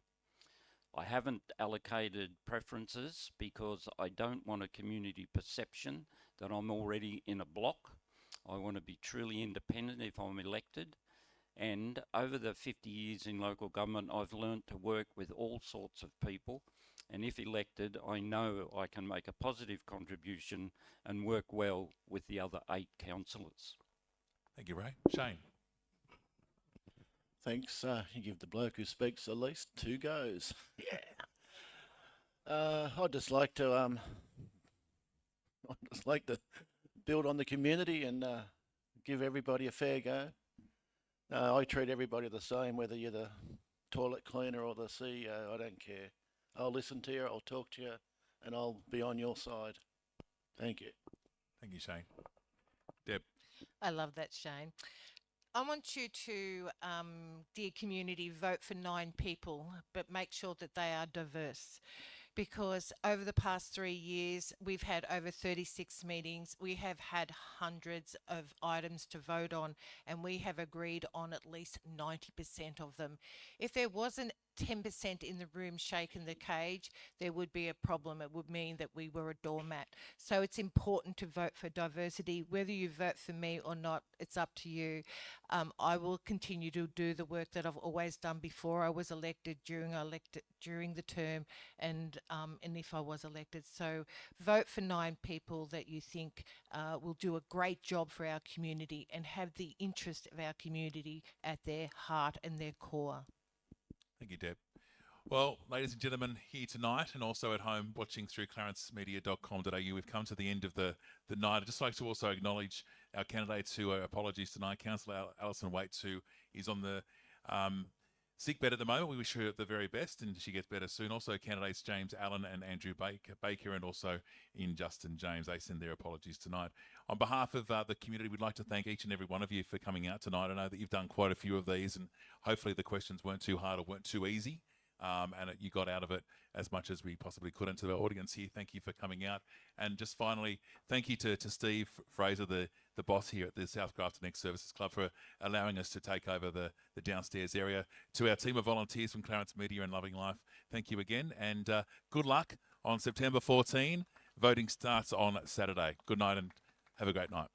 I haven't allocated preferences because I don't want a community perception that I'm already in a block. I want to be truly independent if I'm elected. And over the 50 years in local government, I've learned to work with all sorts of people. And if elected, I know I can make a positive contribution and work well with the other 8 councillors. Thank you, Ray. Shane. Thanks. You give the bloke who speaks the least 2 goes. Yeah. I'd just like to build on the community and give everybody a fair go. I treat everybody the same, whether you're the toilet cleaner or the CEO. I don't care. I'll listen to you. I'll talk to you, and I'll be on your side. Thank you. Thank you, Shane. Deb. I love that, Shane. I want you to, dear community, vote for 9 people, but make sure that they are diverse. Because over the past 3 years, we've had over 36 meetings. We have had hundreds of items to vote on, and we have agreed on at least 90% of them. If there wasn't 10% in the room shaking the cage, there would be a problem. It would mean that we were a doormat. So it's important to vote for diversity. Whether you vote for me or not, it's up to you. I will continue to do the work that I've always done before I was elected, during the term, and if I was elected. So vote for 9 people that you think will do a great job for our community and have the interest of our community at their heart and their core. Thank you, Deb. Well, ladies and gentlemen, here tonight and also at home watching through clarencemedia.com.au, we've come to the end of the night. I'd just like to also acknowledge our candidates who are apologies tonight. Councillor Allison Whaites, who is on the sick bed at the moment. We wish her the very best and she gets better soon. Also, candidates James Allan and Andrew Baker, and also in Justin James. They send their apologies tonight. On behalf of the community, we'd like to thank each and every one of you for coming out tonight. I know that you've done quite a few of these, and hopefully the questions weren't too hard or weren't too easy. and you got out of it as much as we possibly could. And to the audience here, thank you for coming out. And just finally, thank you to Steve Fraser, the boss here at the South Grafton Ex-Services Club, for allowing us to take over the downstairs area. To our team of volunteers from Clarence Media and Loving Life, thank you again, and good luck on September 14. Voting starts on Saturday. Good night and have a great night.